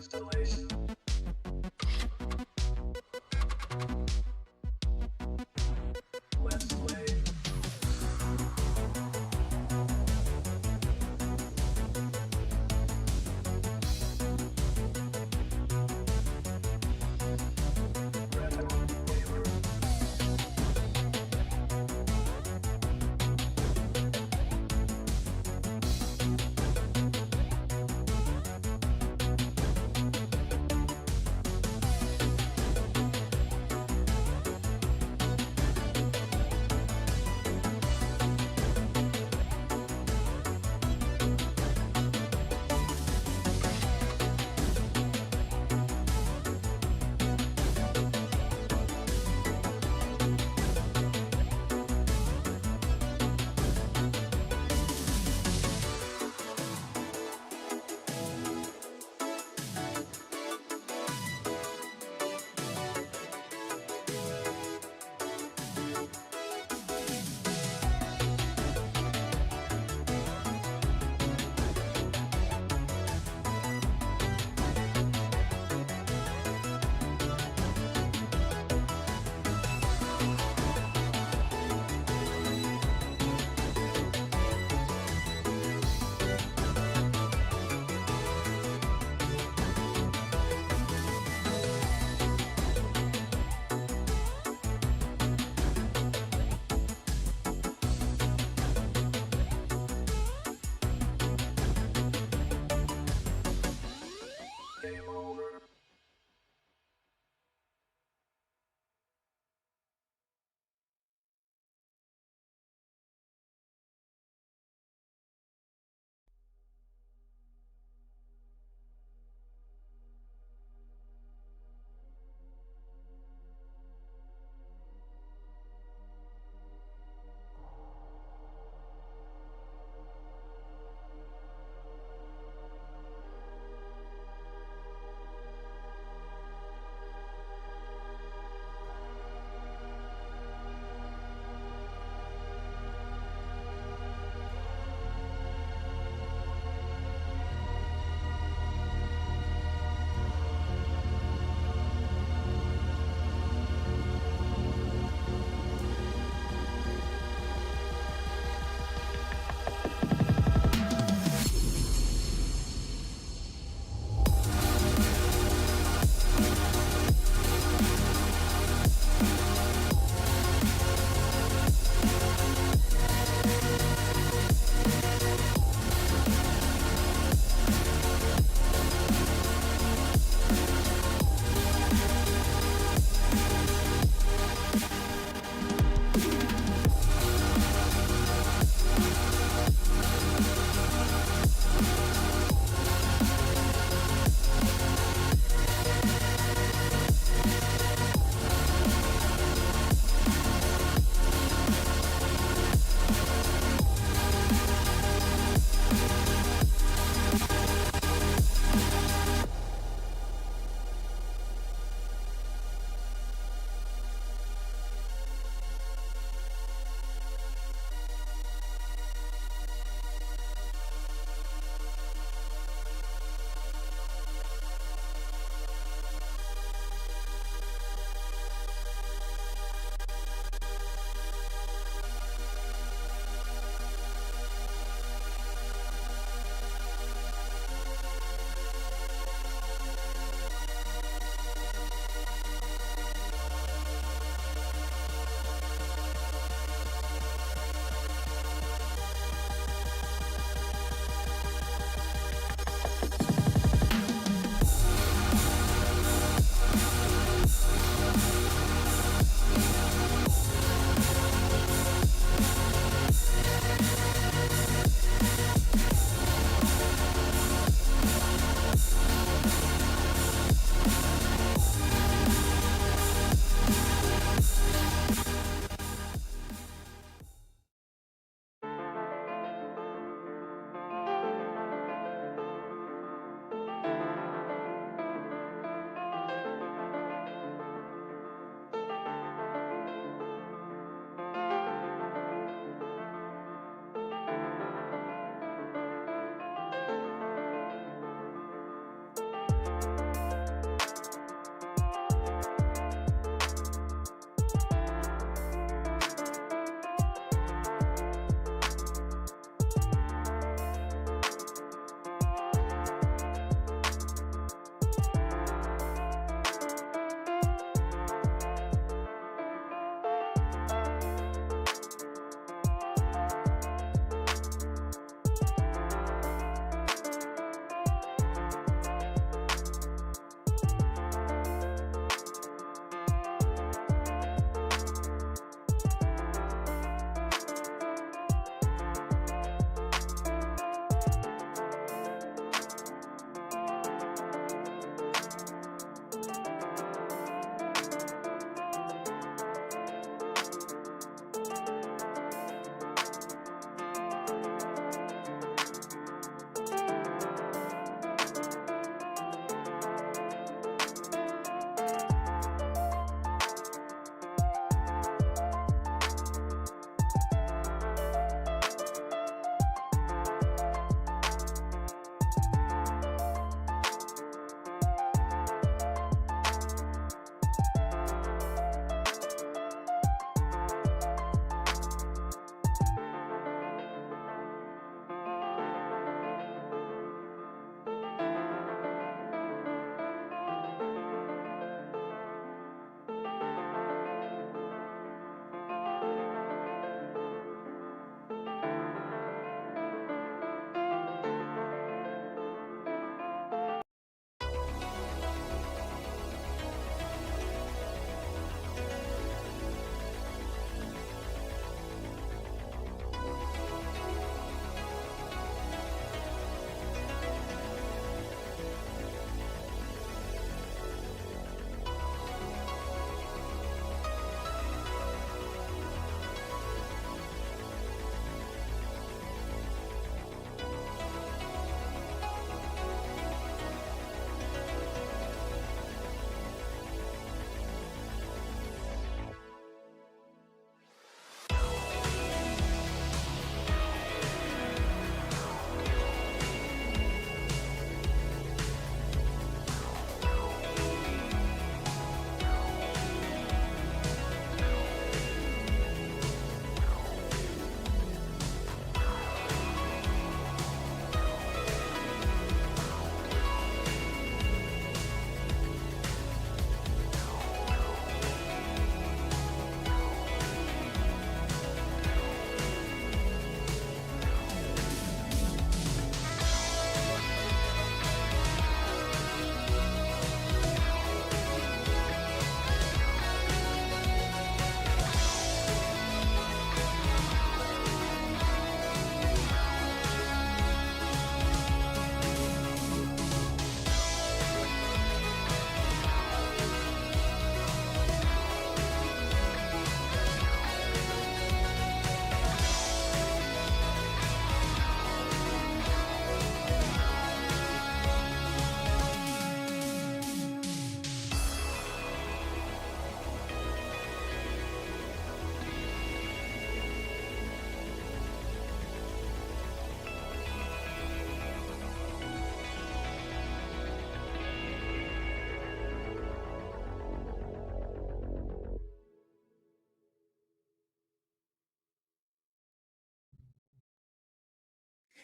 installation. Let's play. Retro gamer.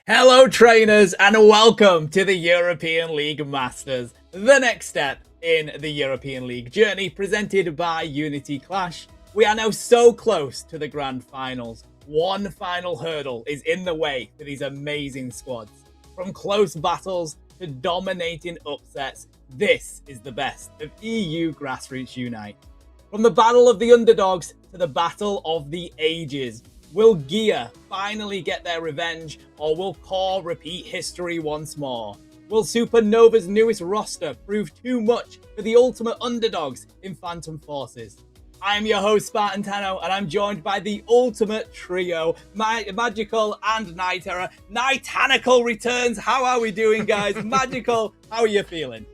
Hello trainers and welcome to the European League Masters, the next step in the European League journey presented by Unity Clash. We are now so close to the grand finals. One final hurdle is in the way for these amazing squads. From close battles to dominating upsets, this is the best of EU Grassroots Unite. From the battle of the underdogs to the battle of the ages. Will Gear finally get their revenge, or will Core repeat history once more? Will Supernova's newest roster prove too much for the ultimate underdogs in Phantom Forces? I'm your host, Spartan Tano, and I'm joined by the ultimate trio, Magical and Night Terror. Nightanical returns. How are we doing, guys? Magical, how are you feeling?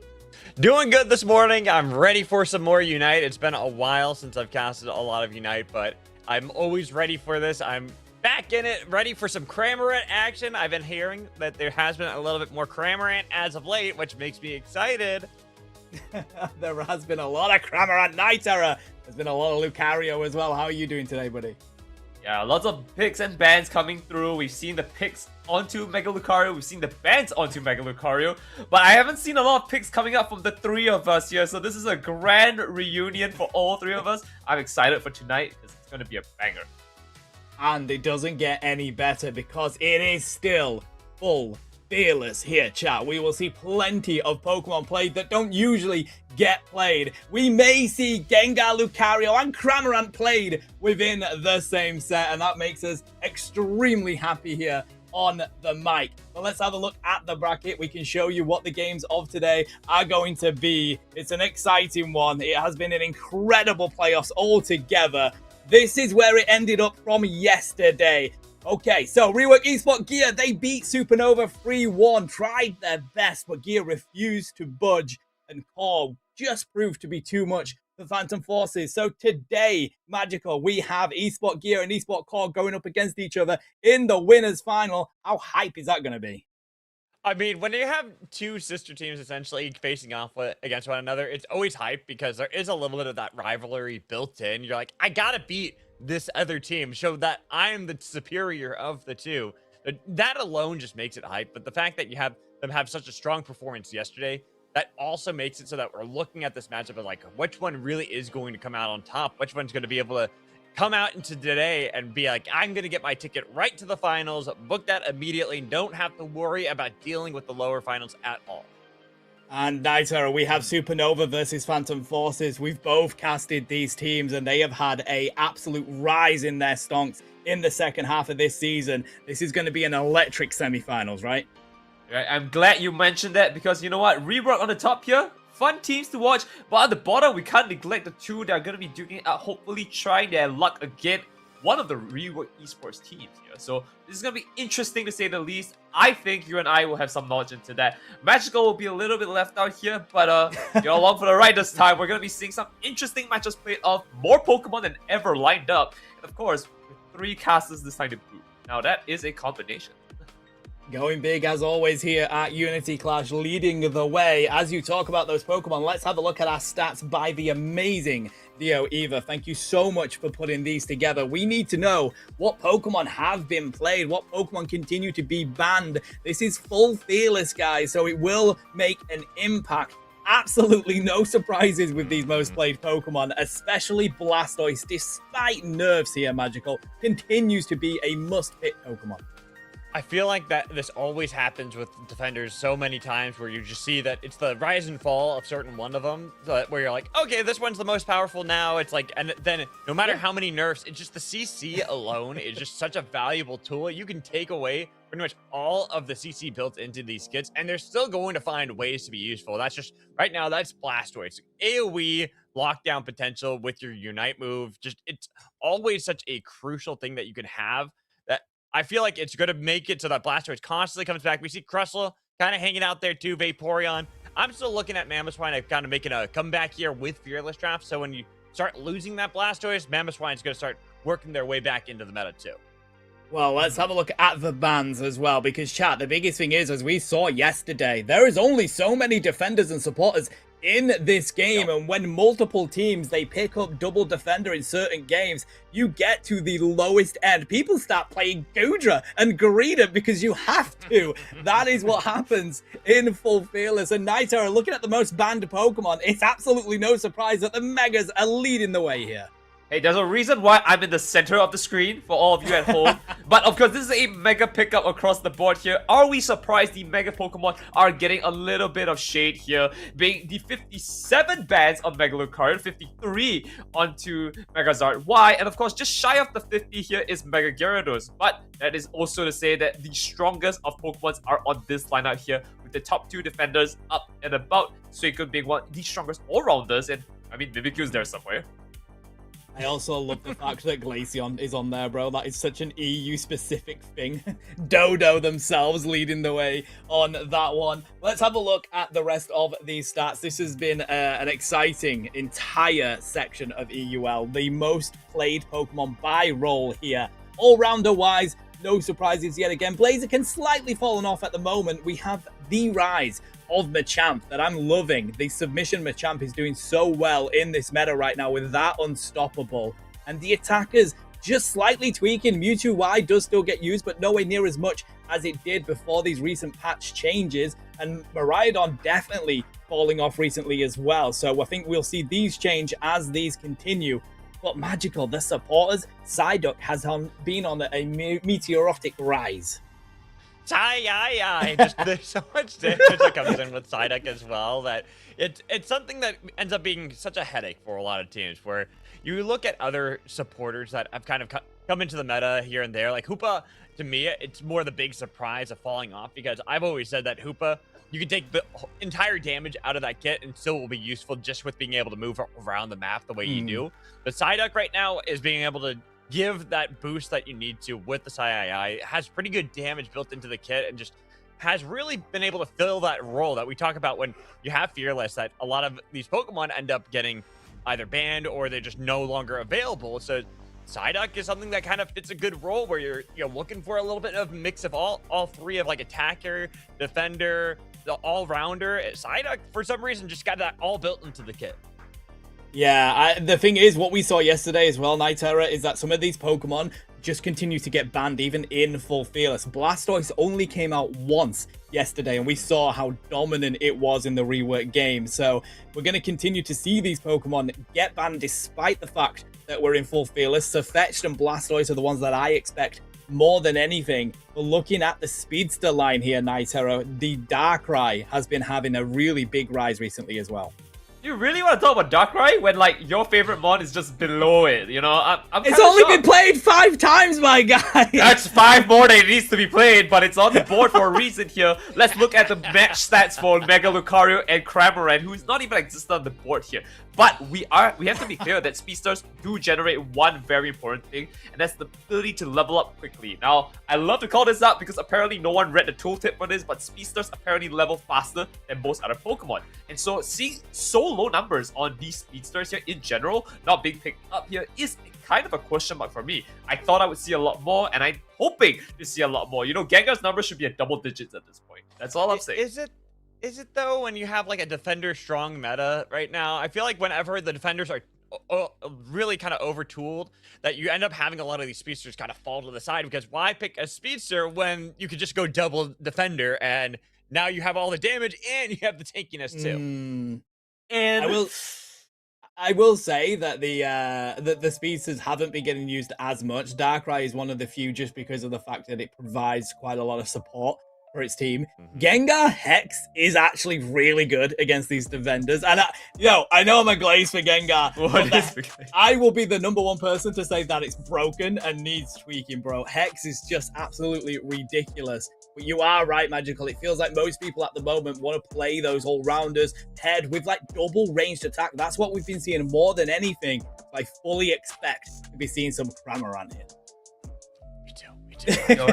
Doing good this morning. I'm ready for some more Unite. It's been a while since I've casted a lot of Unite, but I'm always ready for this. I'm back in it, ready for some Cramorant action. I've been hearing that there has been a little bit more Cramorant as of late, which makes me excited. There has been a lot of Cramorant. Night Terror. There's been a lot of Lucario as well. How are you doing today, buddy? Yeah, lots of picks and bans coming through. We've seen the picks onto Mega Lucario. We've seen the bans onto Mega Lucario. But I haven't seen a lot of picks coming up from the three of us here. So this is a grand reunion for all three of us. I'm excited for tonight because it's going to be a banger. And it doesn't get any better because it is still full fearless here, chat. We will see plenty of Pokemon played that don't usually get played. We may see Gengar, Lucario, and Cramorant played within the same set, and that makes us extremely happy here on the mic. But let's have a look at the bracket. We can show you what the games of today are going to be. It's an exciting one. It has been an incredible playoffs altogether. This is where it ended up from yesterday. Okay, so Rework Esport Gear, they beat Supernova 3-1, tried their best, but Gear refused to budge, and Core just proved to be too much for Phantom Forces. So today, Magical, we have Esport Gear and Esport Core going up against each other in the winners final. How hype is that going to be? I mean, when you have two sister teams essentially facing off against one another, it's always hype because there is a little bit of that rivalry built in. You're like, I gotta beat this other team, show that I'm the superior of the two. That alone just makes it hype. But the fact that you have them have such a strong performance yesterday, that also makes it so that we're looking at this matchup of like, which one really is going to come out on top? Which one's going to be able to come out into today and be like, I'm going to get my ticket right to the finals, book that immediately, don't have to worry about dealing with the lower finals at all. And Night Terror, we have Supernova versus Phantom Forces. We've both casted these teams and they have had a absolute rise in their stonks in the second half of this season. This is going to be an electric semifinals, right? Right, I'm glad you mentioned that because you know what? Rework on the top here, fun teams to watch. But at the bottom, we can't neglect the two that are going to be doing it, hopefully trying their luck again. One of the Rework Esports teams here. So this is going to be interesting to say the least. I think you and I will have some knowledge into that. Magical will be a little bit left out here, but you're along for the ride this time. We're going to be seeing some interesting matches played off. More Pokemon than ever lined up. And of course, with 3 casters this time to boot. Now that is a combination. Going big as always here at Unity Clash, leading the way. As you talk about those Pokemon, let's have a look at our stats by the amazing Dio Eva. Thank you so much for putting these together. We need to know what Pokemon have been played, what Pokemon continue to be banned. This is full fearless, guys, so it will make an impact. Absolutely no surprises with these most played Pokemon, especially Blastoise, despite nerfs here, Magical, continues to be a must-pick Pokemon. I feel like that this always happens with defenders so many times where you just see that it's the rise and fall of certain one of them, so where you're like, okay, this one's the most powerful now. It's like, and then no matter how many nerfs, it's just the CC alone is just such a valuable tool. You can take away pretty much all of the CC built into these kits, and they're still going to find ways to be useful. That's just, right now, that's Blastoise. AoE, lockdown potential with your Unite move. Just, it's always such a crucial thing that you can have that I feel like it's going to make it so that Blastoise constantly comes back. We see Crustle kind of hanging out there too, Vaporeon. I'm still looking at Mamoswine kind of making a comeback here with Fearless Draft. So when you start losing that Blastoise, Mamoswine's going to start working their way back into the meta too. Well, let's have a look at the bans as well, because chat, the biggest thing is, as we saw yesterday, there is only so many defenders and supporters in this game. And when multiple teams, they pick up double defender in certain games, you get to the lowest end. People start playing Gudra and Garita because you have to. That is what happens in Full Fearless. And Naito, looking at the most banned Pokemon, it's absolutely no surprise that the Megas are leading the way here. Hey, there's a reason why I'm in the center of the screen for all of you at home. But of course, this is a mega pickup across the board here. Are we surprised the mega Pokemon are getting a little bit of shade here? Being the 57 bans on Mega Lucario, 53 onto Megazord Y, and of course, just shy of the 50 here is Mega Gyarados. But that is also to say that the strongest of Pokemons are on this lineup here, with the top 2 defenders up and about. Suicune being one of the strongest all-rounders, and I mean, Mimikyu's there somewhere. I also love the fact that Glaceon is on there, bro. That is such an EU-specific thing. Dodo themselves leading the way on that one. Let's have a look at the rest of these stats. This has been an exciting entire section of EUL. The most played Pokemon by role here. All-rounder-wise, no surprises yet again. Blaziken slightly fallen off at the moment. We have the rise of Machamp that I'm loving. The submission Machamp is doing so well in this meta right now with that unstoppable. And the attackers just slightly tweaking. Mewtwo Y does still get used, but nowhere near as much as it did before these recent patch changes. And Miraidon definitely falling off recently as well. So I think we'll see these change as these continue. But Magical, the supporters, Psyduck has been on a meteoric rise. There's so much damage that comes in with Psyduck as well that it's something that ends up being such a headache for a lot of teams, where you look at other supporters that have kind of come into the meta here and there. Like Hoopa, to me, it's more the big surprise of falling off, because I've always said that Hoopa, you can take the entire damage out of that kit and still will be useful just with being able to move around the map the way you do. But Psyduck right now is being able to give that boost that you need to with the Psy-II. Has pretty good damage built into the kit and just has really been able to fill that role that we talk about when you have Fearless, that a lot of these Pokemon end up getting either banned or they're just no longer available. So Psyduck is something that kind of fits a good role where you're looking for a little bit of mix of all three of like attacker, defender, the all-rounder. Psyduck, for some reason, just got that all built into the kit. Yeah, the thing is, what we saw yesterday as well, Nightera, is that some of these Pokemon just continue to get banned even in Full Fearless. Blastoise only came out once yesterday, and we saw how dominant it was in the rework game. So we're going to continue to see these Pokemon get banned despite the fact that we're in Full Fearless. So Fetch'd and Blastoise are the ones that I expect more than anything. But looking at the Speedster line here, Nightera, the Darkrai has been having a really big rise recently as well. You really want to talk about Darkrai when, like, your favorite mon is just below it, you know? It's only been played 5 times, my guy! That's 5 more than it needs to be played, but it's on the board for a reason here. Let's look at the match stats for Mega Lucario and Cramorant, who's not even existed on the board here. But we have to be clear that Speedsters do generate one very important thing, and that's the ability to level up quickly. Now, I love to call this out because apparently no one read the tooltip for this, but Speedsters apparently level faster than most other Pokemon. And so seeing so low numbers on these Speedsters here in general, not being picked up here, is kind of a question mark for me. I thought I would see a lot more, and I'm hoping to see a lot more. You know, Gengar's numbers should be at double digits at this point. That's all I'm saying. Is it though, when you have like a defender strong meta right now? I feel like whenever the defenders are really kind of overtooled, that you end up having a lot of these speedsters kind of fall to the side, because why pick a speedster when you could just go double defender and now you have all the damage and you have the tankiness too. And I will say that the speedsters haven't been getting used as much. Darkrai is one of the few just because of the fact that it provides quite a lot of support for its team. Gengar Hex is actually really good against these defenders. And I know I'm a glaze for Gengar. I will be the #1 person to say that it's broken and needs tweaking, bro. Hex is just absolutely ridiculous. But you are right, Magical. It feels like most people at the moment want to play those all-rounders paired with like double ranged attack. That's what we've been seeing more than anything. I fully expect to be seeing some Cramorant here. No.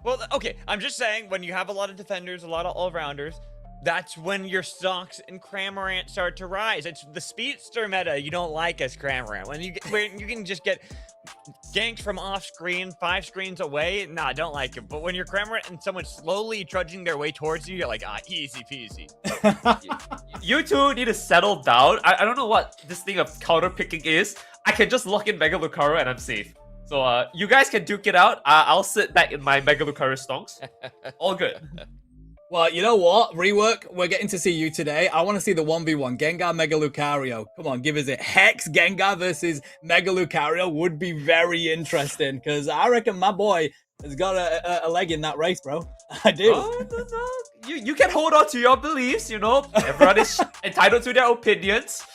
Well, okay, I'm just saying, when you have a lot of defenders, a lot of all-rounders, that's when your stocks in Cramorant start to rise. It's the speedster meta you don't like as Cramorant. When you can just get ganked from off screen, 5 screens away, nah, I don't like it. But when you're Cramorant and someone's slowly trudging their way towards you, you're like, easy peasy. You two need to settle down. I don't know what this thing of counter picking is. I can just lock in Mega Lucario and I'm safe. So you guys can duke it out. I'll sit back in my Mega Lucario stonks. All good. Well, you know what? Rework, we're getting to see you today. I want to see the 1v1. Gengar, Mega Lucario. Come on, give us it. Hex, Gengar versus Mega Lucario would be very interesting, because I reckon my boy has got a leg in that race, bro. I do. Oh, no. You can hold on to your beliefs, you know. Everyone is entitled to their opinions.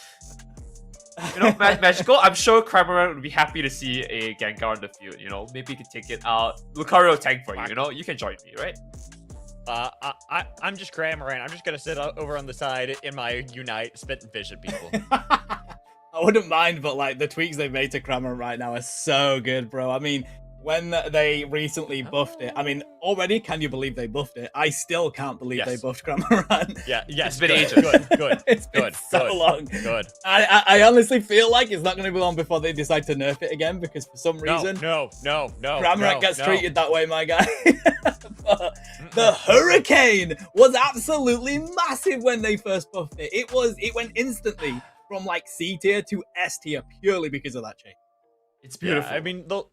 You know, Magical, I'm sure Cramorant would be happy to see a Gengar on the field, you know. Maybe you can take it out. Lucario tank for you, you know. You can join me, right? I'm just Cramorant. I'm just gonna sit over on the side in my Unite, spit and fish at people. I wouldn't mind, but like the tweaks they've made to Cramorant right now are so good, bro. I mean, when they recently buffed it, I mean, already, can you believe they buffed it? I still can't believe they buffed Cramorant. Yeah, it's been ages. Good. It's been so long. Good. I honestly feel like it's not going to be long before they decide to nerf it again, because for some reason, no. Cramorant gets treated that way, my guy. The Hurricane was absolutely massive when they first buffed it. It went instantly from like C tier to S tier purely because of that change. It's beautiful. Yeah, I mean, the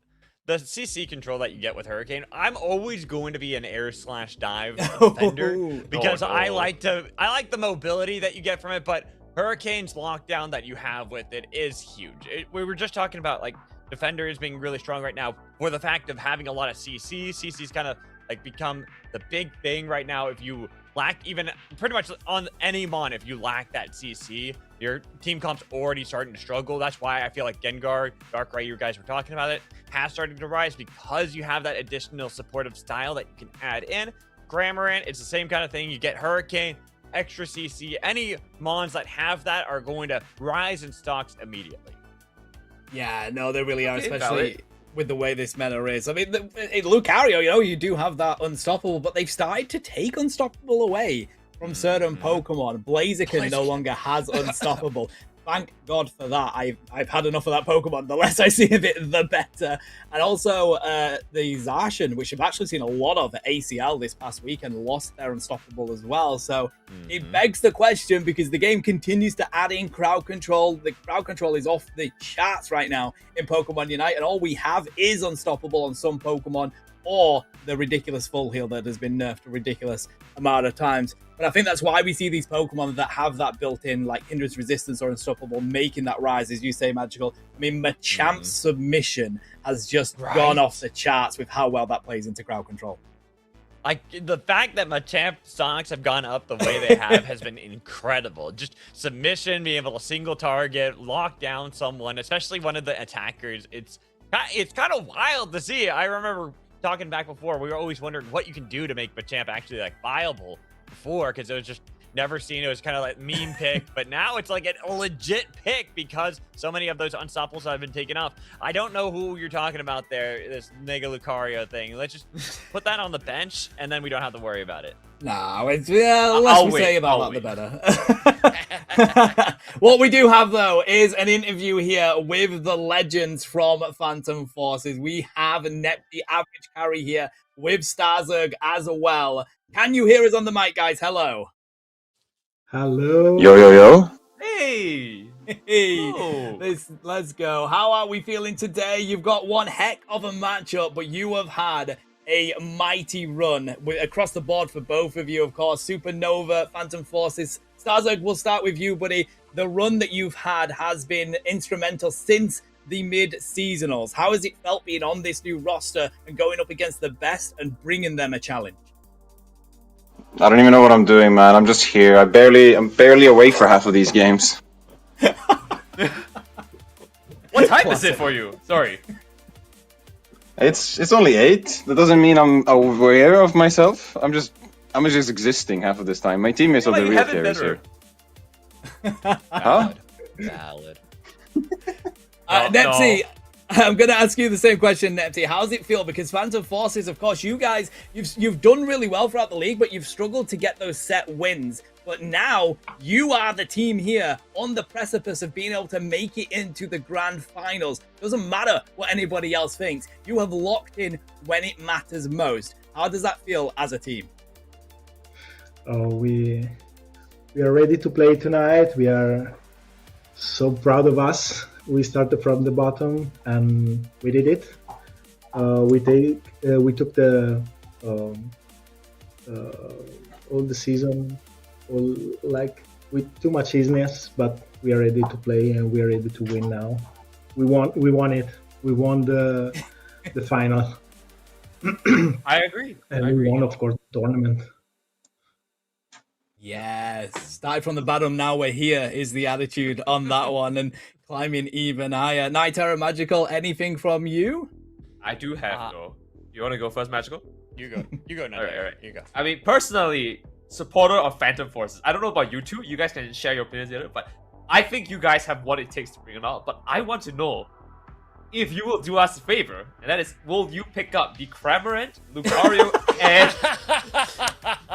CC control that you get with Hurricane, I'm always going to be an air/dive defender because I like the mobility that you get from it, but Hurricane's lockdown that you have with it is huge. We were just talking about like defenders being really strong right now for the fact of having a lot of CC. CC's kind of like become the big thing right now. If you lack even pretty much on any mon, if you lack that CC, your team comp's already starting to struggle. That's why I feel like Gengar, Darkrai, you guys were talking about it, has started to rise because you have that additional supportive style that you can add in. Cramorant, it's the same kind of thing. You get Hurricane, extra CC. Any mons that have that are going to rise in stocks immediately. Yeah, no, they really are, especially with the way this meta is. I mean, Lucario, you know, you do have that Unstoppable, but they've started to take Unstoppable away from certain Pokemon. Blaziken no longer has Unstoppable. Thank God for that. I've had enough of that Pokemon. The less I see of it, the better. And also the Zacian, which I've actually seen a lot of at ACL this past week, and lost their Unstoppable as well. So it begs the question, because the game continues to add in crowd control. The crowd control is off the charts right now in Pokemon Unite, and all we have is Unstoppable on some Pokemon, or the ridiculous full heal that has been nerfed a ridiculous amount of times. But I think that's why we see these Pokemon that have that built-in, like hindrance resistance or Unstoppable, making that rise, as you say, Magical. I mean, Machamp's submission has just gone off the charts with how well that plays into crowd control. Like, the fact that Machamp stocks have gone up the way they have has been incredible. Just submission, being able to single target, lock down someone, especially one of the attackers. It's kind of wild to see. I remember talking back before, we were always wondering what you can do to make Machamp actually like viable before, because it was just never seen. It was kind of like meme pick, but now it's like a legit pick because so many of those Unstoppables have been taken off. I don't know who you're talking about there, this Mega Lucario thing. Let's just put that on the bench, and then we don't have to worry about it. No, it's the less we say about that, the better. What we do have, though, is an interview here with the legends from Phantom Forces. We have Nep, the average carry, here with Starzerg as well. Can you hear us on the mic, guys? Hello. Hello. Yo. Hey. Oh. Let's go. How are we feeling today? You've got one heck of a matchup, but you have had a mighty run across the board for both of you, of course. Supernova, Phantom Forces. Starzerg, we'll start with you, buddy. The run that you've had has been instrumental since the mid-seasonals. How has it felt being on this new roster and going up against the best and bringing them a challenge? I don't even know what I'm doing, man. I'm just here. I'm barely awake for half of these games. What time is it for you? Sorry. It's only 8. That doesn't mean I'm aware of myself. I'm just existing half of this time. My teammates are the real players here. Huh? Valid. Nepsy, I'm going to ask you the same question, Nepsy. How does it feel? Because Phantom Forces, of course, you guys, you've done really well throughout the league, but you've struggled to get those set wins. But now you are the team here on the precipice of being able to make it into the grand finals. Doesn't matter what anybody else thinks. You have locked in when it matters most. How does that feel as a team? We are ready to play tonight. We are so proud of us. We started from the bottom and we did it. We took the all the season with too much easiness, but we are ready to play and we are ready to win now. We won it. We won the final. I agree. And I agree. we won, of course, the tournament. Yes, started from the bottom, now we're here is the attitude on that one, and climbing even higher. Night Terror Magical, anything from you? I do have though. You want to go first, Magical? You go. You go now. All right. You go. I mean, personally, supporter of Phantom Forces. I don't know about you two. You guys can share your opinions later, but I think you guys have what it takes to bring it out. But I want to know if you will do us a favor, and that is, will you pick up the Cramorant, Lucario, and...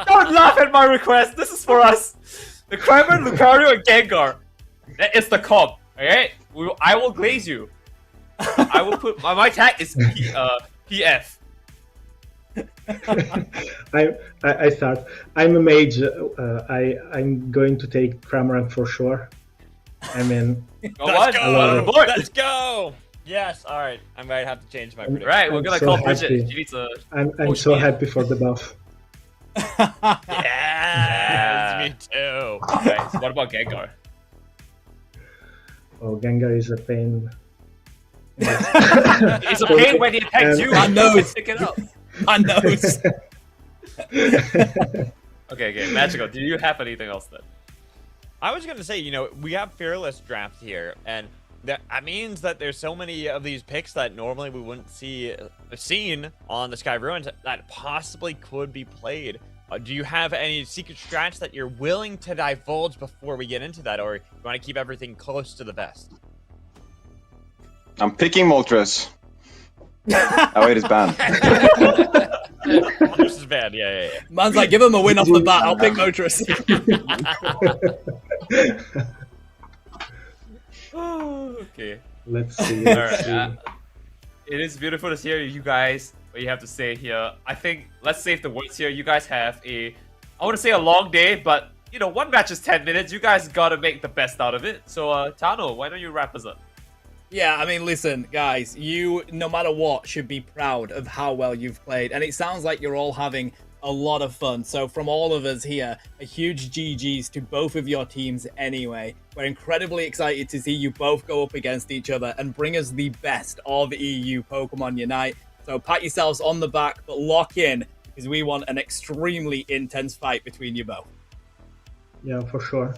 Don't laugh at my request! This is for us! The Cramorant, Lucario, and Gengar. That is the comp, alright? I will glaze you. I will put... My tag is PF. I start. I'm a mage. I'm going to take Cramorant for sure. I mean... Go on, board. Let's go! Yes, alright. I might have to change my prediction. Right, we're gonna so call happy. Bridget. She needs a... I'm so happy for the buff. Yes, me too. Okay, so what about Gengar? Oh, Gengar is a pain. It's a pain when he attacks you. I know. Pick it up. I know. Okay, Magical, do you have anything else then? I was going to say, we have Fearless Draft here, and that means that there's so many of these picks that normally we wouldn't seen on the Sky Ruins that possibly could be played. Do you have any secret strats that you're willing to divulge before we get into that, or you want to keep everything close to the vest? I'm picking Moltres. Oh, it is banned. This is bad, yeah. Man's like, give him a win off the bat. I'll pick Motris. Okay. Let's see. Alright. It is beautiful to hear you guys, what you have to say here. I think, let's save the words here. You guys have I want to say a long day, but, one match is 10 minutes. You guys gotta make the best out of it. So, Tano, why don't you wrap us up? Yeah, I mean, listen, guys, you, no matter what, should be proud of how well you've played. And it sounds like you're all having a lot of fun. So from all of us here, a huge GG's to both of your teams anyway. We're incredibly excited to see you both go up against each other and bring us the best of EU Pokemon Unite. So pat yourselves on the back, but lock in, because we want an extremely intense fight between you both. Yeah, for sure.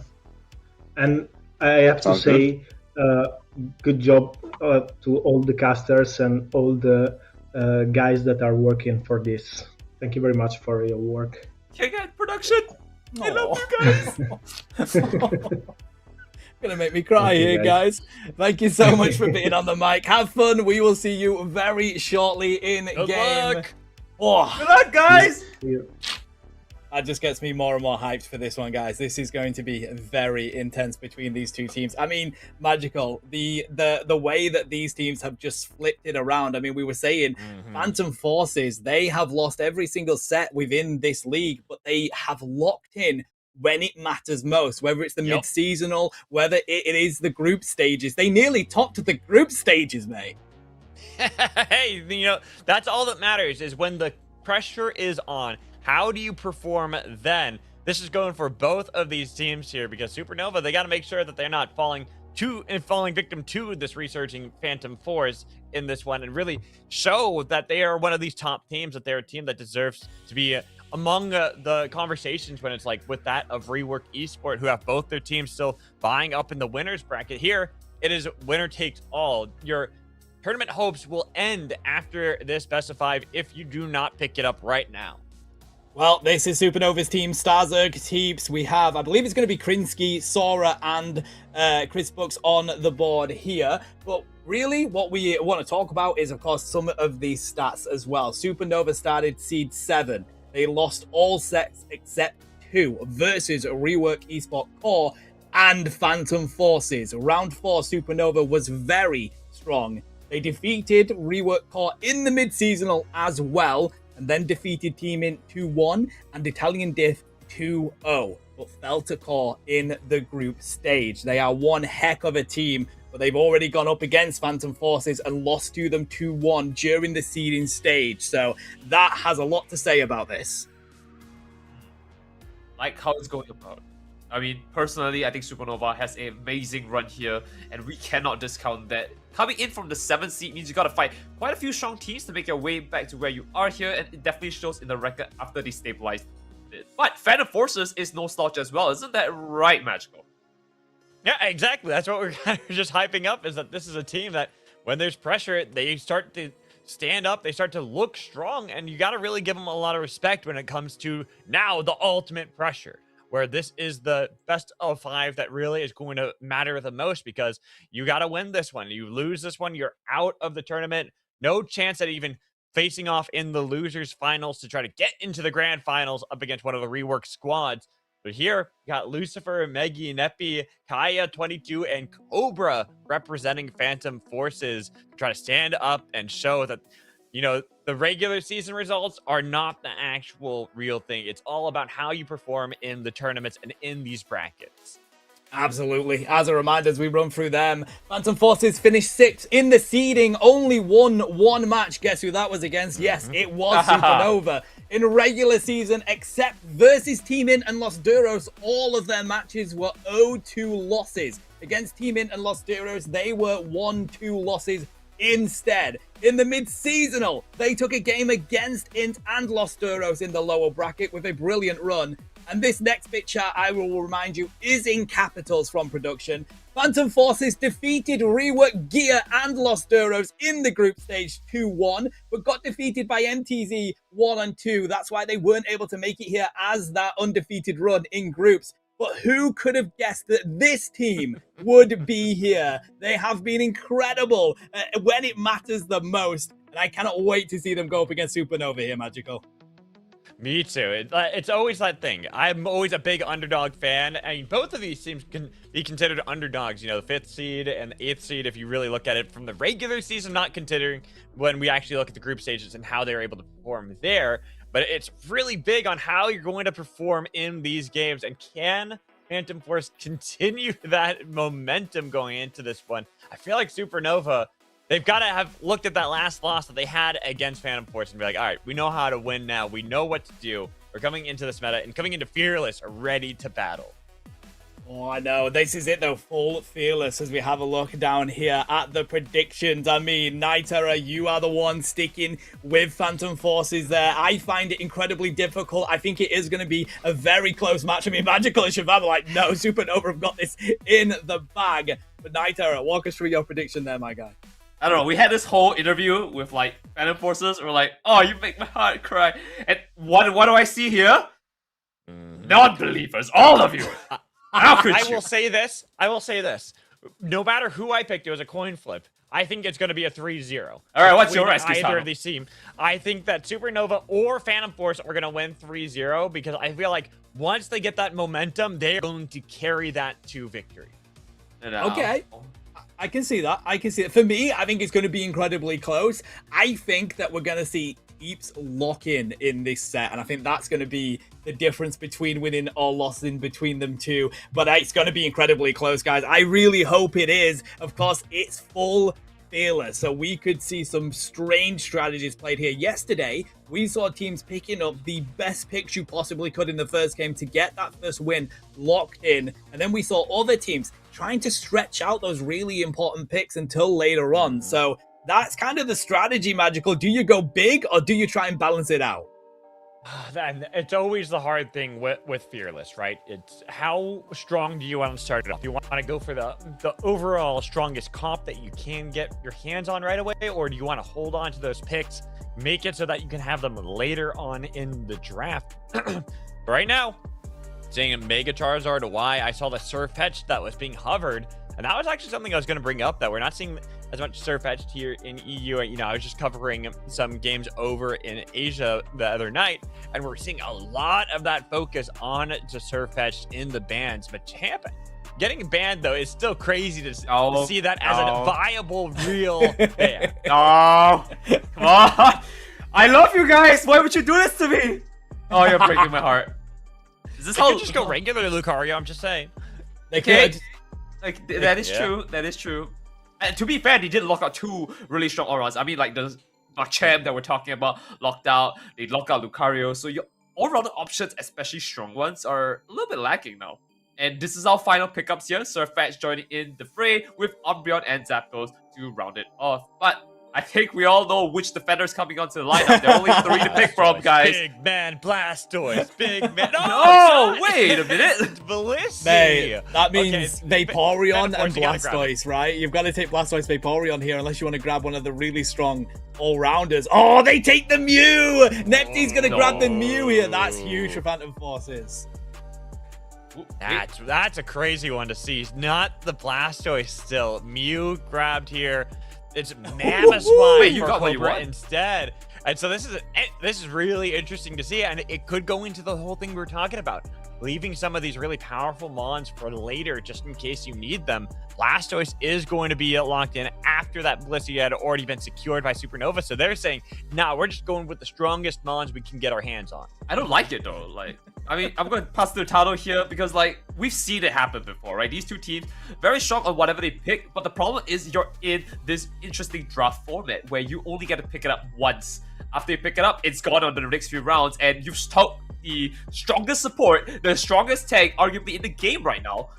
And I have to say, good job to all the casters and all the guys that are working for this. Thank you very much for your work. King production! I love you guys! Gonna make me cry here, guys. Thank you so much for being on the mic. Have fun. We will see you very shortly in Good game. luck. Oh, Good luck, guys! that just gets me more and more hyped for this one, guys. This is going to be very intense between these two teams. I mean, Magical, the way that these teams have just flipped it around. I mean, we were saying Phantom Forces, they have lost every single set within this league, but they have locked in when it matters most, whether it's the mid-seasonal, whether it is the group stages. They nearly topped the group stages, mate. Hey, that's all that matters, is when the pressure is on. How do you perform then? This is going for both of these teams here, because Supernova, they got to make sure that they're not falling victim to this resurging Phantom Force in this one, and really show that they are one of these top teams, that they're a team that deserves to be among the conversations when it's like with that of Rework Esport, who have both their teams still vying up in the winners bracket. Here, it is winner takes all. Your tournament hopes will end after this best of 5 if you do not pick it up right now. Well, this is Supernova's team. Starzerg, Teeps. We have, I believe it's going to be Krinsky, Sora, and Chris Bucks on the board here. But really, what we want to talk about is, of course, some of these stats as well. Supernova started Seed 7. They lost all sets except 2 versus Rework Esport Core and Phantom Forces. Round 4, Supernova was very strong. They defeated Rework Core in the mid-seasonal as well, and then defeated Team Int 2-1 and Italian Diff 2-0, but fell to Core in the group stage. They are one heck of a team, but they've already gone up against Phantom Forces and lost to them 2-1 during the seeding stage. So that has a lot to say about this. Like how it's going about. I mean, personally, I think Supernova has an amazing run here, and we cannot discount that. Coming in from the 7th seed means you gotta fight quite a few strong teams to make your way back to where you are here, and it definitely shows in the record after they stabilized it. But Phantom Forces is no slouch as well, isn't that right, Magical? Yeah, exactly. That's what we're kind of just hyping up, is that this is a team that when there's pressure, they start to stand up, they start to look strong, and you got to really give them a lot of respect when it comes to now the ultimate pressure, where this is the best of 5 that really is going to matter the most, because you got to win this one. You lose this one, you're out of the tournament. No chance at even facing off in the losers finals to try to get into the grand finals up against one of the rework squads. But here, you got Lucifer, Meggy, Neppy, Kaya, 22, and Cobra representing Phantom Forces to try to stand up and show that, you know, the regular season results are not the actual real thing. It's all about how you perform in the tournaments and in these brackets. Absolutely. As a reminder, as we run through them, Phantom Forces finished 6th in the seeding, only won 1 match. Guess who that was against? Yes, it was Supernova. In regular season, except versus Team Int and Los Duros, all of their matches were 0-2 losses. Against Team Int and Los Duros, they were 1-2 losses instead. In the mid-seasonal, they took a game against Int and Los Duros in the lower bracket with a brilliant run. And this next bit chat, I will remind you, is in capitals from production. Phantom Forces defeated Rework Gear and Los Duros in the group stage 2-1, but got defeated by MTZ 1-2. That's why they weren't able to make it here as that undefeated run in groups. But who could have guessed that this team would be here? They have been incredible when it matters the most. And I cannot wait to see them go up against Supernova here, Magical. Me too. It's always that thing. I'm always a big underdog fan. I mean, both of these teams can be considered underdogs. You know, the 5th seed and the 8th seed, if you really look at it from the regular season, not considering when we actually look at the group stages and how they're able to perform there. But it's really big on how you're going to perform in these games. And can Phantom Force continue that momentum going into this one? I feel like Supernova, they've got to have looked at that last loss that they had against Phantom Force and be like, all right, we know how to win now. We know what to do. We're coming into this meta and coming into Fearless ready to battle. Oh, I know. This is it, though. Full Fearless as we have a look down here at the predictions. I mean, Nightera, you are the one sticking with Phantom Forces there. I find it incredibly difficult. I think it is going to be a very close match. I mean, Magical and Shabab are like, no, Supernova have got this in the bag. But Nightera, walk us through your prediction there, my guy. I don't know, we had this whole interview with like Phantom Forces. We're like, oh, you make my heart cry. And what do I see here? Non-believers, all of you. How could you? I will say this. No matter who I picked, it was a coin flip. I think it's going to be a 3-0. All right, what's your rescue either of these teams. I think that Supernova or Phantom Force are going to win 3-0 because I feel like once they get that momentum, they're going to carry that to victory. Okay. I can see that. I can see it. For me, I think it's going to be incredibly close. I think that we're going to see heaps lock in this set, and I think that's going to be the difference between winning or losing between them two. But it's going to be incredibly close, guys. I really hope it is. Of course, it's full Fearless, so we could see some strange strategies played here. Yesterday, we saw teams picking up the best picks you possibly could in the first game to get that first win locked in, and then we saw other teams trying to stretch out those really important picks until later on. So that's kind of the strategy, Magical. Do you go big or do you try and balance it out? Then it's always the hard thing with Fearless, right? It's how strong do you want to start it off? Do you want to go for the overall strongest comp that you can get your hands on right away, or do you want to hold on to those picks, make it so that you can have them later on in the draft? Right now, seeing a Mega Charizard, why I saw the Surf Fetch that was being hovered. And that was actually something I was going to bring up, that we're not seeing as much Surfetched here in EU. You know, I was just covering some games over in Asia the other night, and we're seeing a lot of that focus on the Surfetched in the bans. But Champ getting banned, though, is still crazy to see that as a viable, real ban. Oh, come on. I love you guys. Why would you do this to me? Oh, you're breaking my heart. Is this how... could just go regular Lucario, I'm just saying. They Okay. could. Like, that is true. That is true. And to be fair, they did lock out 2 really strong all-rounds. I mean, like, the Machamp that we're talking about locked out. They locked out Lucario. So your all-round options, especially strong ones, are a little bit lacking now. And this is our final pickups here. Surfetch joining in the fray with Umbreon and Zapdos to round it off. But I think we all know which defenders coming onto the lineup. There are only 3 to pick from, guys. Big man Blastoise. Big man. No, wait a minute. Blissey. That means Vaporeon and you gotta grab it. Blastoise, right? You've got to take Blastoise Vaporeon here unless you want to grab one of the really strong all-rounders. Oh, they take the Mew! Neptune's going to grab the Mew here. That's huge for Phantom Forces. That's a crazy one to see. Not the Blastoise still. Mew grabbed here. It's Mamoswine. Wait, you got what you Cobra want? instead. And so this is really interesting to see, and it could go into the whole thing we were talking about, leaving some of these really powerful mons for later, just in case you need them. Blastoise is going to be locked in after that Blissey had already been secured by Supernova, so they're saying, nah, we're just going with the strongest mons we can get our hands on. I don't like it though. Like, I mean, I'm going to pass to Tano here because, like, we've seen it happen before, right? These 2 teams, very strong on whatever they pick, but the problem is you're in this interesting draft format where you only get to pick it up once. After you pick it up, it's gone on to the next few rounds, and you've stuck the strongest support, the strongest tank, arguably in the game right now.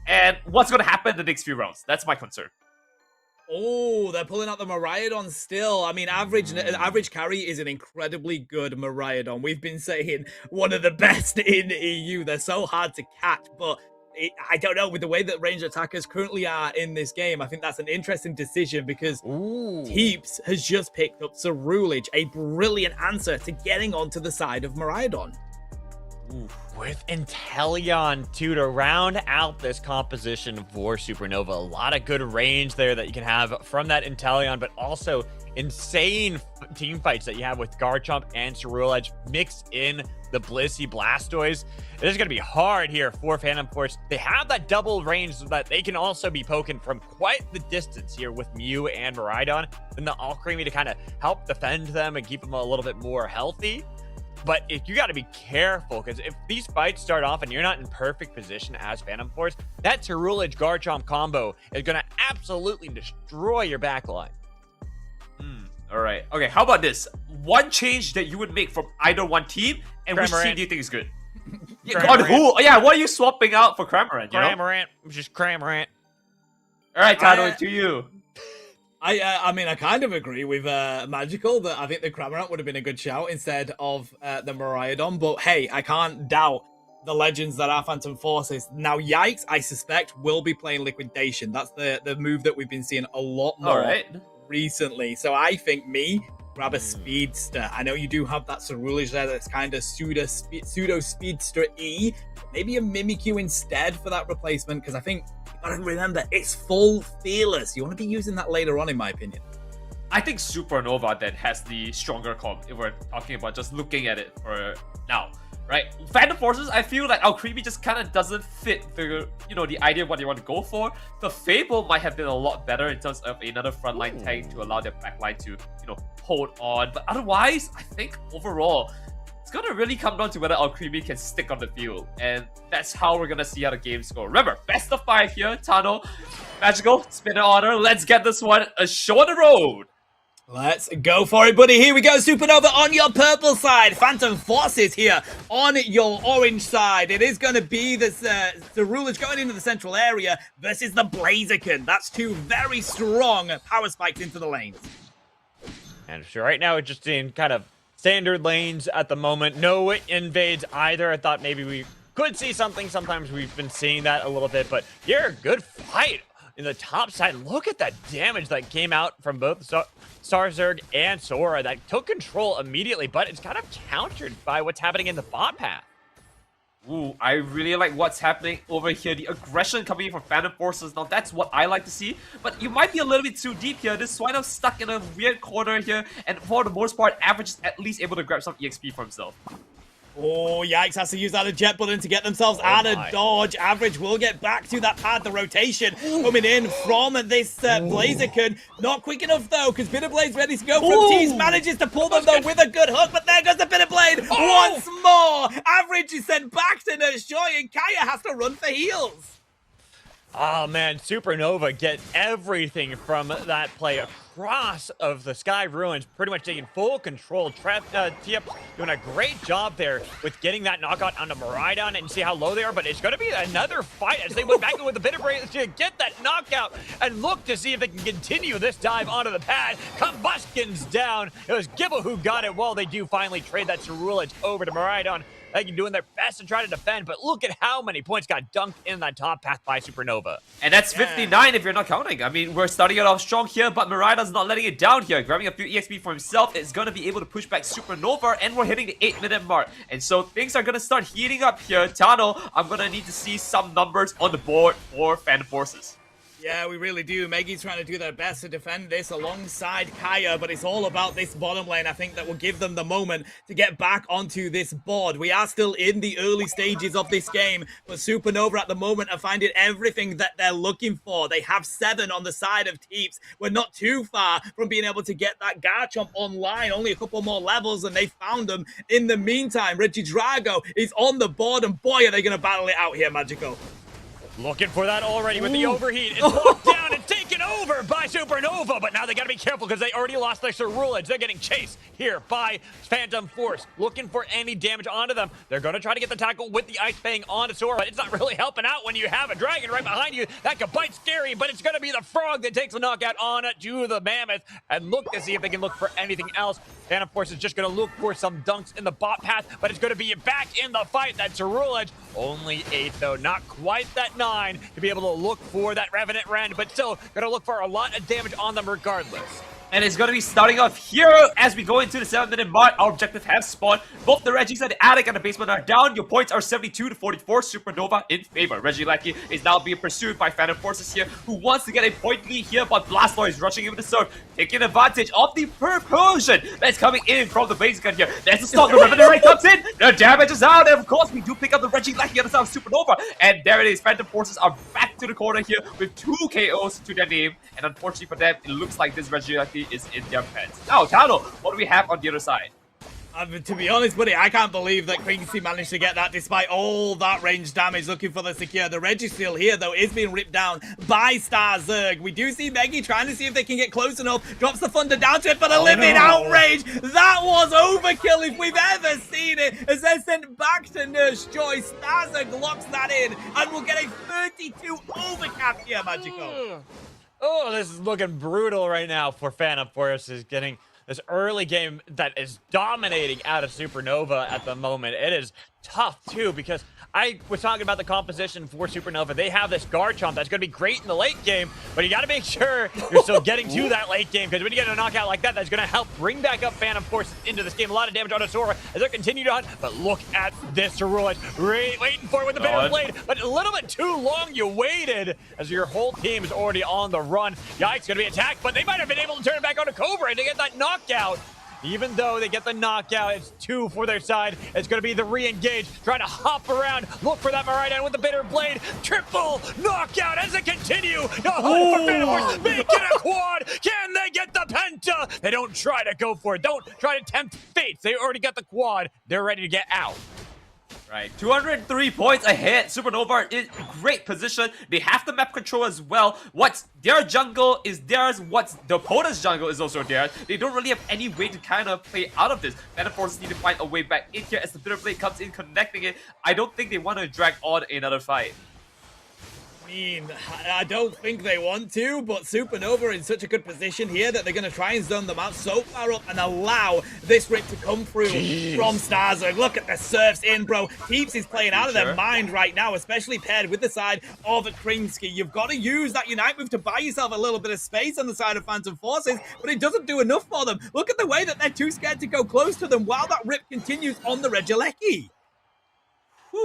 And what's going to happen in the next few rounds? That's my concern. Oh, they're pulling out the Miraidon still. I mean, average carry is an incredibly good Miraidon. We've been saying one of the best in EU. They're so hard to catch, but I don't know, with the way that range attackers currently are in this game, I think that's an interesting decision because Teeps has just picked up Ceruledge, a brilliant answer to getting onto the side of Miraidon. With Inteleon too to round out this composition for Supernova. A lot of good range there that you can have from that Inteleon, but also insane team fights that you have with Garchomp and Ceruledge mixed in the Blissey Blastoise. It is going to be hard here for Phantom Force. They have that double range so that they can also be poking from quite the distance here with Mew and Miraidon, and the Alcremie to kind of help defend them and keep them a little bit more healthy. But you got to be careful, because if these fights start off and you're not in perfect position as Phantom Force, that Ceruledge Garchomp combo is going to absolutely destroy your backline. All right. Okay, how about this? One change that you would make from either one team, and which team do you think is good? On who? Yeah, what are you swapping out for Cramorant? Cramorant. Just Cramorant. All right, Tano, to you. I mean, I kind of agree with Magical that I think the Cramorant would have been a good shout instead of the Miraidon. But hey, I can't doubt the legends that are Phantom Forces. Now, Yikes, I suspect, will be playing Liquidation. That's the move that we've been seeing a lot more recently. So I think grab a Speedster. I know you do have that Ceruledge there that's kind of pseudo Speedster E. Maybe a Mimikyu instead for that replacement, because I think you gotta remember it's full Fearless. You want to be using that later on, in my opinion. I think Supernova then has the stronger comp if we're talking about just looking at it for now, right? Phantom Forces, I feel like Alcremie just kind of doesn't fit the, the idea of what they want to go for. The Fable might have been a lot better in terms of another frontline tank to allow their backline to, hold on. But otherwise, I think overall, it's gonna really come down to whether Alcremie can stick on the field, and that's how we're gonna see how the games go. Remember, best of 5 here, Tano, Magical, Spinner Honor. Let's get this one a show on the road. Let's go for it, buddy. Here we go. Supernova on your purple side. Phantom Forces here on your orange side. It is going to be the Ceruledge going into the central area versus the Blaziken. That's 2 very strong power spikes into the lanes. And so right now, it's just in kind of standard lanes at the moment. No invades either. I thought maybe we could see something. Sometimes we've been seeing that a little bit, but yeah, good fight in the top side. Look at that damage that came out from both Starzerg and Sora that took control immediately, but it's kind of countered by what's happening in the bot path. Ooh, I really like what's happening over here. The aggression coming in from Phantom Forces. Now, that's what I like to see. But you might be a little bit too deep here. This Swino's stuck in a weird corner here. And for the most part, Average is at least able to grab some EXP for himself. Oh, Yikes has to use that eject button to get themselves out of dodge. Average will get back to that pad. The rotation coming in from this Blaziken. Not quick enough, though, because Bitterblade's ready to go from Tease. Manages to pull them, though, with a good hook. But there goes the Bitterblade once more. Average is sent back to Nurse Joy, and Kaya has to run for heals. Oh man, Supernova get everything from that play across of the Sky Ruins, pretty much taking full control. Tiep doing a great job there with getting that knockout onto Miraidon and see how low they are, but it's going to be another fight as they went back in with the Bitterblade to get that knockout and look to see if they can continue this dive onto the pad. Combustion's down. It was Gibble who got it while they do finally trade that Ceruledge over to Miraidon. They're doing their best to try to defend, but look at how many points got dunked in that top path by Supernova. And that's 59 if you're not counting. I mean, we're starting it off strong here, but Miraidon's not letting it down here. Grabbing a few EXP for himself is going to be able to push back Supernova, and we're hitting the 8-minute mark. And so things are going to start heating up here. Tano, I'm going to need to see some numbers on the board for Phantom Forces. Yeah, we really do. Maggie's trying to do their best to defend this alongside Kaya, but it's all about this bottom lane, I think, that will give them the moment to get back onto this board. We are still in the early stages of this game, but Supernova at the moment are finding everything that they're looking for. They have 7 on the side of Teeps. We're not too far from being able to get that Garchomp online. Only a couple more levels, and they found them. In the meantime, Regidrago is on the board, and boy, are they going to battle it out here, Magico. Looking for that already with the overheat. It's locked down and taken over by Supernova, but now they gotta be careful because they already lost their Ceruledge. They're getting chased here by Phantom Force. Looking for any damage onto them. They're gonna try to get the tackle with the Ice Fang onto Sora, but it's not really helping out when you have a dragon right behind you. That could bite scary, but it's gonna be the Frog that takes the knockout on it to the Mammoth, and look to see if they can look for anything else. Phantom Force is just gonna look for some dunks in the bot path, but it's gonna be back in the fight. That Ceruledge, only 8 though, not quite that 9 to be able to look for that Revenant Rend, but still gonna look for a lot of damage on them regardless. And it's going to be starting off here as we go into the 7-minute mark. Our objective has spawned. Both the Reggies and the Attic and the basement are down. Your points are 72 to 44. Supernova in favor. Regieleki is now being pursued by Phantom Forces here, who wants to get a point lead here, but Blastoise is rushing in with the surf, taking advantage of the percussion that's coming in from the Blaziken here. There's a stop. The Revenant Ray comes in. The damage is out. And of course, we do pick up the Regieleki on the side of Supernova. And there it is. Phantom Forces are back to the corner here with 2 KOs to their name. And unfortunately for them, it looks like this Regieleki is in their pants. Now, Tano, what do we have on the other side? To be honest, buddy, I can't believe that Quincy managed to get that despite all that range damage looking for the secure. The Reggie still here, though, is being ripped down by Star Zerg. We do see Meggy trying to see if they can get close enough. Drops the Thunder down to it, but a living outrage. That was overkill if we've ever seen it. As they're sent back to Nurse Joy, Star Zerg locks that in and will get a 32 overcap here, Magico. Oh, this is looking brutal right now for Phantom Forces, getting this early game that is dominating out of Supernova at the moment. It is tough, too, because I was talking about the composition for Supernova. They have this Garchomp that's going to be great in the late game, but you got to make sure you're still getting to that late game, because when you get a knockout like that, that's going to help bring back up Phantom Forces into this game. A lot of damage on Sora as they continue to hunt, but look at this Ceruledge, waiting for it with the Bitter Blade, but a little bit too long you waited as your whole team is already on the run. Yikes, going to be attacked, but they might have been able to turn it back on to Cobra to get that knockout. Even though they get the knockout, it's 2 for their side. It's going to be the re-engage, trying to hop around, look for that Miraidon with the Bitter Blade. Triple knockout as they continue to hunt for Phantom Force. Make it a quad. Can they get the penta? They don't try to go for it. Don't try to tempt fate. They already got the quad. They're ready to get out. Right, 203 points ahead. Supernova is in great position. They have the map control as well. What's their jungle is theirs. What's the opponent's jungle is also theirs. They don't really have any way to kind of play out of this. Phantom Forces need to find a way back in here as the Bitter Blade comes in, connecting it. I don't think they want to drag on another fight. I don't think they want to, but Supernova are in such a good position here that they're going to try and zone them out so far up and allow this rip to come through from Star Zerg. Look at the surfs in, bro. Teeps is playing out of their mind right now, especially paired with the side of Krinsky. You've got to use that Unite move to buy yourself a little bit of space on the side of Phantom Forces, but it doesn't do enough for them. Look at the way that they're too scared to go close to them while that rip continues on the Regieleki.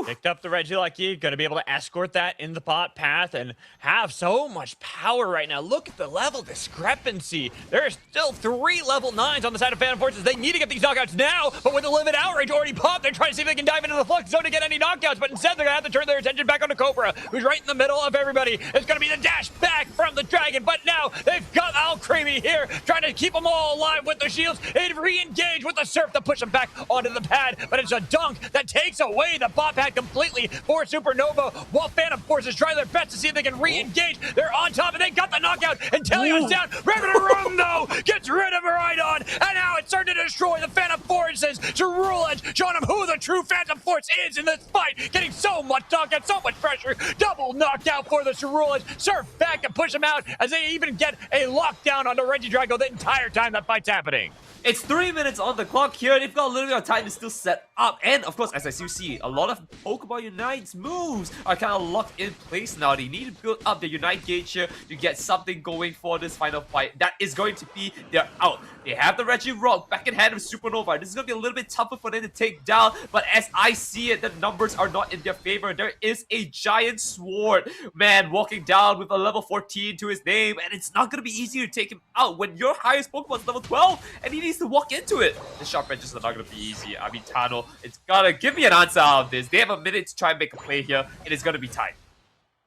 Picked up the Regilucky, going to be able to escort that in the bot path and have so much power right now. Look at the level discrepancy. There's still 3 level 9s on the side of Phantom Forces. They need to get these knockouts now, but with the Livid Outrage already popped, they're trying to see if they can dive into the Flux Zone to get any knockouts, but instead they're going to have to turn their attention back onto Cobra, who's right in the middle of everybody. It's going to be the dash back from the Dragon, but now they've got Alcremie here, trying to keep them all alive with the shields and re-engage with the Surf to push them back onto the pad, but it's a dunk that takes away the bot pad completely for Supernova, while Phantom Forces try their best to see if they can re-engage. They're on top, and they got the knockout, and Telion's down. Revenant Room, though, gets rid of Rhydon, and now it's starting to destroy the Phantom Forces. Cerule Edge showing them who the true Phantom Force is in this fight, getting so much knockout, so much pressure. Double knockout for the Cerule Edge. Surf back to push them out, as they even get a lockdown on the Regidrago the entire time that fight's happening. It's 3 minutes on the clock here. They've got a little bit of time to still set up. And of course, as you see, a lot of Pokemon Unite's moves are kind of locked in place now. They need to build up the Unite gauge here to get something going for this final fight. That is going to be their out. They have the Regirock back in hand with Supernova. This is going to be a little bit tougher for them to take down. But as I see it, the numbers are not in their favor. There is a giant sword man walking down with a level 14 to his name. And it's not going to be easy to take him out when your highest Pokemon is level 12 and he needs to walk into it. The sharp edges are not going to be easy. I mean, Tano, it's gotta give me an answer out of this. They have a minute to try and make a play here. It is going to be tight.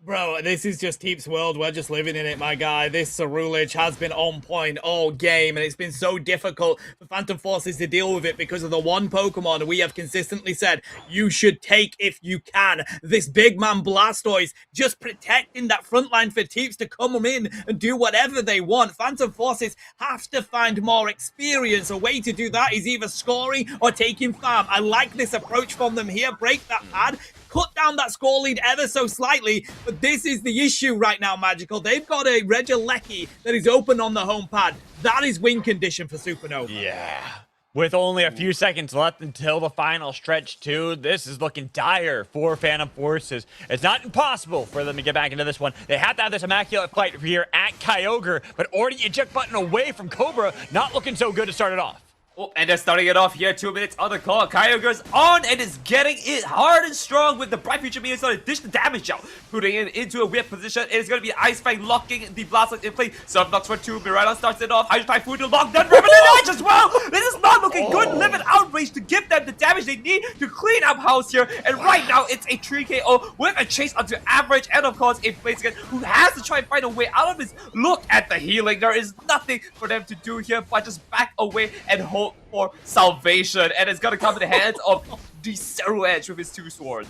Bro, this is just Teep's world. We're just living in it, my guy. This Cerulege has been on point all game, and it's been so difficult for Phantom Forces to deal with it because of the one Pokemon we have consistently said you should take if you can. This big man Blastoise just protecting that front line for Teeps to come in and do whatever they want. Phantom Forces have to find more experience. A way to do that is either scoring or taking farm. I like this approach from them here. Break that pad. Cut down that score lead ever so slightly, but this is the issue right now, Magical. They've got a Regieleki that is open on the home pad. That is win condition for Supernova. Yeah. With only a few seconds left until the final stretch, too, this is looking dire for Phantom Forces. It's not impossible for them to get back into this one. They have to have this immaculate fight here at Kyogre, but already eject button away from Cobra, not looking so good to start it off. Oh, and they're starting it off here. 2 minutes on the clock. Kyogre's on and is getting it hard and strong with the Bright Future Meteor starting to dish the damage out. Putting it into a weird position. It is going to be Ice Fang locking the Blastoise in play. Surf knocks for 2. Miraidon starts it off. Hydro Typhoon to lock down Revenant Edge as well. This is not looking good. Livid Outrage to give them the damage they need to clean up house here. And right now, it's a 3 KO with a chase onto average. And of course, a Blaziken who has to try and find a way out of this. Look at the healing. There is nothing for them to do here but just back away and hope for salvation, and it's gonna come in the hands of the Cerule Edge with his 2 swords.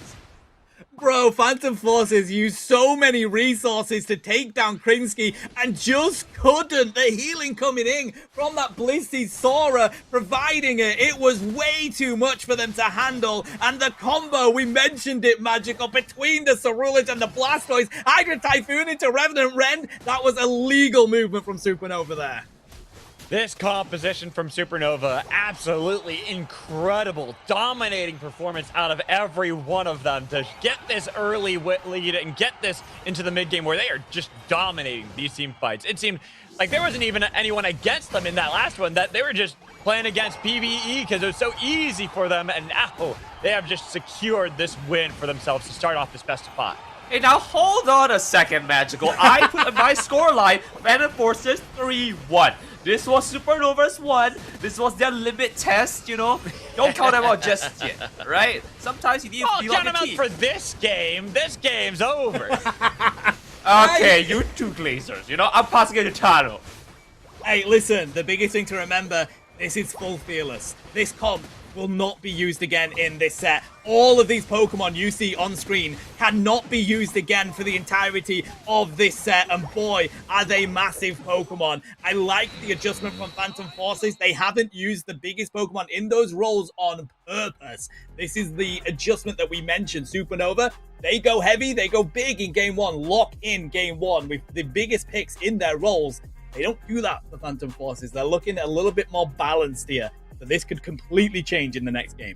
Bro, Phantom Forces used so many resources to take down Krinsky and just couldn't. The healing coming in from that Blissey Sora providing it. It was way too much for them to handle. And the combo, we mentioned it, Magical, between the Cerulege and the Blastoise. Hydra Typhoon into Revenant Rend. That was a legal movement from Supernova there. This composition from Supernova, absolutely incredible, dominating performance out of every one of them to get this early lead and get this into the mid game where they are just dominating these team fights. It seemed like there wasn't even anyone against them in that last one, that they were just playing against PvE because it was so easy for them, and now they have just secured this win for themselves to start off this best of 5. Hey, now hold on a second, Magical. I put in my scoreline, Phantom Forces 3-1. This was Supernova's 1. This was their limit test, you know. Don't count them out just yet, right? Sometimes you need to feel count like them a out team. for this game. This game's over. Okay, you 2 Glazers. You know, I'm passing it to Tano. Hey, listen, the biggest thing to remember, this is full fearless. This comp will not be used again in this set. All of these Pokemon you see on screen cannot be used again for the entirety of this set, and boy, are they massive Pokemon. I like the adjustment from Phantom Forces. They haven't used the biggest Pokemon in those roles on purpose. This is the adjustment that we mentioned. Supernova, they go heavy, they go big in game 1, lock in game 1 with the biggest picks in their roles. They don't do that for Phantom Forces. They're looking a little bit more balanced here. So this could completely change in the next game.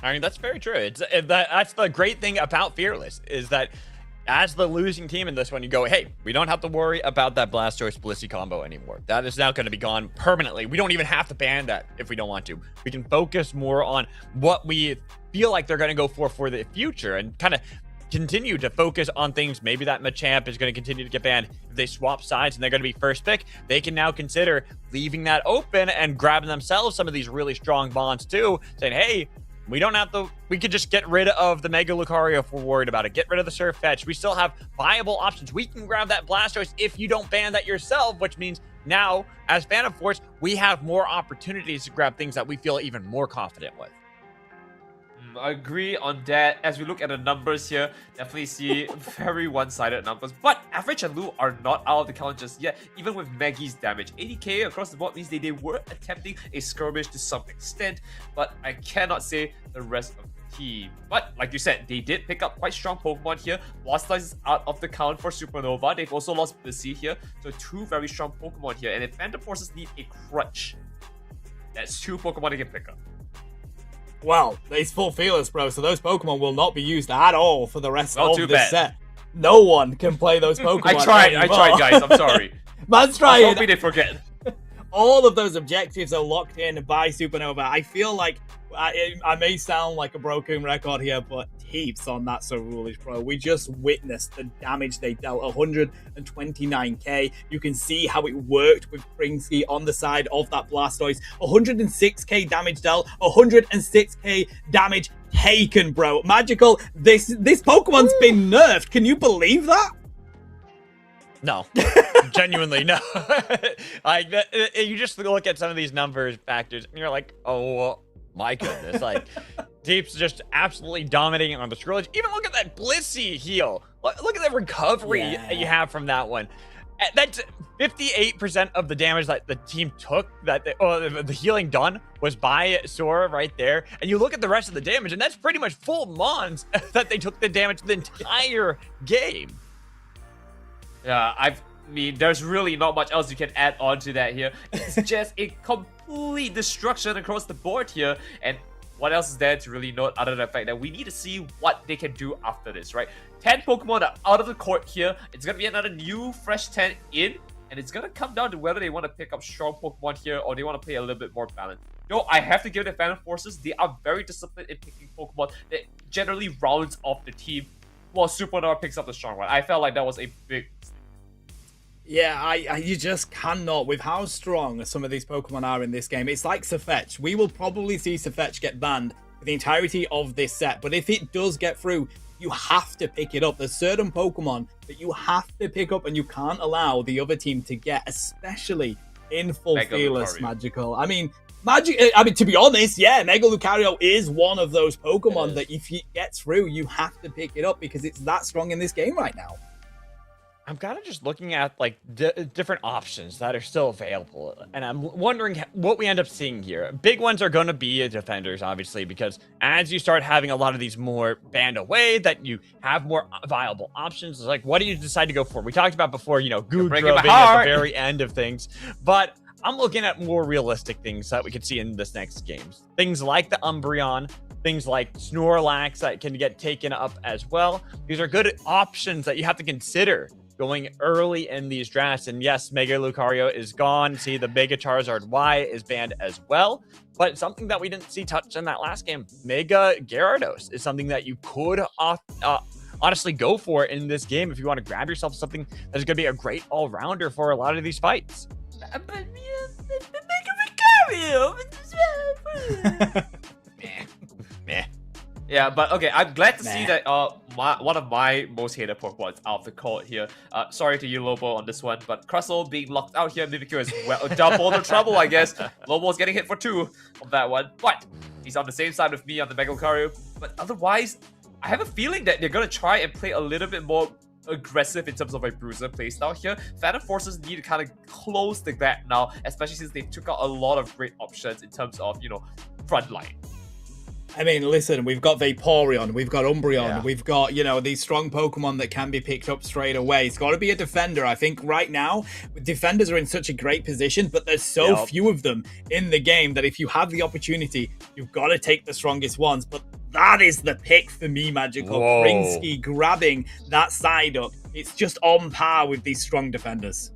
I mean, that's very true. That's the great thing about Fearless, is that as the losing team in this one, you go, hey, we don't have to worry about that Blastoise Blissey combo anymore. That is now going to be gone permanently. We don't even have to ban that if we don't want to. We can focus more on what we feel like they're going to go for the future and kind of continue to focus on things. Maybe that Machamp is going to continue to get banned. If they swap sides and they're going to be first pick, they can now consider leaving that open and grabbing themselves some of these really strong bonds too, saying, hey, we don't have to, we could just get rid of the Mega Lucario if we're worried about it. Get rid of the Surf Fetch. We still have viable options. We can grab that Blastoise if you don't ban that yourself, which means now, as Phantom Force, we have more opportunities to grab things that we feel even more confident with. I agree on that. As we look at the numbers here, definitely see very one-sided numbers. But Average and Lu are not out of the count just yet, even with Maggie's damage. 80k across the board means they were attempting a skirmish to some extent, but I cannot say the rest of the team. But like you said, they did pick up quite strong Pokemon here. Blastoise is out of the count for Supernova. They've also lost Blissey here, so 2 very strong Pokemon here. And if Phantom Forces need a crutch, that's 2 Pokemon they can pick up. Well, it's full feelers, bro, so those Pokemon will not be used at all for the rest of too this bad. set. No one can play those Pokemon I tried, guys, I'm sorry. Man's I was trying. hoping they forget. All of those objectives are locked in by Supernova. I feel like I may sound like a broken record here, but heaps on that So Foolish, bro. We just witnessed the damage they dealt. 129k. You can see how it worked with Pringsky on the side of that Blastoise. 106k damage dealt. 106k damage taken, bro. Magical. This Pokemon's been nerfed. Can you believe that? No, genuinely no. Like you just look at some of these numbers factors, and you're like, oh my goodness! Like Deep's just absolutely dominating on the scourge. Even look at that Blissey heal. Look at the recovery that you have from that one. That's 58% of the damage that the team took. That the healing done was by Sora right there. And you look at the rest of the damage, and that's pretty much full Mons that they took the damage the entire game. Yeah, I mean, there's really not much else you can add on to that here. It's just a complete destruction across the board here. And what else is there to really note other than the fact that we need to see what they can do after this, right? 10 Pokemon are out of the court here. It's going to be another new fresh 10 in. And it's going to come down to whether they want to pick up strong Pokemon here or they want to play a little bit more balanced. Though I have to give the Phantom Forces, they are very disciplined in picking Pokemon that generally rounds off the team while Supernova picks up the strong one. I felt like that was a big mistake. Yeah, you just cannot, with how strong some of these Pokemon are in this game. It's like Safetch. We will probably see Safetch get banned for the entirety of this set, but if it does get through, you have to pick it up. There's certain Pokemon that you have to pick up and you can't allow the other team to get, especially in full fearless Magical. I mean, to be honest, yeah, Mega Lucario is one of those Pokemon that if it gets through, you have to pick it up because it's that strong in this game right now. I'm kind of just looking at like different options that are still available, and I'm wondering what we end up seeing here. Big ones are going to be defenders, obviously, because as you start having a lot of these more banned away, that you have more viable options. It's like, what do you decide to go for? We talked about before, you know, Ghatlue being at the very end of things, but I'm looking at more realistic things that we could see in this next game. Things like the Umbreon, things like Snorlax that can get taken up as well. These are good options that you have to consider going early in these drafts. And yes, Mega Lucario is gone. See, the Mega Charizard Y is banned as well. But something that we didn't see touched in that last game, Mega Gyarados, is something that you could honestly go for in this game if you want to grab yourself something that is going to be a great all-rounder for a lot of these fights. But Mega Lucario! Meh. Yeah, but okay, I'm glad to see that one of my most hated Pokemon is out of the court here. Sorry to you, Lobo, on this one, but Crustle being locked out here, Mimikyu is double the trouble, I guess. Lobo's getting hit for 2 of that one, but he's on the same side with me on the Mega Lucario. But otherwise, I have a feeling that they're going to try and play a little bit more aggressive in terms of a bruiser playstyle here. Phantom Forces need to kind of close the gap now, especially since they took out a lot of great options in terms of, you know, frontline. I mean, listen, we've got Vaporeon, we've got Umbreon, we've got, you know, these strong Pokemon that can be picked up straight away. It's got to be a defender. I think right now, defenders are in such a great position, but there's so few of them in the game that if you have the opportunity, you've got to take the strongest ones. But that is the pick for me, Magical. Whoa. Krinsky grabbing that side up. It's just on par with these strong defenders.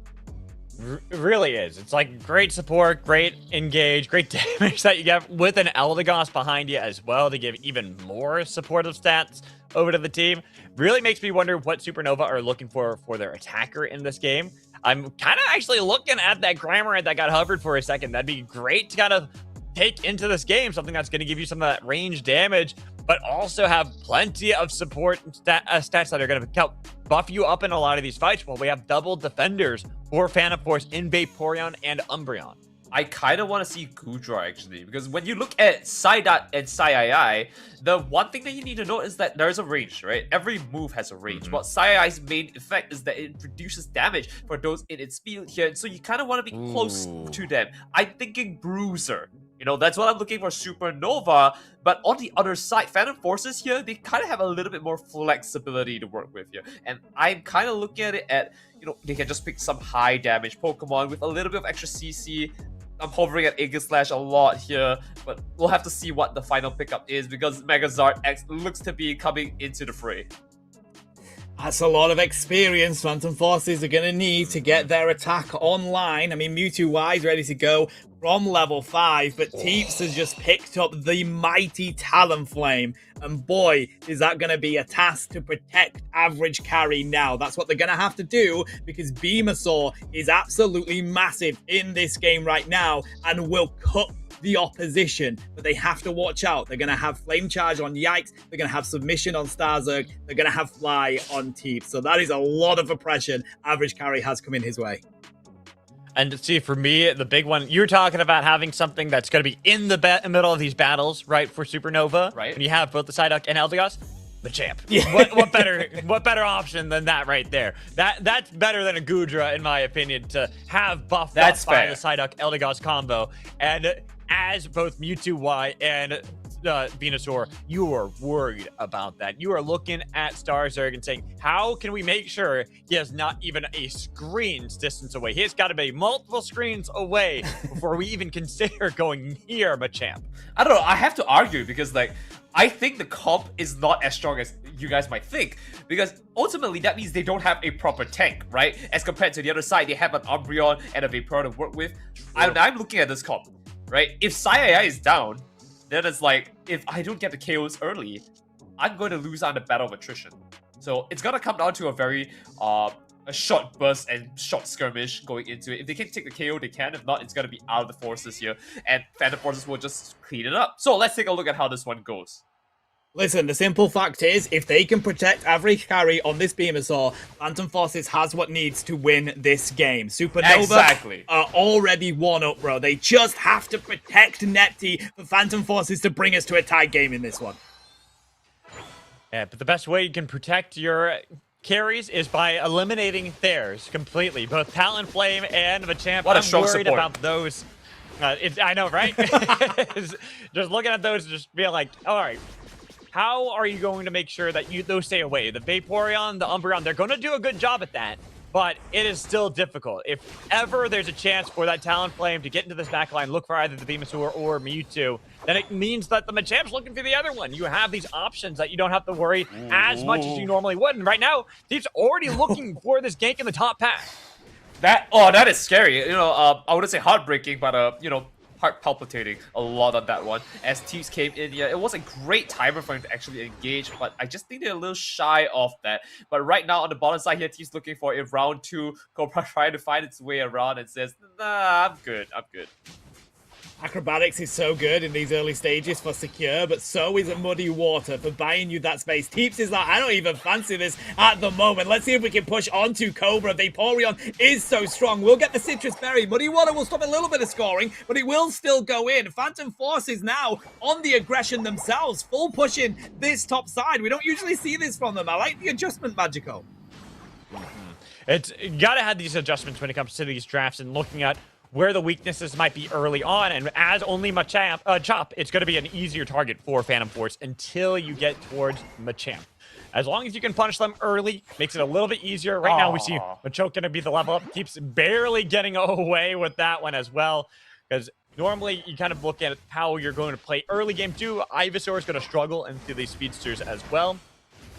It really is. It's like great support, great engage, great damage that you get with an Eldegoss behind you as well to give even more supportive stats over to the team. Really makes me wonder what Supernova are looking for their attacker in this game. I'm kind of actually looking at that Grammar that got hovered for a second. That'd be great to kind of take into this game, something that's going to give you some of that range damage, but also have plenty of support stats that are going to help buff you up in a lot of these fights while we have double defenders for Phantom Force in Vaporeon and Umbreon. I kind of want to see Gudra actually, because when you look at Psyduck and Psy, the one thing that you need to know is that there's a range, right? Every move has a range. But Psy's main effect is that it reduces damage for those in its field here, so you kind of want to be close to them. I'm thinking Bruiser. You know, that's what I'm looking for Supernova. But on the other side, Phantom Forces here, they kind of have a little bit more flexibility to work with here. And I'm kind of looking at it at, you know, they can just pick some high damage Pokemon with a little bit of extra CC. I'm hovering at Aegislash a lot here, but we'll have to see what the final pickup is because Megazord X looks to be coming into the fray. That's a lot of experience Phantom Forces are going to need to get their attack online. I mean, Mewtwo Y is ready to go from level 5, but Teeps has just picked up the mighty Talonflame. And boy, is that going to be a task to protect average carry now. That's what they're going to have to do because Venusaur is absolutely massive in this game right now and will cut the opposition, but they have to watch out. They're going to have Flame Charge on Yikes, they're going to have Submission on Starzerg, they're going to have Fly on Teep. So that is a lot of oppression average carry has come in his way. And see, for me, the big one, you're talking about having something that's going to be in the middle of these battles, right, for Supernova, right? And you have both the Psyduck and Eldegoss. Machamp. Yeah. What better option than that right there? That's better than a Gudra, in my opinion, to have buffed up by the Psyduck Eldegoss combo. And as both Mewtwo Y and Venusaur, you are worried about that. You are looking at Starzerg and saying, how can we make sure he is not even a screen's distance away? He has got to be multiple screens away before we even consider going near Machamp. I don't know. I have to argue because, like, I think the comp is not as strong as you guys might think, because ultimately that means they don't have a proper tank, right? As compared to the other side, they have an Umbreon and a Vaporeon to work with. I'm looking at this comp, right? If Psy is down, then it's like, if I don't get the KOs early, I'm going to lose on the battle of attrition. So it's going to come down to a very a short burst and short skirmish going into it. If they can take the KO, they can. If not, it's going to be out of the forces here. And Phantom Forces will just clean it up. So let's take a look at how this one goes. Listen, the simple fact is, if they can protect average carry on this Venusaur, Phantom Forces has what needs to win this game. Supernova are already one up, bro. They just have to protect Nepti for Phantom Forces to bring us to a tie game in this one. Yeah, but the best way you can protect your carries is by eliminating theirs completely. Both Talonflame and Machamp. What a strong worried support. about those. I know, right? Just looking at those, just being like, all right, how are you going to make sure that those stay away? The Vaporeon, the Umbreon, they're going to do a good job at that, but it is still difficult. If ever there's a chance for that Talonflame to get into this backline, look for either the Venusaur or Mewtwo, then it means that the Machamp's looking for the other one. You have these options that you don't have to worry as much as you normally would. And right now, Steve's already looking for this gank in the top path. That is scary. You know, I wouldn't say heartbreaking, but you know, heart palpitating a lot on that one. As Teeps came in, yeah, it was a great timer for him to actually engage, but I just think they're a little shy of that. But right now on the bottom side here, Teeps looking for a round 2. Cobra trying to find its way around and says, nah, I'm good. Acrobatics is so good in these early stages for secure, but so is a Muddy Water for buying you that space. Teeps is like, I don't even fancy this at the moment. Let's see if we can push onto Cobra. Vaporeon is so strong. We'll get the Citrus Berry. Muddy Water will stop a little bit of scoring, but it will still go in. Phantom Forces now on the aggression themselves, full pushing this top side. We don't usually see this from them. I like the adjustment, Magical. It's gotta have these adjustments when it comes to these drafts and looking at where the weaknesses might be early on, and as only Chop, it's going to be an easier target for Phantom Force until you get towards Machamp. As long as you can punish them early, makes it a little bit easier. Right now we see Machoke going to be the level up, keeps barely getting away with that one as well, because normally you kind of look at how you're going to play early game 2. Ivysaur is going to struggle into these speedsters as well.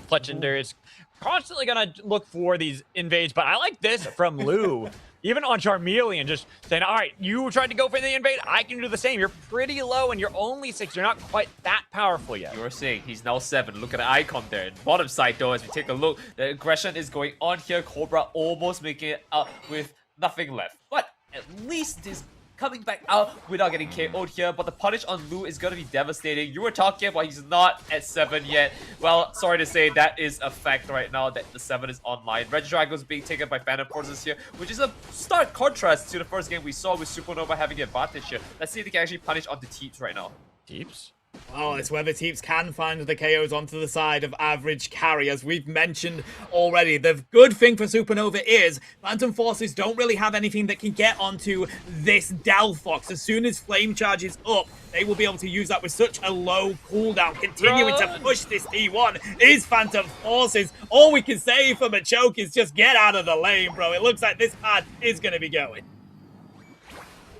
Fletchinder is constantly going to look for these invades, but I like this from Lou. Even on Charmeleon, just saying, all right, you tried to go for the invade, I can do the same. You're pretty low and you're only 6. You're not quite that powerful yet. You're saying he's now 7. Look at the icon there. Bottom side though, as we take a look, the aggression is going on here. Cobra almost making it out with nothing left. But at least this coming back out without getting KO'd here, but the punish on Lou is going to be devastating. You were talking about he's not at 7 yet. Well, sorry to say, that is a fact right now that the 7 is online. Regidrago is being taken by Phantom Forces here, which is a stark contrast to the first game we saw with Supernova having the advantage here. Let's see if they can actually punish on the Teeps right now. Teeps? Oh, it's whether Teeps can find the KOs onto the side of average carry, as we've mentioned already. The good thing for Supernova is Phantom Forces don't really have anything that can get onto this Delphox. As soon as Flame charges up, they will be able to use that with such a low cooldown. Continuing to push this T1 is Phantom Forces. All we can say from a choke is just get out of the lane, bro. It looks like this pad is going to be going.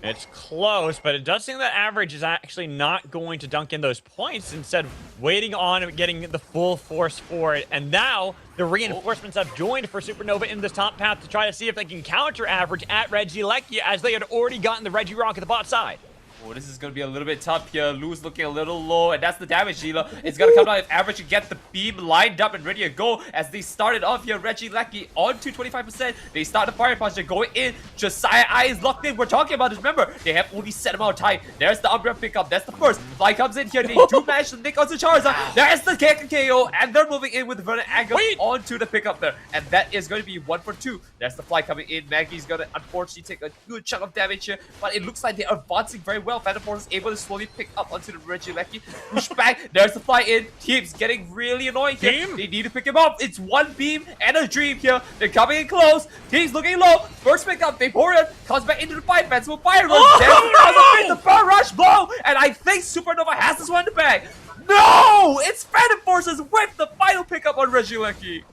It's close, but it does seem that average is actually not going to dunk in those points, instead waiting on getting the full force for it. And now the reinforcements have joined for Supernova in this top path to try to see if they can counter average at Regieleki, as they had already gotten the Regirock at the bot side. Oh, this is going to be a little bit tough here. Lou's looking a little low, and that's the damage dealer. It's going to come down if Average can get the beam lined up and ready to go. As they started off here, Regieleki on to 25%. They start the Fire Punch. They're going in. Josiah Eye is locked in. We're talking about this. Remember, they have only set amount of time. There's the Umbra pickup. That's the first. Fly comes in here. They do manage to nick onto Charizard. There's the KO, and they're moving in with Vernon Angle onto the pickup there. And that is going to be 1 for 2. There's the Fly coming in. Maggie's going to unfortunately take a good chunk of damage here, but it looks like they are advancing very well. Phantom Force is able to slowly pick up onto the Regieleki. Push back. There's the fly in. Team's getting really annoying here. Beam? They need to pick him up. It's one beam and a dream here. They're coming in close. Team's looking low. First pick up. They pour it. Comes back into the fight. Fence will fire. There's the burn rush blow. And I think Supernova has this one in the bag. No! It's Phantom Forces with the final pickup on Regieleki.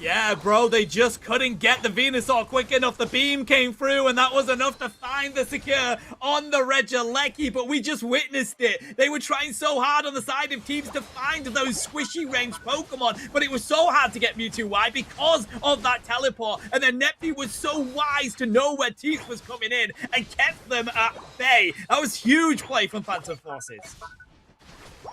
Yeah, bro, they just couldn't get the Venusaur quick enough. The beam came through, and that was enough to find the secure on the Regieleki, but we just witnessed it. They were trying so hard on the side of teams to find those squishy ranged Pokemon, but it was so hard to get Mewtwo. Why? Because of that teleport, and then Neptune was so wise to know where Teeth was coming in and kept them at bay. That was huge play from Phantom Forces.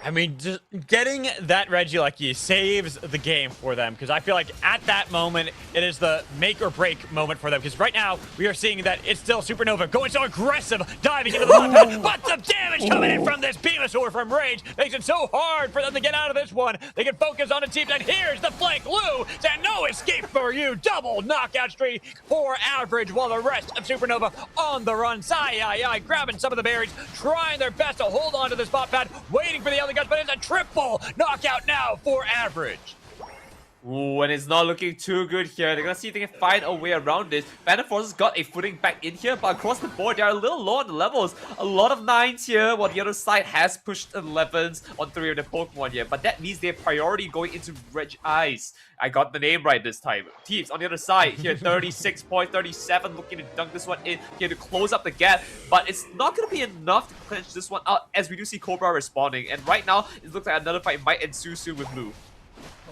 I mean, just getting that Regieleki saves the game for them, because I feel like at that moment, it is the make or break moment for them, because right now, we are seeing that it's still Supernova going so aggressive, diving into the bot, but some damage coming in from this Venusaur from Rage makes it so hard for them to get out of this one. They can focus on the team, and here's the flank. Lou said no escape for you. Double knockout streak for Average, while the rest of Supernova on the run. Sai grabbing some of the berries, trying their best to hold on to this bot pad, waiting for the other guys, but it's a triple knockout now for Average. Ooh, and it's not looking too good here. They're gonna see if they can find a way around this. Phantom Forces got a footing back in here, but across the board, they are a little low on the levels. A lot of 9s here, while the other side has pushed 11s on 3 of the Pokemon here. But that means they have priority going into Reg Eyes. I got the name right this time. Teams on the other side here, 36 points, 37, looking to dunk this one in here to close up the gap. But it's not going to be enough to clinch this one out, as we do see Cobra responding. And right now, it looks like another fight might ensue soon with Lou.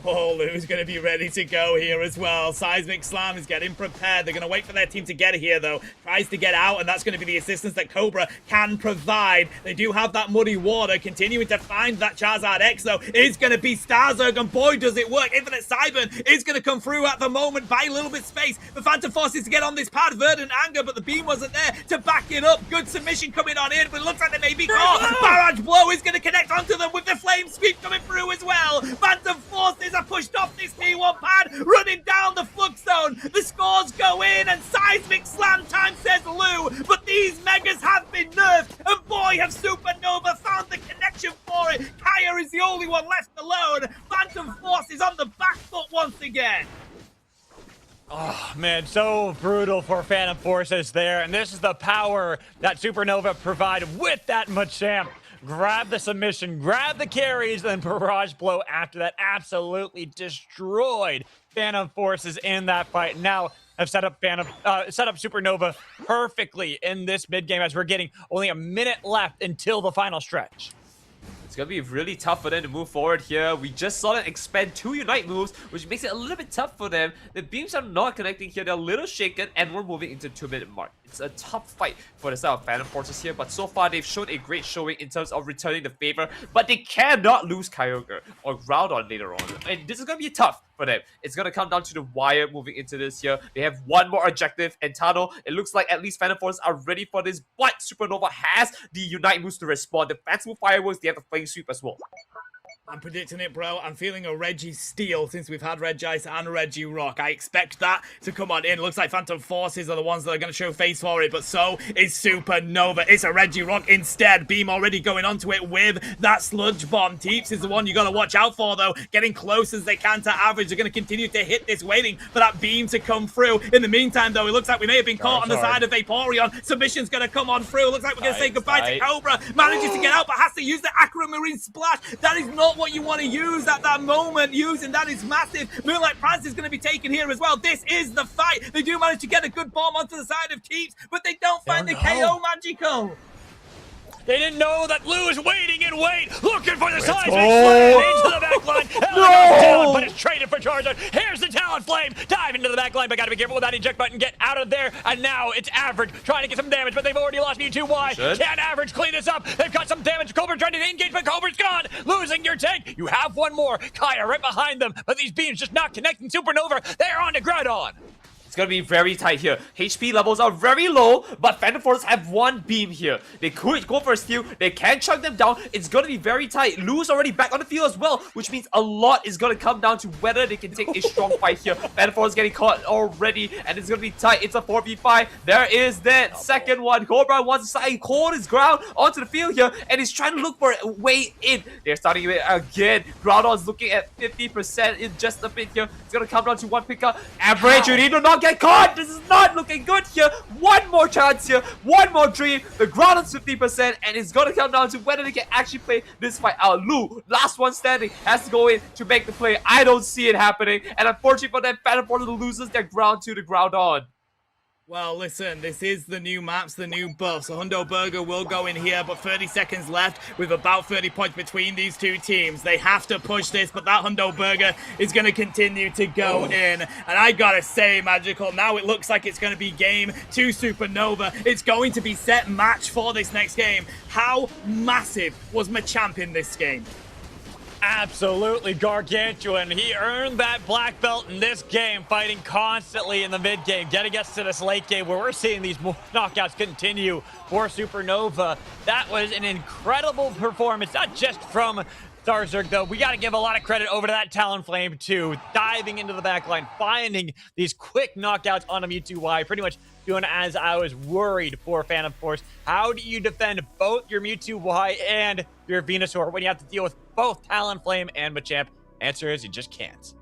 Oh, Lou's going to be ready to go here as well. Seismic Slam is getting prepared. They're going to wait for their team to get here, though. Tries to get out, and that's going to be the assistance that Cobra can provide. They do have that Muddy Water. Continuing to find that Charizard X, though, is going to be Starzerg, and boy, does it work. Infinite Cyburn is going to come through at the moment, buy a little bit of space for Phantom Forces to get on this pad. Verdant Anger, but the beam wasn't there to back it up. Good submission coming on in, but it looks like they may be caught. Barrage Blow is going to connect onto them with the Flame Sweep coming through as well. Phantom Forces are pushed off this T1 pad, running down the flux zone. The scores go in, and Seismic Slam time, says Lou, but these Megas have been nerfed, and boy, have Supernova found the connection for it. Kaya is the only one left alone. Phantom Force is on the back foot once again. Oh, man, so brutal for Phantom Forces there, and this is the power that Supernova provide with that Machamp. Grab the submission, grab the carries, then Barrage Blow after that absolutely destroyed Phantom Forces in that fight. Now, have set up Supernova perfectly in this mid game as we're getting only a minute left until the final stretch. It's gonna be really tough for them to move forward here. We just saw them expend 2 Unite moves, which makes it a little bit tough for them. The beams are not connecting here. They're a little shaken, and we're moving into 2-minute mark. It's a tough fight for the side of Phantom Forces here, but so far they've shown a great showing in terms of returning the favor, but they cannot lose Kyogre or Groudon later on. And this is gonna be tough for them. It's gonna come down to the wire moving into this here. They have one more objective, and Tano, it looks like at least Phantom Forces are ready for this, but Supernova has the Unite moves to respond. The Fanciful Fireworks, they have the Flame Sweep as well. I'm predicting it, bro. I'm feeling a Reggie Steel since we've had Regice and Reggie Rock. I expect that to come on in. Looks like Phantom Forces are the ones that are going to show face for it, but so is Supernova. It's a Reggie Rock instead. Beam already going onto it with that Sludge Bomb. Teeps is the one you got to watch out for, though. Getting close as they can to average. They're going to continue to hit this, waiting for that beam to come through. In the meantime, though, it looks like we may have been caught on the side of Vaporeon. Submission's going to come on through. Looks like we're going to say goodbye to Cobra. Manages to get out, but has to use the Aquamarine Splash. That is not what you want to use at that moment. Using that is massive. Moonlight Prance is going to be taken here as well. This is the fight. They do manage to get a good bomb onto the side of Teeps, but they don't find the KO magical. They didn't know that Lou is waiting and looking for the seismic slam into the backline. Down, but it's traded for Charizard. Here's the Talon Flame. Dive into the backline, but gotta be careful with that eject button. Get out of there. And now it's Average trying to get some damage, but they've already lost Mewtwo. Why? Can Average clean this up? They've got some damage. Cobra trying to engage, but Cobra's gone. Losing your tank. You have one more. Kaya right behind them, but these beams just not connecting. Supernova, they're on to Groudon. It's gonna be very tight here. HP levels are very low, but Phantom Forces have one beam here. They could go for a steal. They can chug them down. It's gonna be very tight. Lou's already back on the field as well, which means a lot is gonna come down to whether they can take a strong fight here. Phantom Forces getting caught already, and it's gonna be tight. It's a 4v5. There is that second one. Cobra wants to hold his ground onto the field here, and he's trying to look for a way in. They're starting it again. Groudon's looking at 50% in just a bit here. It's gonna come down to one pickup. Average, you need to not get caught. This is not looking good here. One more chance here. One more dream. The Groudon's 50%, and it's gonna come down to whether they can actually play this fight out. Lou, last one standing, has to go in to make the play. I don't see it happening, and unfortunately for them, Phantom Forces loses their ground to the Groudon. Well, listen, this is the new maps, the new buffs. So Hundo Burger will go in here, but 30 seconds left with about 30 points between these two teams. They have to push this, but that Hundo Burger is going to continue to go in. And I gotta say, Magical, now it looks like it's going to be game 2 Supernova. It's going to be set match for this next game. How massive was Machamp in this game? Absolutely gargantuan. He earned that black belt in this game, fighting constantly in the mid game, getting us to this late game where we're seeing these knockouts continue for Supernova. That was an incredible performance, not just from Starzerg, though. We got to give a lot of credit over to that Talonflame, too. Diving into the backline, finding these quick knockouts on a Mewtwo Y, pretty much doing as I was worried for Phantom Force. How do you defend both your Mewtwo Y and your Venusaur when you have to deal with both Talonflame and Machamp? Answer is you just can't.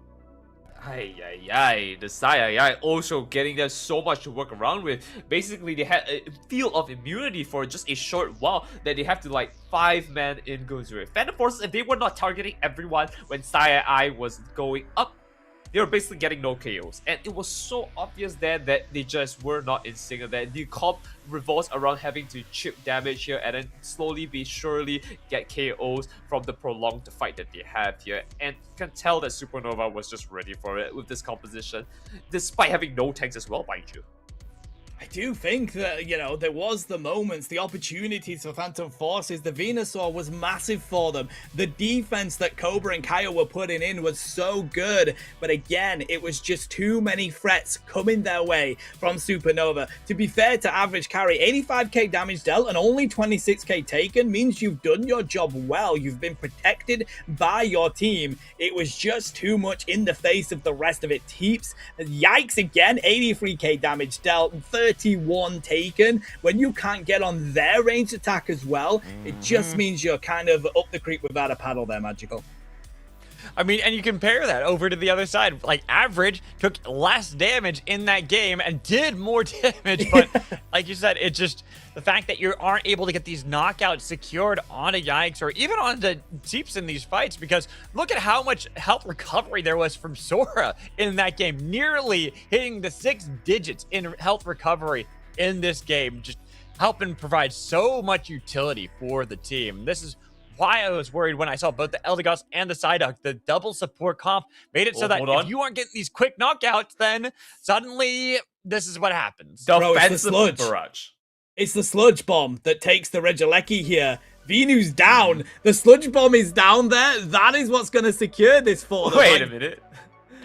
The Saya also getting there so much to work around with. Basically, they had a field of immunity for just a short while that they have to like 5-man in go through it. Phantom Forces, if they were not targeting everyone when Saya was going up, they were basically getting no KOs. And it was so obvious then that they just were not in sync. That the comp revolves around having to chip damage here and then slowly but surely get KOs from the prolonged fight that they have here. And you can tell that Supernova was just ready for it with this composition, despite having no tanks as well, mind you. I do think that, you know, there was the moments, the opportunities for Phantom Forces. The Venusaur was massive for them. The defense that Cobra and Kyle were putting in was so good. But again, it was just too many threats coming their way from Supernova. To be fair to Average Carry, 85k damage dealt and only 26k taken means you've done your job well. You've been protected by your team. It was just too much in the face of the rest of it. Teeps, yikes again, 83k damage dealt, 31 taken. When you can't get on their ranged attack as well, it just means you're kind of up the creek without a paddle there, Magical. I mean, and you compare that over to the other side. Like, Average took less damage in that game and did more damage. But like you said, it's just the fact that you aren't able to get these knockouts secured onto Yikes or even onto Teeps in these fights, because look at how much health recovery there was from Sora in that game. Nearly hitting the 6 digits in health recovery in this game. Just helping provide so much utility for the team. This is why I was worried when I saw both the Eldegoss and the Psyduck. The double support comp made it so that if you aren't getting these quick knockouts, then suddenly this is what happens. Bro, it's the Defensive sludge. barrage. It's the sludge bomb that takes the Regieleki here. Venu's down. The sludge bomb is down there. That is what's going to secure this for them. Wait a minute.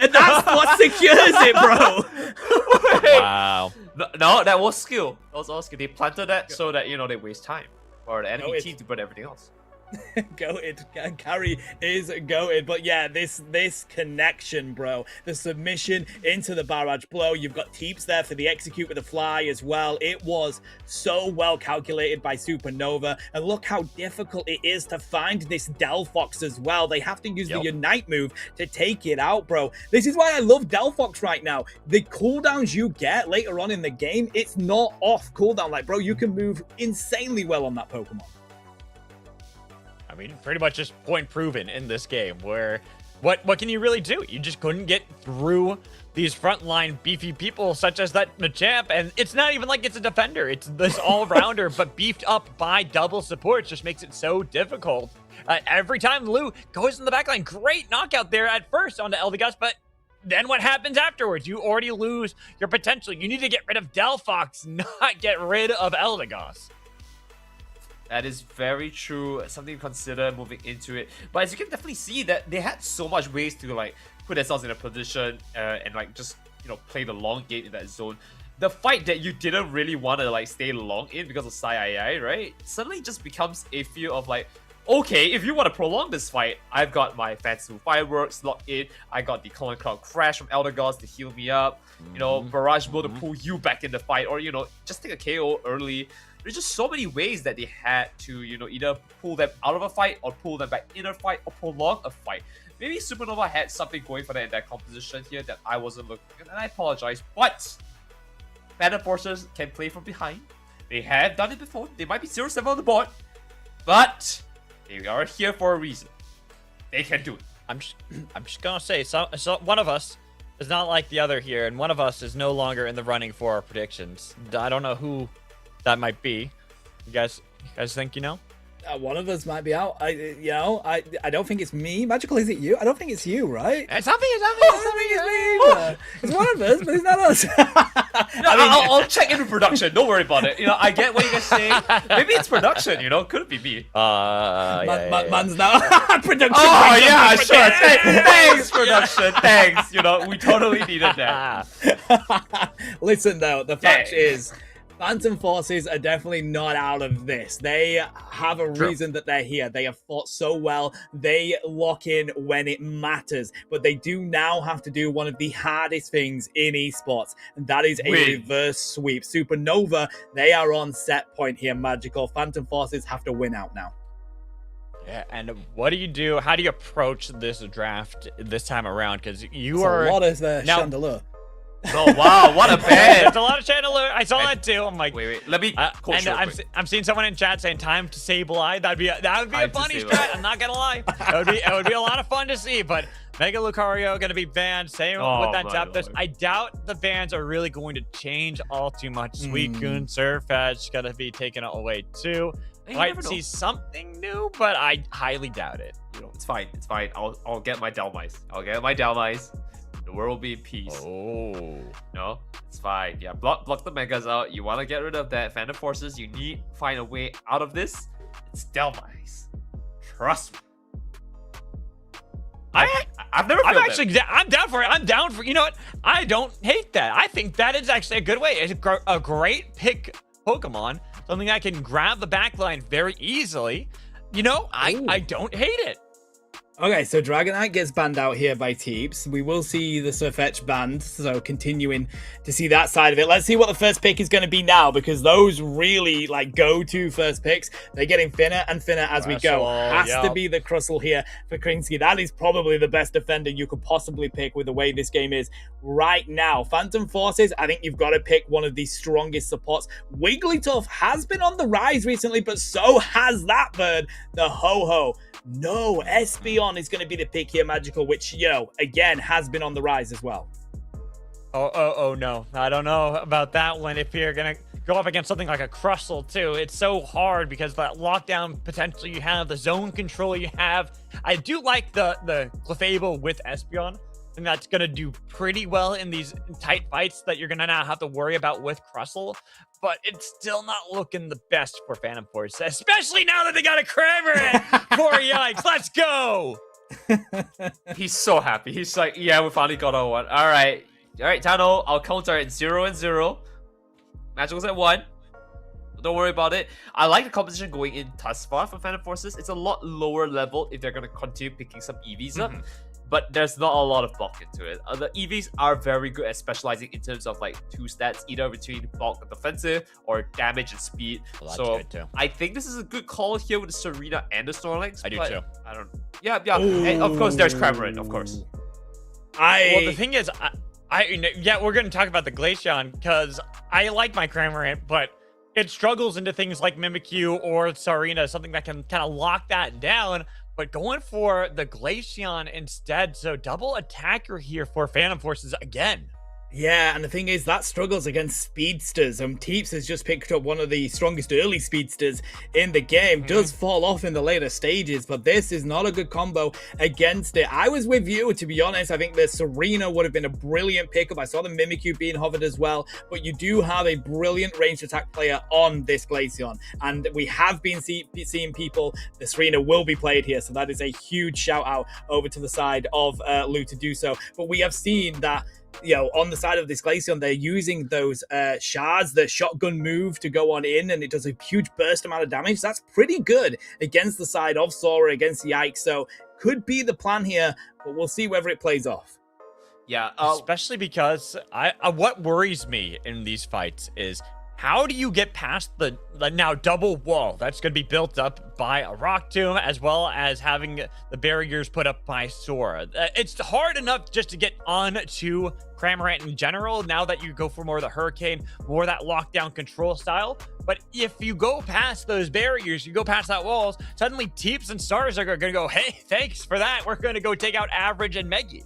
And that's what secures it, bro. Wow. No, that was skill. That was all skill. They planted that so that, you know, they waste time for the enemy team to put everything else. Goated. Carry is goated. But yeah, this connection, bro. The submission into the barrage blow. You've got Teeps there for the execute with the fly as well. It was so well calculated by Supernova. And look how difficult it is to find this Delphox as well. They have to use the Unite move to take it out, bro. This is why I love Delphox right now. The cooldowns you get later on in the game, it's not off cooldown. Like, bro, you can move insanely well on that Pokemon. I mean, pretty much just point proven in this game, where what can you really do? You just couldn't get through these frontline beefy people such as that Machamp, and it's not even like it's a defender. It's this all-rounder, but beefed up by double supports just makes it so difficult. Every time Lou goes in the backline, great knockout there at first onto Eldegoss, but then what happens afterwards? You already lose your potential. You need to get rid of Delphox, not get rid of Eldegoss. That is very true. Something to consider moving into it. But as you can definitely see that they had so much ways to like put themselves in a position and like just, you know, play the long game in that zone. The fight that you didn't really want to like stay long in because of Sai, right? Suddenly just becomes a feel of like, okay, if you want to prolong this fight, I've got my Fancy Fireworks locked in. I got the Colin Cloud Crash from Eldegoss to heal me up. You know, Barrage Blow to pull you back in the fight, or, you know, just take a KO early. There's just so many ways that they had to, you know, either pull them out of a fight or pull them back in a fight or prolong a fight. Maybe Supernova had something going for them in that composition here that I wasn't looking at, and I apologize. But Phantom Forces can play from behind. They have done it before. They might be 0-7 on the board, but they are here for a reason. They can do it. I'm just gonna say, so one of us is not like the other here, and one of us is no longer in the running for our predictions. I don't know who that might be. You guys think you know? One of us might be out. I don't think it's me. Magical, is it you? I don't think it's you, right? It's not me. It's one of us, but it's not us. No, I'll check into production. Don't worry about it. You know, I get what you guys say. Maybe it's production. You know, could it be me? Man's now production. Oh yeah, sure. Thanks, production. Thanks. You know, we totally needed that. Listen, though, the fact is, Phantom Forces are definitely not out of this. They have a reason that they're here. They have fought so well. They lock in when it matters. But they do now have to do one of the hardest things in esports, and that is a reverse sweep. Supernova, they are on set point here, Magical. Phantom Forces have to win out now. Yeah, and what do you do? How do you approach this draft this time around? Because you are a lot of now, Chandelure. Oh wow, what a band! There's a lot of Chandelure. I saw that too. I'm like, wait. Let me. And I'm seeing someone in chat saying time to Sableye. That would be a funny strat. I'm not gonna lie. It would be a lot of fun to see. But Mega Lucario gonna be banned. Same with that Zapdos. I doubt the bans are really going to change all too much. Suicune, Surfetch gonna be taken away too. Might see something new, but I highly doubt it. You know, it's fine. It's fine. I'll get my Delmice. The world will be in peace. Oh. No, it's fine. Yeah, block the Megas out. You want to get rid of that Phantom Forces. You need to find a way out of this. It's Delmice. Trust me. I've never. I'm down for it. I'm down for. You know what? I don't hate that. I think that is actually a good way. It's a great pick Pokemon. Something I can grab the backline very easily. You know, I don't hate it. Okay, so Dragonite gets banned out here by Teeps. We will see the Surfetch banned, so continuing to see that side of it. Let's see what the first pick is going to be now, because those really, like, go-to first picks, they're getting thinner and thinner as we go. Has to be the Crustle here for Krinsky. That is probably the best defender you could possibly pick with the way this game is right now. Phantom Forces, I think you've got to pick one of the strongest supports. Wigglytuff has been on the rise recently, but so has that bird, the Ho-Ho. No, Espeon is going to be the pick here, Magical, which, you know, again, has been on the rise as well. Oh, no. I don't know about that one. If you're going to go up against something like a Crustle, too, it's so hard because that lockdown potential you have, the zone control you have. I do like the Clefable with Espeon, and that's going to do pretty well in these tight fights that you're going to now have to worry about with Crustle. But it's still not looking the best for Phantom Force, especially now that they got a Cramorant for Yikes. Let's go! He's so happy. He's like, yeah, we finally got our one. All right, Tano, I'll counter it 0 and 0. Magical's at 1. Don't worry about it. I like the competition going in thus far for Phantom Forces. It's a lot lower level if they're going to continue picking some EVs up. But there's not a lot of bulk into it. The EVs are very good at specializing in terms of like 2 stats, either between bulk and defensive or damage and speed. Well, that's so good too. I think this is a good call here with the Serena and the Snorlax. I do too. I don't. Yeah. And of course, there's Cramorant, of course. Well, the thing is, yeah, we're going to talk about the Glaceon because I like my Cramorant, but it struggles into things like Mimikyu or Sarina, something that can kind of lock that down. But going for the Glaceon instead, so double attacker here for Phantom Forces again. Yeah, and the thing is, that struggles against speedsters. Teeps has just picked up one of the strongest early speedsters in the game. Does fall off in the later stages, but this is not a good combo against it. I was with you, to be honest. I think the Serena would have been a brilliant pickup. I saw the Mimikyu being hovered as well, but you do have a brilliant ranged attack player on this Glaceon, and we have been seeing people. The Serena will be played here, so that is a huge shout out over to the side of Lou to do so. But we have seen that, you know, on the side of this Glaceon, they're using those shards, the shotgun move to go on in, and it does a huge burst amount of damage. That's pretty good against the side of Sora, against Yikes. So could be the plan here, but we'll see whether it plays off. Yeah, especially because what worries me in these fights is how do you get past the now double wall that's going to be built up by a Rock Tomb, as well as having the barriers put up by Sora? It's hard enough just to get on to Cramorant in general, now that you go for more of the Hurricane, more of that lockdown control style. But if you go past those barriers, you go past that walls, suddenly Teeps and Stars are going to go, hey, thanks for that. We're going to go take out Average and Meggy.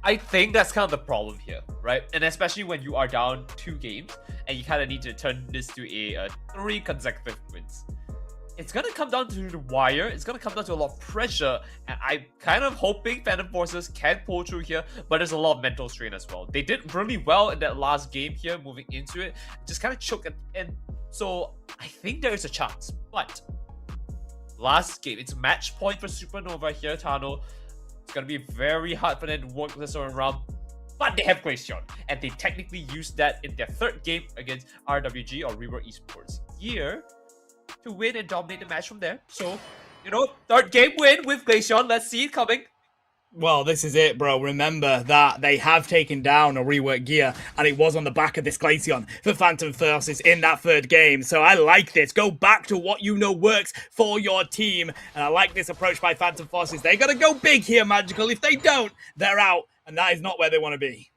I think that's kind of the problem here, right? And especially when you are down 2 games and you kind of need to turn this to a 3 consecutive wins. It's going to come down to the wire. It's going to come down to a lot of pressure. And I'm kind of hoping Phantom Forces can pull through here, but there's a lot of mental strain as well. They did really well in that last game here, moving into it. Just kind of choked at the end. So I think there is a chance. But last game, it's match point for Supernova here, Tano. It's going to be very hard for them to work this around, but they have Glaceon, and they technically used that in their 3rd game against RWG or Rework Esports here to win and dominate the match from there. So, you know, 3rd game win with Glaceon. Let's see it coming. Well, this is it, bro. Remember that they have taken down a rework gear, and it was on the back of this Glaceon for Phantom Forces in that 3rd game. So I like this. Go back to what you know works for your team. And I like this approach by Phantom Forces. They got to go big here, Magical. If they don't, they're out. And that is not where they want to be.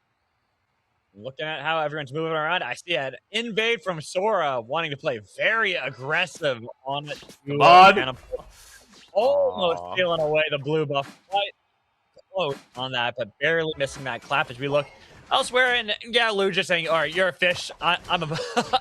Looking at how everyone's moving around, I see an invade from Sora wanting to play very aggressive on it. Come on. Almost stealing away the blue buff. Quite close on that, but barely missing that clap as we look elsewhere. And yeah, Lou just saying, all right, you're a fish. I'm a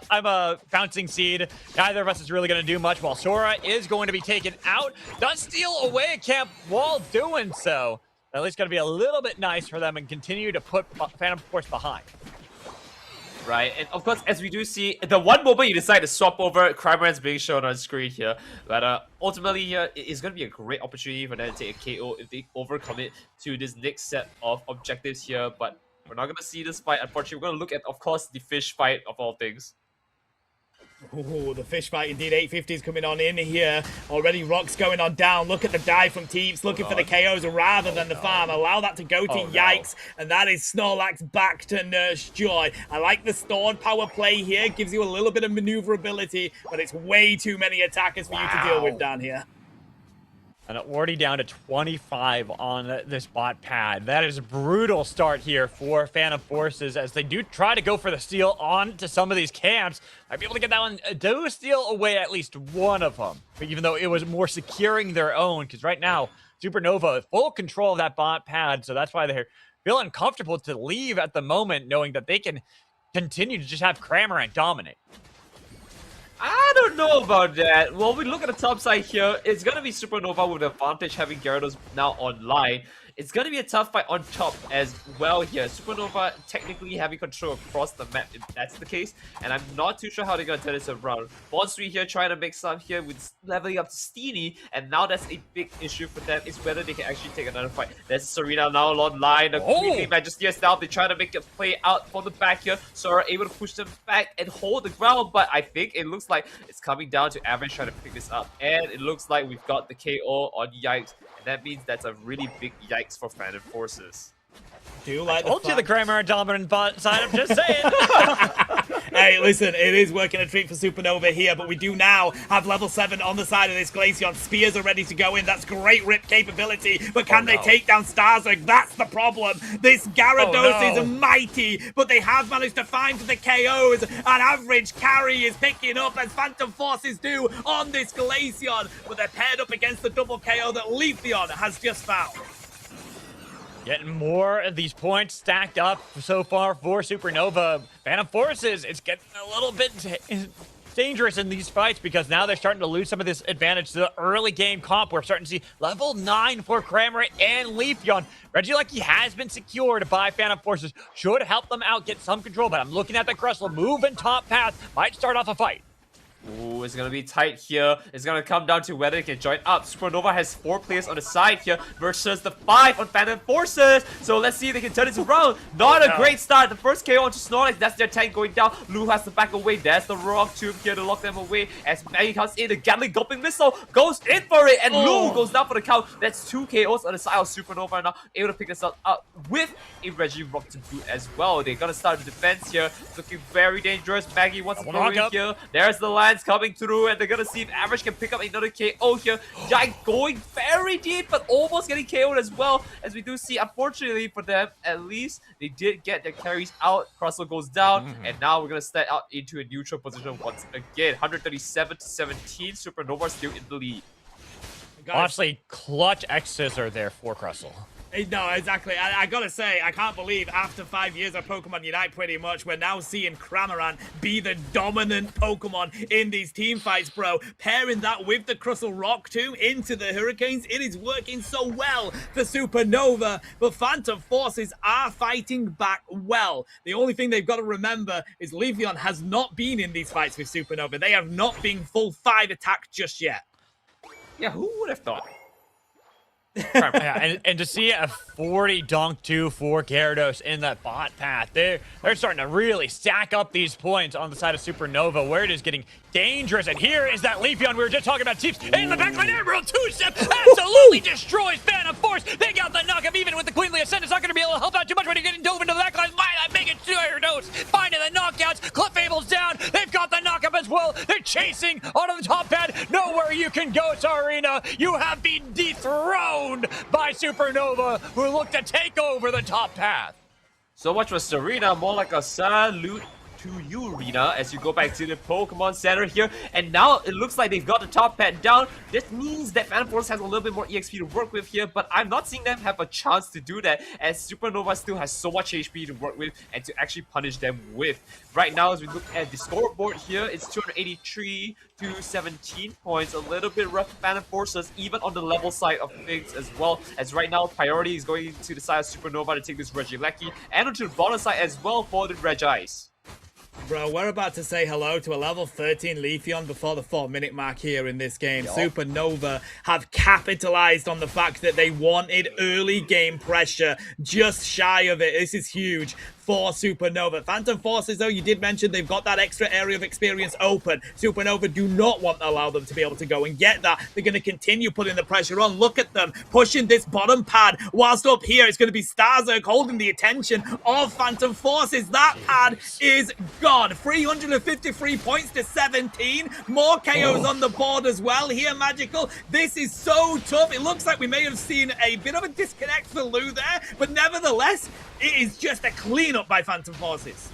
I'm a bouncing seed. Neither of us is really going to do much, while Sora is going to be taken out. Does steal away a camp while doing so. At least going to be a little bit nice for them and continue to put Phantom Force behind. Right, and of course, as we do see, the one moment you decide to swap over, Cramorant's being shown on screen here. But ultimately here, it's going to be a great opportunity for them to take a KO if they overcome it to this next set of objectives here. But we're not going to see this fight, unfortunately. We're going to look at, of course, the fish fight of all things. Ooh, the fish fight indeed. 850 is coming on in here. Already Rock's going on down. Look at the dive from Teeps, looking for the KOs rather than the farm. Allow that to go to Yikes, and that is Snorlax back to Nurse Joy. I like the stored power play here. Gives you a little bit of maneuverability, but it's way too many attackers for you to deal with down here. And already down to 25 on this bot pad. That is a brutal start here for Phantom Forces as they do try to go for the steal on to some of these camps. Might be able to get that one, do steal away at least one of them. But even though it was more securing their own, because right now, Supernova has full control of that bot pad, so that's why they're feeling comfortable to leave at the moment, knowing that they can continue to just have Cramorant dominate. I don't know about that. Well, we look at the top side here. It's going to be Supernova with the advantage having Gyarados now online. It's going to be a tough fight on top as well here. Supernova technically having control across the map if that's the case. And I'm not too sure how they're going to turn this around. Bond3 here trying to make some here with leveling up to Steenie. And now that's a big issue for them is whether they can actually take another fight. There's Serena now online. The Queenly Majesty is down. They try to make a play out from the back here. Sora able to push them back and hold the ground. But I think it looks like it's coming down to Average trying to pick this up. And it looks like we've got the KO on Yikes. That means that's a really big yikes for Phantom Forces. Do you like the Cramorant dominant bot side, I'm just saying. Hey, listen, it is working a treat for Supernova here, but we do now have level 7 on the side of this Glaceon. Spears are ready to go in. That's great rip capability, but can they take down Starzig? That's the problem. This Gyarados is mighty, but they have managed to find the KOs. An average carry is picking up as Phantom Forces do on this Glaceon, but they're paired up against the double KO that Leafeon has just found. Getting more of these points stacked up so far for Supernova. Phantom Forces, it's getting a little bit dangerous in these fights because now they're starting to lose some of this advantage to the early game comp. We're starting to see level 9 for Cramorant and Leafeon. Regieleki has been secured by Phantom Forces. Should help them out, get some control, but I'm looking at the Crustle move and top path. Might start off a fight. Ooh, it's gonna be tight here. It's gonna come down to whether they can join up. Supernova has 4 players on the side here versus the 5 on Phantom Forces. So let's see if they can turn this around. Not a great start. The first KO onto Snorlax. That's their tank going down. Lou has to back away. There's the Rock Tomb here to lock them away. As Maggie comes in, the Gatling Gulping Missile goes in for it. And Lou goes down for the count. That's 2 KOs on the side of Supernova now. Able to pick this up with a Reggie Rock to boot as well. They're gonna start the defense here. Looking very dangerous. Maggie wants to go in here. There's the land coming through, and they're gonna see if Average can pick up another KO here. Yike going very deep, but almost getting KO'd as well. As we do see, unfortunately for them, at least they did get their carries out. Crustle goes down, and now we're gonna step out into a neutral position once again. 137 to 17. Supernova still in the lead. Honestly, clutch X Scissor there for Crustle. No, exactly. I gotta say, I can't believe after 5 years of Pokemon Unite pretty much, we're now seeing Cramorant be the dominant Pokemon in these team fights, bro. Pairing that with the Crustle Rock Tomb into the Hurricanes, it is working so well for Supernova, but Phantom Forces are fighting back well. The only thing they've got to remember is Leafeon has not been in these fights with Supernova. They have not been full 5 attack just yet. Yeah, who would have thought? Yeah, and to see a 40 dunk 2 for Gyarados in that bot path, they're starting to really stack up these points on the side of Supernova, where it is getting dangerous. And here is that Leafeon we were just talking about. Teeps in the backline, Emerald 2-step absolutely destroys Phantom Force. They got the knock-up even with the Queenly Ascent. It's not going to be able to help out too much when you're getting dove into the backline. Might not make it to Gyarados. Finding the knockouts. Clefable's down. They've got the knock-up as well. They're chasing onto the top pad. Nowhere you can go, Sarina. You have been dethroned by Supernova, who look to take over the top path. So much for Serena, more like a salute to you, Rina, as you go back to the Pokemon Center here. And now it looks like they've got the top pad down. This means that Phantom Force has a little bit more EXP to work with here, but I'm not seeing them have a chance to do that, as Supernova still has so much HP to work with and to actually punish them with. Right now, as we look at the scoreboard here, it's 283 to 17 points. A little bit rough for Phantom Forces, even on the level side of things as well, as right now priority is going to the side of Supernova to take this Regieleki, and onto the bottom side as well for the Regice. Bro, we're about to say hello to a level 13 Leafeon before the 4-minute mark here in this game. Supernova have capitalized on the fact that they wanted early game pressure, just shy of it. This is huge. for Supernova. Phantom Forces, though, you did mention they've got that extra area of experience open. Supernova do not want to allow them to be able to go and get that. They're going to continue putting the pressure on. Look at them pushing this bottom pad, whilst up here it's going to be Starzerg holding the attention of Phantom Forces. That pad is gone. 353 points to 17. More KOs on the board as well here, Magical. This is so tough. It looks like we may have seen a bit of a disconnect for Lou there, but nevertheless, it is just a cleanup by Phantom Forces.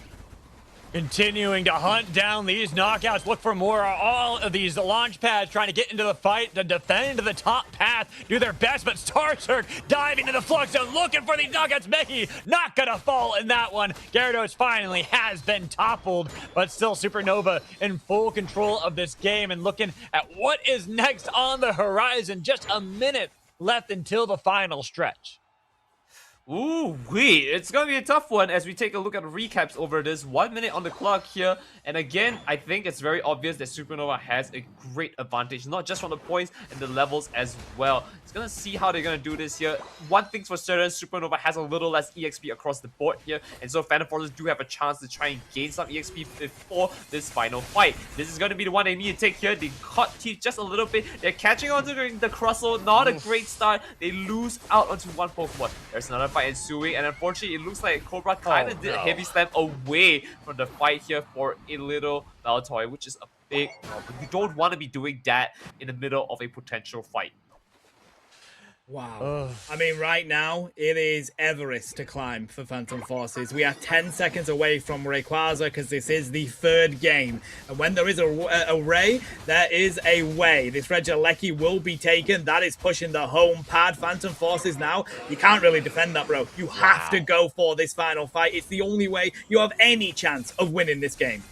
Continuing to hunt down these knockouts, look for more. All of these launch pads trying to get into the fight to defend the top path, do their best, but Starzerg diving into the flux zone, looking for these knockouts. Meki not gonna fall in that one. Gyarados finally has been toppled, but still Supernova in full control of this game and looking at what is next on the horizon. Just a minute left until the final stretch. Ooh, wait, it's gonna be a tough one as we take a look at the recaps over this. 1 minute on the clock here, and again, I think it's very obvious that Supernova has a great advantage, not just from the points and the levels as well. It's gonna see how they're gonna do this here. One thing's for certain, Supernova has a little less EXP across the board here, and so Phantom Forces do have a chance to try and gain some EXP before this final fight. This is gonna be the one they need to take here. They caught teeth just a little bit. They're catching on to the Crustle, not a great start. They lose out onto one Pokemon. There's another fight ensuing, and unfortunately it looks like Cobra kind of did a heavy slam away from the fight here for a little Baltoy, which is a big problem. You don't want to be doing that in the middle of a potential fight. Wow. I mean, right now, it is Everest to climb for Phantom Forces. We are 10 seconds away from Rayquaza because this is the third game. And when there is a Ray, there is a way. This Regieleki will be taken. That is pushing the home pad. Phantom Forces now, you can't really defend that, bro. You have to go for this final fight. It's the only way you have any chance of winning this game.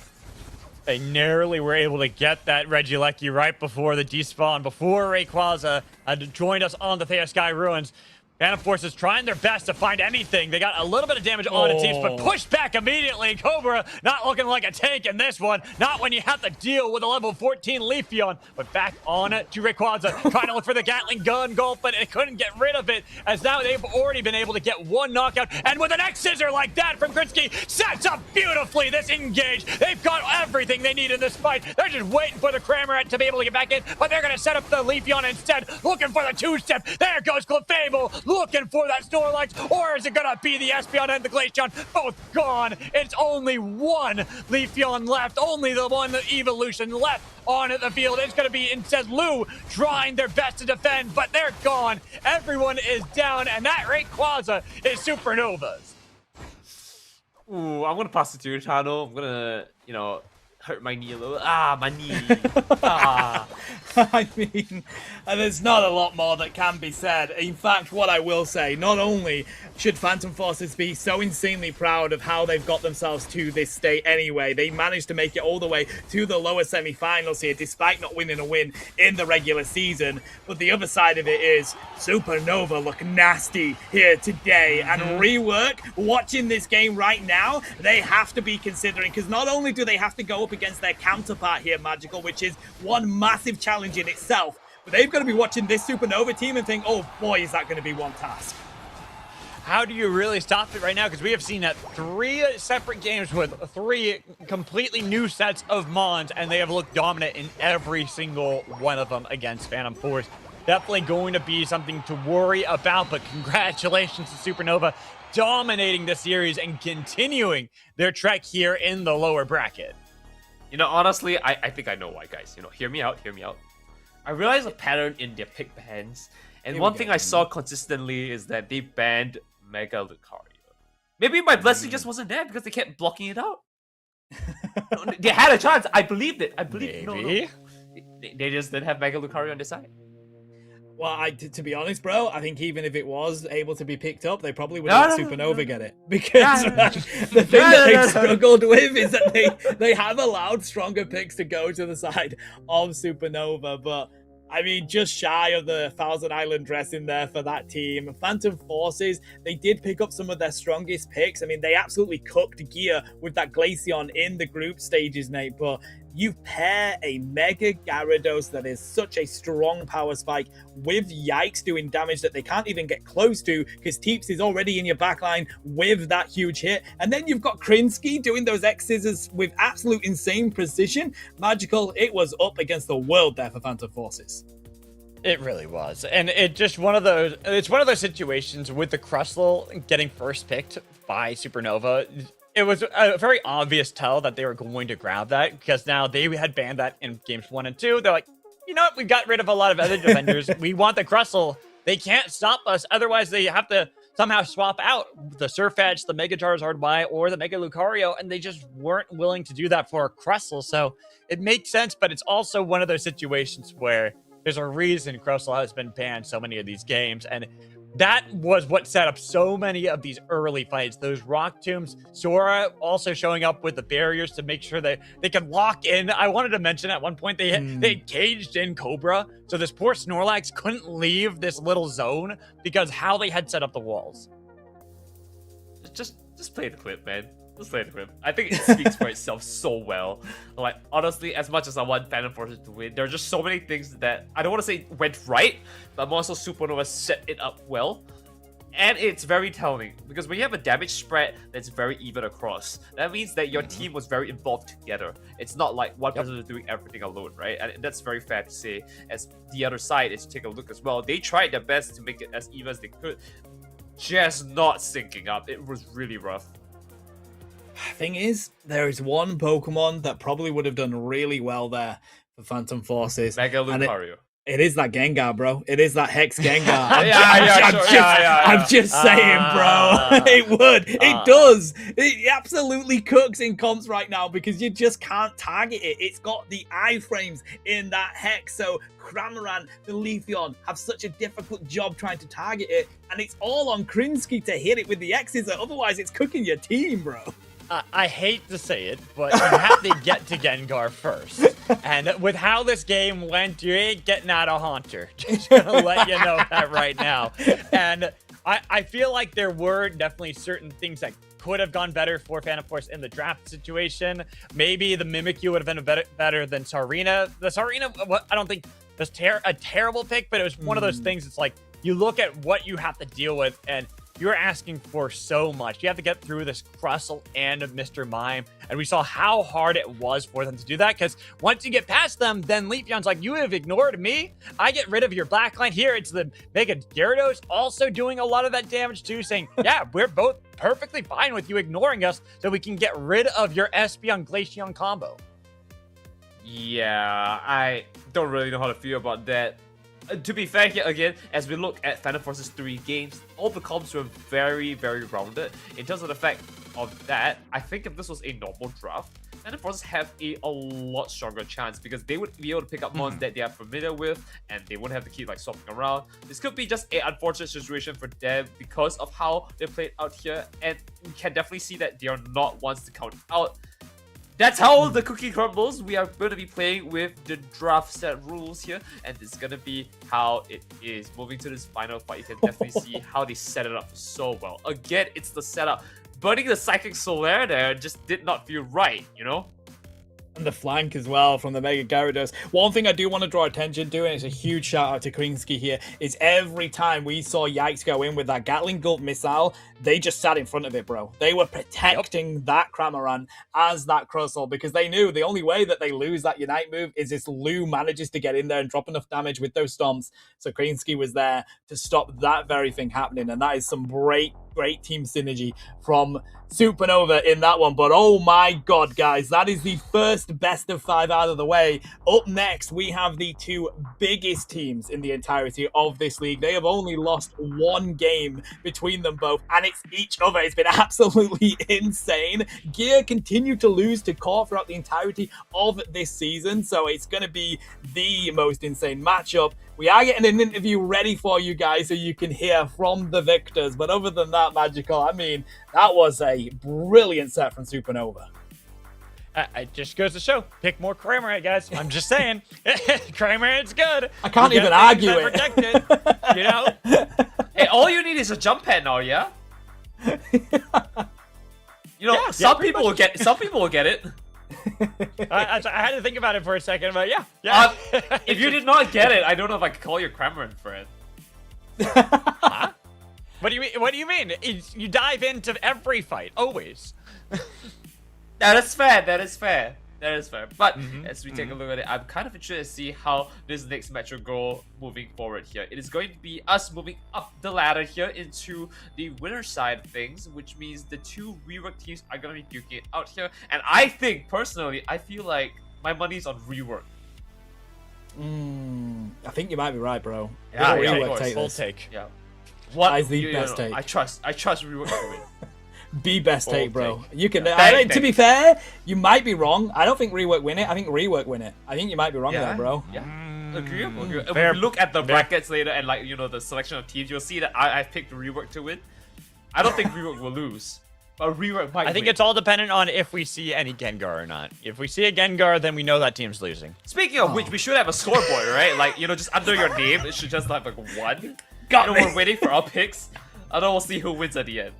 They narrowly were able to get that Regieleki right before the despawn, before Rayquaza had joined us on the Thea Sky Ruins. Phantom Forces trying their best to find anything. They got a little bit of damage on its teams, but pushed back immediately. Cobra not looking like a tank in this one. Not when you have to deal with a level 14 Leafeon. But back on it to Rayquaza, trying to look for the Gatling gun gulp, but it couldn't get rid of it, as now they've already been able to get one knockout. And with an X-Scissor like that from Krinsky, sets up beautifully this engage. They've got everything they need in this fight. They're just waiting for the Cramorant to be able to get back in, but they're going to set up the Leafeon instead, looking for the two-step. There goes Clefable, looking for that Snorlax, or is it gonna be the Espeon and the Glaceon? Both gone. It's only one Leafeon left, only the one evolution left on the field. It's gonna be instead Lou trying their best to defend, but they're gone. Everyone is down, and that Rayquaza is Supernova's. Ooh, I'm gonna pass it to you, Chano. I'm gonna, hurt my knee a little. My knee. I mean, there's not a lot more that can be said. In fact, what I will say, not only should Phantom Forces be so insanely proud of how they've got themselves to this state anyway, they managed to make it all the way to the lower semi-finals here, despite not winning a win in the regular season. But the other side of it is, Supernova look nasty here today. And Rework, watching this game right now, they have to be considering, because not only do they have to go up against their counterpart here, Magical, which is one massive challenge in itself, but they've got to be watching this Supernova team and think, oh boy, is that going to be one task. How do you really stop it right now? Because we have seen that 3 separate games with 3 completely new sets of Mons, and they have looked dominant in every single one of them against Phantom Force. Definitely going to be something to worry about, but congratulations to Supernova dominating the series and continuing their trek here in the lower bracket. Honestly, I think I know why, guys. Hear me out. I realized a pattern in their pick bans, and one thing I saw consistently is that they banned Mega Lucario. Maybe my blessing just wasn't there because they kept blocking it out. They had a chance. I believed it. Maybe. They just didn't have Mega Lucario on their side. Well, to be honest, bro, I think even if it was able to be picked up, they probably would let Supernova get it. Because the thing that they've struggled with is that they have allowed stronger picks to go to the side of Supernova. But, I mean, just shy of the Thousand Island dress in there for that team. Phantom Forces, they did pick up some of their strongest picks. I mean, they absolutely cooked gear with that Glaceon in the group stages, Nate. But you pair a Mega Gyarados that is such a strong power spike with Yikes doing damage that they can't even get close to because Teeps is already in your backline with that huge hit, and then you've got Krinsky doing those X-Scissors with absolute insane precision. Magical, it was up against the world there for Phantom Forces. It really was. And it's one of those situations with the Crustle getting first picked by Supernova. It was a very obvious tell that they were going to grab that because now they had banned that in games 1 and 2. They're like, you know what? We got rid of a lot of other defenders. We want the Crustle. They can't stop us. Otherwise, they have to somehow swap out the Surfetch, the Mega Charizard Y, or the Mega Lucario, and they just weren't willing to do that for a Crustle. So it makes sense, but it's also one of those situations where there's a reason Crustle has been banned so many of these games, and that was what set up so many of these early fights. Those Rock Tombs, Sora also showing up with the barriers to make sure that they could lock in. I wanted to mention at one point they caged in Cobra, so this poor Snorlax couldn't leave this little zone because how they had set up the walls. Just play the clip, man. Just play the clip. I think it speaks for itself so well. Like, honestly, as much as I want Phantom Forces to win, there are just so many things that I don't want to say went right, but also Supernova set it up well. And it's very telling, because when you have a damage spread that's very even across, that means that your team was very involved together. It's not like one person is doing everything alone, right? And that's very fair to say. As the other side is take a look as well. They tried their best to make it as even as they could, just not syncing up. It was really rough. Thing is, there is one Pokemon that probably would have done really well there for Phantom Forces. Mega Lucario. It is that Gengar, bro. It is that Hex Gengar. I'm just saying, bro. It would. It does. It absolutely cooks in comps right now because you just can't target it. It's got the iframes in that Hex. So Cramorant, the Leafeon have such a difficult job trying to target it. And it's all on Krinsky to hit it with the X's. Otherwise, it's cooking your team, bro. I hate to say it, but you have to get to Gengar first. And with how this game went, you ain't getting out of Haunter. Just gonna let you know that right now. And I feel like there were definitely certain things that could have gone better for Phantom Force in the draft situation. Maybe the Mimikyu would have been better than Sarina. The Sarina, I don't think was a terrible pick, but it was one of those things. It's like you look at what you have to deal with, and you're asking for so much. You have to get through this Crustle and Mr. Mime, and we saw how hard it was for them to do that, because once you get past them, then Leafeon's like, you have ignored me. I get rid of your backline. Here, it's the Mega Gyarados also doing a lot of that damage too, saying, yeah, we're both perfectly fine with you ignoring us so we can get rid of your Espeon Glaceon combo. Yeah, I don't really know how to feel about that. To be fair here again, as we look at Phantom Forces 3 games, all the comps were very, very rounded. In terms of the fact of that, I think if this was a normal draft, Phantom Forces have a lot stronger chance because they would be able to pick up mons that they are familiar with, and they wouldn't have to keep like swapping around. This could be just an unfortunate situation for them because of how they played out here, and we can definitely see that they are not ones to count out. That's how the cookie crumbles. We are going to be playing with the draft set rules here, and it's going to be how it is. Moving to this final fight, you can definitely see how they set it up so well. Again, it's the setup. Burning the Psychic Solaire there just did not feel right, you know? And the flank as well from the Mega Gyarados. One thing I do want to draw attention to, and it's a huge shout out to Krinsky here, is every time we saw Yikes go in with that Gatling Gulp missile, they just sat in front of it, bro. They were protecting that Cramorant as that Crustle because they knew the only way that they lose that Unite move is if Lou manages to get in there and drop enough damage with those stomps. So Krinsky was there to stop that very thing happening, and that is some great team synergy from Supernova in that one. But oh my god, guys, that is the first best of 5 out of the way. Up next, we have the two biggest teams in the entirety of this league. They have only lost one game between them both, and it's each other. It's been absolutely insane. Gear continue to lose to Core throughout the entirety of this season, so it's going to be the most insane matchup. We are getting an interview ready for you guys so you can hear from the victors. But other than that, Magical, I mean, that was a brilliant set from Supernova. It just goes to show, pick more Cramorant, guys. I'm just saying. Cramorant's good. I can't even argue it. Protect it. You know? Hey, all you need is a jump pad now, yeah? You know, some people will get it. I had to think about it for a second, but yeah. If you did not get it, I don't know if I could call you Kremlin friend. Huh? What do you mean? What do you mean? You dive into every fight, always. That is fair. That is fair. That is fair. But as we take a look at it, I'm kind of interested to see how this next match will go moving forward here. It is going to be us moving up the ladder here into the winner side of things, which means the two rework teams are going to be duking it out here. And I think, personally, I feel like my money's on rework. I think you might be right, bro. Yeah, Rework take full this. take. Yeah. What That is the best take. I trust rework to win. The best take, bro. take. You can. Thank To be fair, you might be wrong. I don't think rework win it. I think rework win it. I think you might be wrong there, bro. Yeah. Agreeable. If Fair. we look at the brackets later and like the selection of teams, you'll see that I've picked rework to win. I don't think rework will lose, but rework might. I think win. it's all dependent on if we see any Gengar or not. If we see a Gengar, then we know that team's losing. Speaking of which, we should have a scoreboard, right? Like just under your name, it should just have like 1. Got me. We're waiting for our picks. And then we'll see who wins at the end.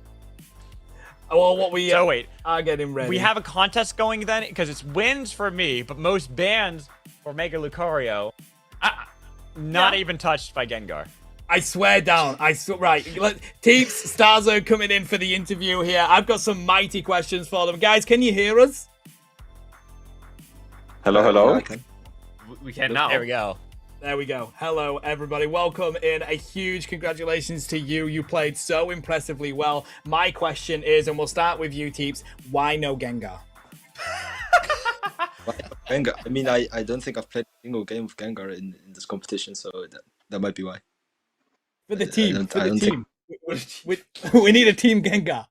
Well, what we So wait, are getting ready. we have a contest going then because it's wins for me, but most bans for Mega Lucario, not even touched by Gengar. I swear down. Right. Teeps, Starzo coming in for the interview here. I've got some mighty questions for them. Guys, can you hear us? Hello, hello. We can now. There we go. There we go. Hello, everybody. Welcome in. A huge congratulations to you. You played so impressively well. My question is, and we'll start with you, Teeps, why no Gengar? Gengar. I mean, I don't think I've played a single game of Gengar in this competition, so that might be why. For the team. For I the don't team. We need a team Gengar.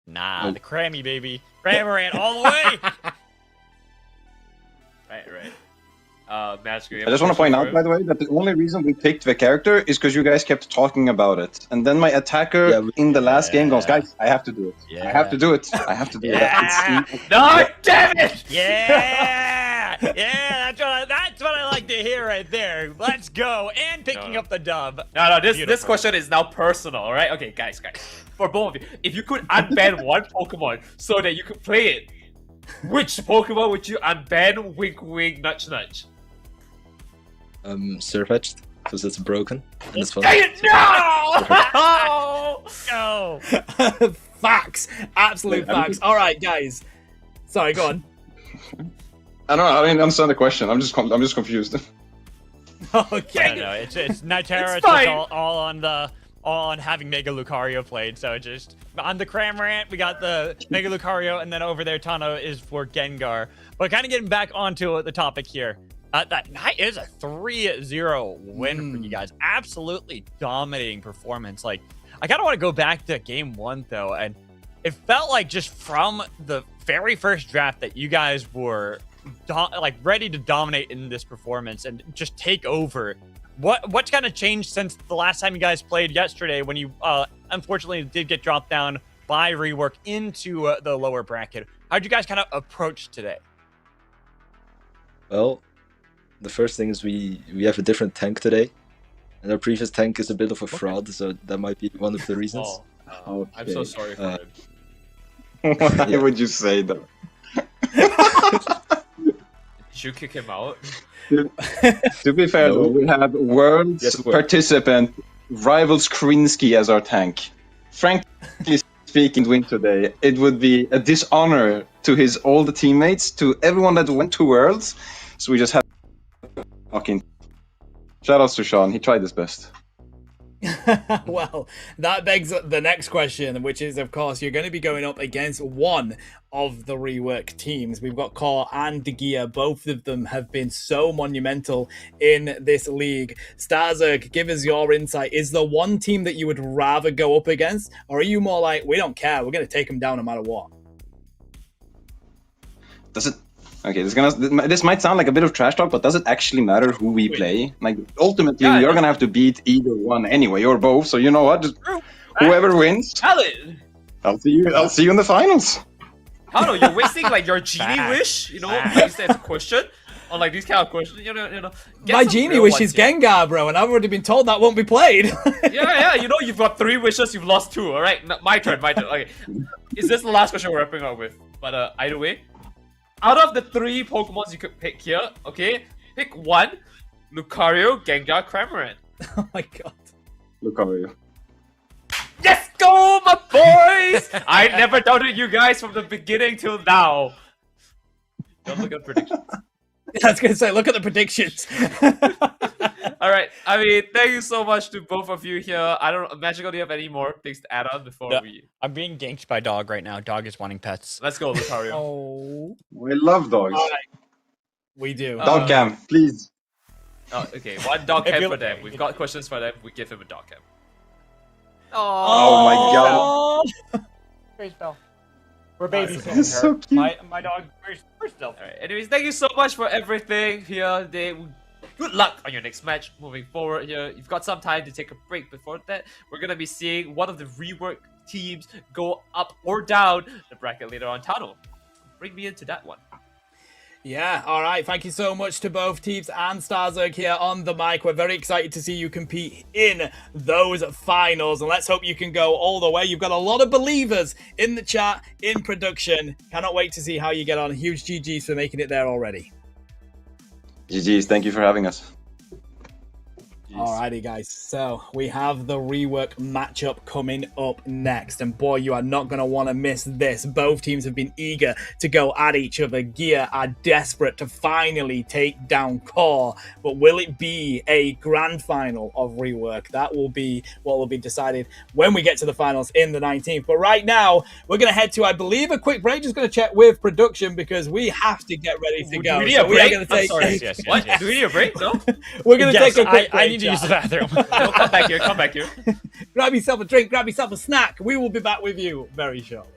Nah, the Crammy, baby. Cramorant all the way. Right. Magic. I just want to point out, by the way, that the only reason we picked the character is because you guys kept talking about it. And then my attacker in the last game goes, guys, I have to do it. I have to do it. I have to do it. No, damn it! Yeah, that's what I like to hear right there. Let's go and picking up the dub. No, this Beautiful. question is now personal, all right? Okay, guys, for both of you, if you could unban one Pokemon so that you could play it, which Pokemon would you unban? Wink, wink, nudge, nudge. Surfetched, because it's broken and it's fun. Dang it! No! Go. Facts. Absolute facts. All right, guys. Sorry, go on. I don't know. I didn't understand the question. I'm just confused. Okay. No, it's Nitara. It's fine. all on having Mega Lucario played. So just on the Cramorant, we got the Mega Lucario, and then over there, Tano is for Gengar. But kind of getting back onto the topic here. That is a 3-0 win for you guys. Absolutely dominating performance. Like, I kind of want to go back to game 1 though, and it felt like just from the very first draft that you guys were ready to dominate in this performance and just take over. What's kind of changed since the last time you guys played yesterday when you unfortunately did get dropped down by rework into the lower bracket? How'd you guys kind of approach today? Well, the first thing is we have a different tank today, and our previous tank is a bit of a fraud, so that might be one of the reasons. I'm so sorry for him. Why would you say that? Did you kick him out? To be fair, though, we have world's participant rival Skrinsky as our tank. Frankly speaking, win today, it would be a dishonor to all the teammates, to everyone that went to Worlds. So we just had fucking shoutouts to Sean. He tried his best. Well, that begs the next question, which is, of course, you're going to be going up against one of the rework teams. We've got Core and Gear. Both of them have been so monumental in this league. Starzerg, give us your insight. Is there one team that you would rather go up against, or are you more like, we don't care, we're going to take them down no matter what? Does it? Okay, this might sound like a bit of trash talk, but does it actually matter who we play? Like, ultimately, you're gonna have to beat either one anyway, or both. So you know what? Just whoever wins, Valid. I'll see you in the finals. I don't know. You're wasting like your genie wish, like you said, it's a question on like these kind of questions. You know. My genie wish is Gengar, bro, and I've already been told that won't be played. Yeah. You've got 3 wishes, you've lost 2. All right, my turn. Okay, is this the last question we're wrapping up with? But either way. out of the 3 Pokemons you could pick here, okay, pick one: Lucario, Gengar, Cramorant. Oh my god. Lucario. Let's go, my boys! I never doubted you guys from the beginning till now. Don't look at predictions. I was gonna say, look at the predictions. All right. I mean, thank you so much to both of you here. I don't know, Magical, do you have any more things to add on before No. we? I'm being ganked by Dog right now. Dog is wanting pets. Let's go, Lucario. Oh, We love dogs. we do. Dog cam, please. Oh, okay. One dog If cam you- for them. We've got questions for them. We give him a dog cam. Oh my god. Praise Bell. We're That's babysitting her. so cute. My dog. Where's Stealth? All right. Anyways, thank you so much for everything here today. Good luck on your next match moving forward here. You've got some time to take a break before that. We're gonna be seeing one of the rework teams go up or down the bracket later on. Tano, bring me into that one. Yeah, all right. Thank you so much to both teams and Starzerg here on the mic. We're very excited to see you compete in those finals, and let's hope you can go all the way. You've got a lot of believers in the chat, in production. Cannot wait to see how you get on. Huge GGs for making it there already. GG's, thank you for having us. Alrighty guys, so we have the rework matchup coming up next, and boy, you are not going to want to miss this. Both teams have been eager to go at each other. Gear are desperate to finally take down Core, but will it be a grand final of rework? That will be what will be decided when we get to the finals in the 19th. But right now, we're going to head to, I believe, a quick break. Just going to check with production because we have to get ready to go. Do we need So a we are break? going to I'm take sorry. Yes. What? Do we need a break? No? we're going to Yes, take a quick break. I need to use the bathroom. No, come back here. Come back here. Grab yourself a drink, grab yourself a snack. We will be back with you very shortly.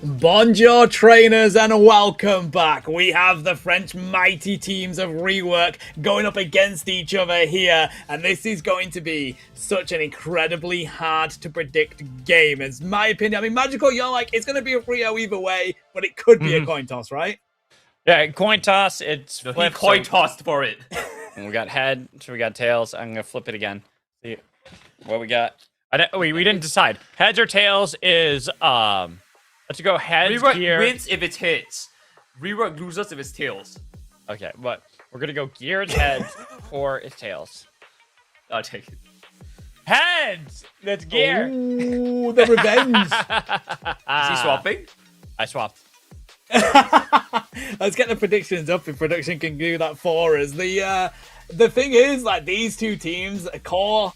Bonjour trainers and welcome back. We have the French mighty teams of Rework going up against each other here, and this is going to be such an incredibly hard to predict game. It's my opinion. I mean, Magical, you're like, it's going to be a 3-0 either way, but it could be a coin toss, right? Yeah, coin toss. It's No, he flipped, coin tossed for it. And we got head, so we got tails. I'm gonna flip it again. See what we got. We didn't decide. Heads or tails is let's go heads Rework gear. wins if it's hits. Rework loses if it's tails. Okay, but we're gonna go geared heads or it's tails. I'll take it. Heads. That's gear. Ooh, the revenge. Is he swapping? I swapped. Let's get the predictions up if production can do that for us. The thing is, like, these two teams, Core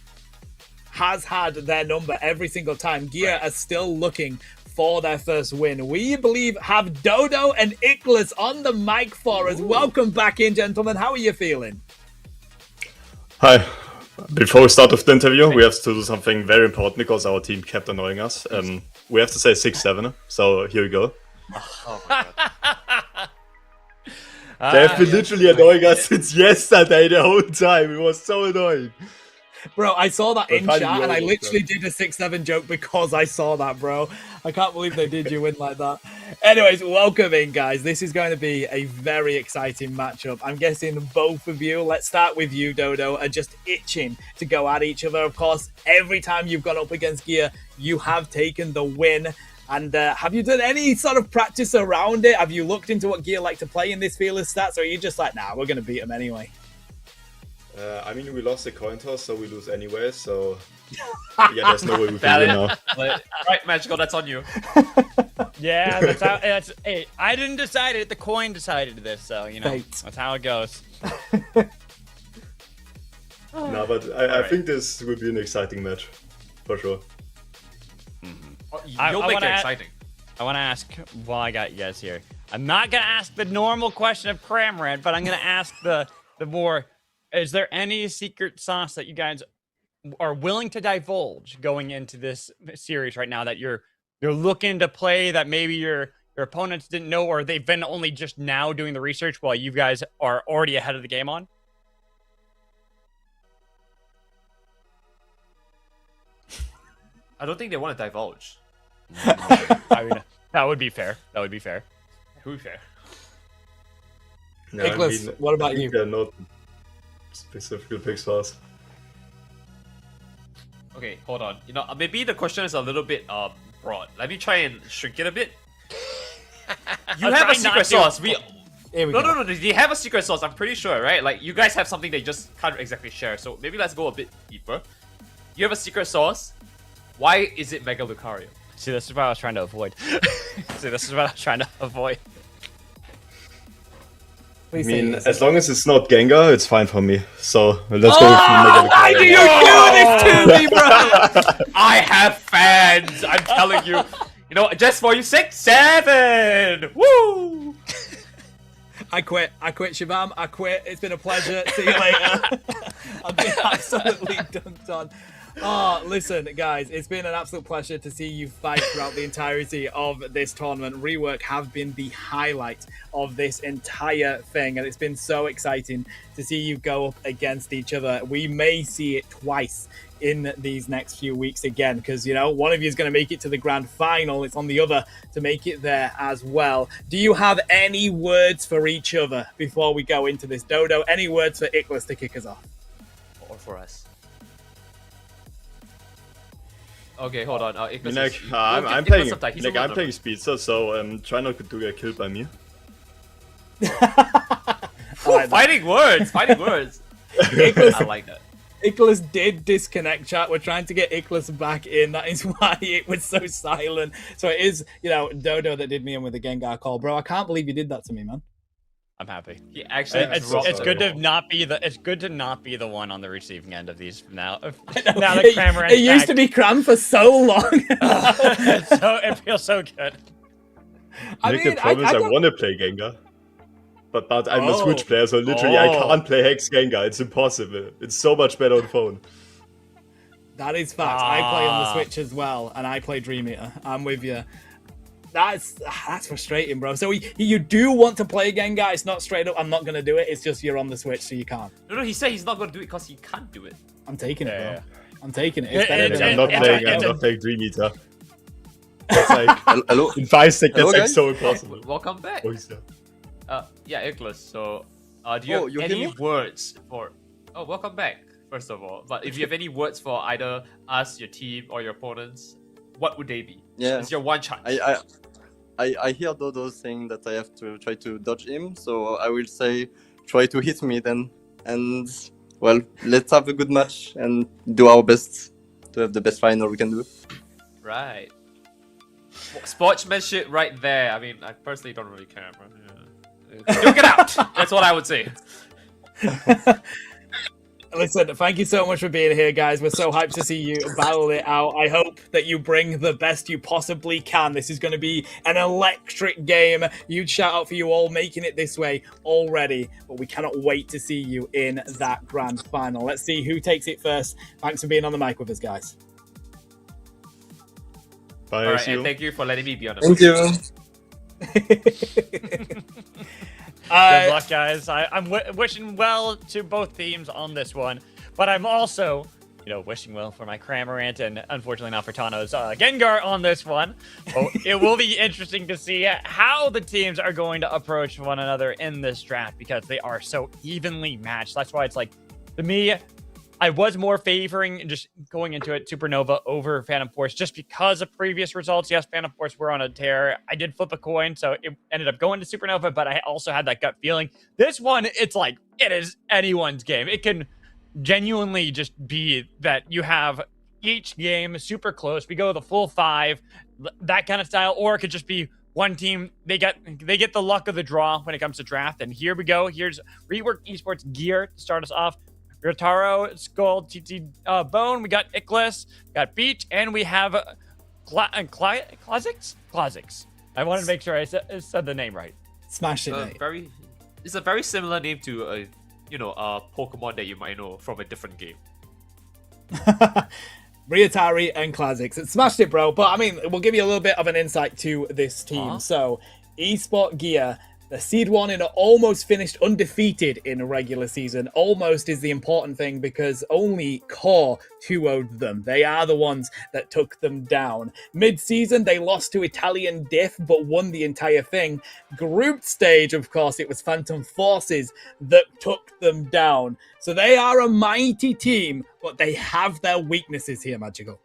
has had their number every single time. Gear are still looking for their first win. We believe have Dodo and Ickles on the mic for us. Welcome back in, gentlemen. How are you feeling? Hi. Before we start with the interview, we have to do something very important because our team kept annoying us. We have to say 6-7, so here we go. Oh my god. They have been literally annoying us since yesterday the whole time. It was so annoying. Bro, I saw that in But chat and I literally did a 6-7 joke because I saw that, bro. I can't believe they did you in like that. Anyways, welcome in, guys. This is going to be a very exciting matchup. I'm guessing both of you, let's start with you, Dodo, are just itching to go at each other. Of course, every time you've gone up against Gear, you have taken the win. And have you done any sort of practice around it? Have you looked into what Gear like to play in this Fearless stats? Or are you just like, nah, we're going to beat them anyway? I mean, we lost the coin toss, so we lose anyway, so... yeah, there's no way we can win now. Right, Magical, that's on you. Yeah, that's how. Hey, I didn't decide it. The coin decided this, so you know Fate. that's how it goes. No, but I think this will be an exciting match, for sure. You'll make it exciting. I want to ask while I got you guys here. I'm not gonna ask the normal question of Cramrant, but I'm gonna ask the more. Is there any secret sauce that you guys are willing to divulge going into this series right now that you're looking to play that maybe your opponents didn't know, or they've been only just now doing the research while you guys are already ahead of the game on? I don't think they want to divulge. I mean, that would be fair. That would be fair. To be fair. No, Nicholas, what about I think you? they're not specifically picks for us. Okay, hold on. You know, maybe the question is a little bit broad. Let me try and shrink it a bit. You have a secret sauce. Here we No, go. no, no. They have a secret sauce. I'm pretty sure, right? Like, you guys have something they just can't exactly share. So maybe let's go a bit deeper. You have a secret sauce. Why is it Mega Lucario? See, this is what I was trying to avoid. See, this is what I was trying to avoid. I mean, as long as it's not Gengar, it's fine for me. So let's go with Mega Why do you do this to me, bro? I have fans. I'm telling you. You know, just for you, 6-7. Woo! I quit, Shabam. I quit. It's been a pleasure. See you later. I've been absolutely dunked on. Oh, listen, guys, it's been an absolute pleasure to see you fight throughout the entirety of this tournament. Rework have been the highlight of this entire thing, and it's been so exciting to see you go up against each other. We may see it twice in these next few weeks again, because, you know, one of you is going to make it to the grand final. It's on the other to make it there as well. Do you have any words for each other before we go into this? Dodo, any words for Ickles to kick us off? Or for us. Okay, hold on. I mean, like, I'm playing Speedster, so try not to get killed by me. Fighting words! Fighting words! I like that. Ickles did disconnect, chat. We're trying to get Ickles back in. That is why it was so silent. So it is, you know, Dodo that did me in with the Gengar call. Bro, I can't believe you did that to me, man. I'm happy. He actually It's good to not be the one on the receiving end of these now. Now Now that Cramrant it used to be Cram for so long. so it feels so good. The problem is I want to play Gengar. But I'm a Switch player, so literally I can't play Hex Gengar. It's impossible. It's so much better on phone. That is fact. I play on the Switch as well, and I play Dream Eater. I'm with you. That's frustrating, bro. So you do want to play again, guys? Not straight up, I'm not going to do it. It's just you're on the Switch, so you can't. No, he said he's not going to do it because he can't do it. I'm taking it, bro. Yeah. I'm taking it. It's better than I'm not playing Dream Eater. It's like Hello. in 5 seconds, Hello, like guys? so impossible. Welcome back. Oh, he's there. Yeah, Ickles. So, do you you have hear any me? words for? Oh, welcome back. First of all, but if you have any words for either us, your team, or your opponents, what would they be? Yeah. It's your one chance. I hear Dodo saying that I have to try to dodge him, so I will say try to hit me then. And well, let's have a good match and do our best to have the best final we can do. Right. Sportsmanship right there. I mean, I personally don't really care, bro. Yeah. Duke it out! That's what I would say. Listen, thank you so much for being here, guys. We're so hyped to see you battle it out. I hope that you bring the best you possibly can. This is going to be an electric game. Huge shout out for you all making it this way already, but we cannot wait to see you in that grand final. Let's see who takes it first. Thanks for being on the mic with us, guys. Bye, Alright, see you. and thank you for letting me be on the Thank you. Good luck, guys. I'm wishing well to both teams on this one, but I'm also, wishing well for my Cramorant and unfortunately not for Tano's Gengar on this one. So it will be interesting to see how the teams are going to approach one another in this draft because they are so evenly matched. That's why it's like, to me, I was more favoring just going into it Supernova over Phantom Force just because of previous results. Yes, Phantom Force were on a tear. I did flip a coin, so it ended up going to Supernova, but I also had that gut feeling. This one, it's like, it is anyone's game. It can genuinely just be that you have each game super close. We go the full 5, that kind of style, or it could just be one team. They get the luck of the draw when it comes to draft. And here we go. Here's Rework Esports gear to start us off. Rotaro, Skull, TT Bone, we got Ickles, got Beach, and we have Klazix? I wanted to make sure I said the name right. Smash it, mate. It's a very similar name to a Pokemon that you might know from a different game. Ryotari and Klazix. It smashed it, bro. But I mean, we'll give you a little bit of an insight to this team. So, Esport Gear, the seed 1 in almost finished undefeated in a regular season. Almost is the important thing because only Core 2-0'd them. They are the ones that took them down. Mid-season, they lost to Italian Diff, but won the entire thing. Group stage, of course, it was Phantom Forces that took them down. So they are a mighty team, but they have their weaknesses here, Magical.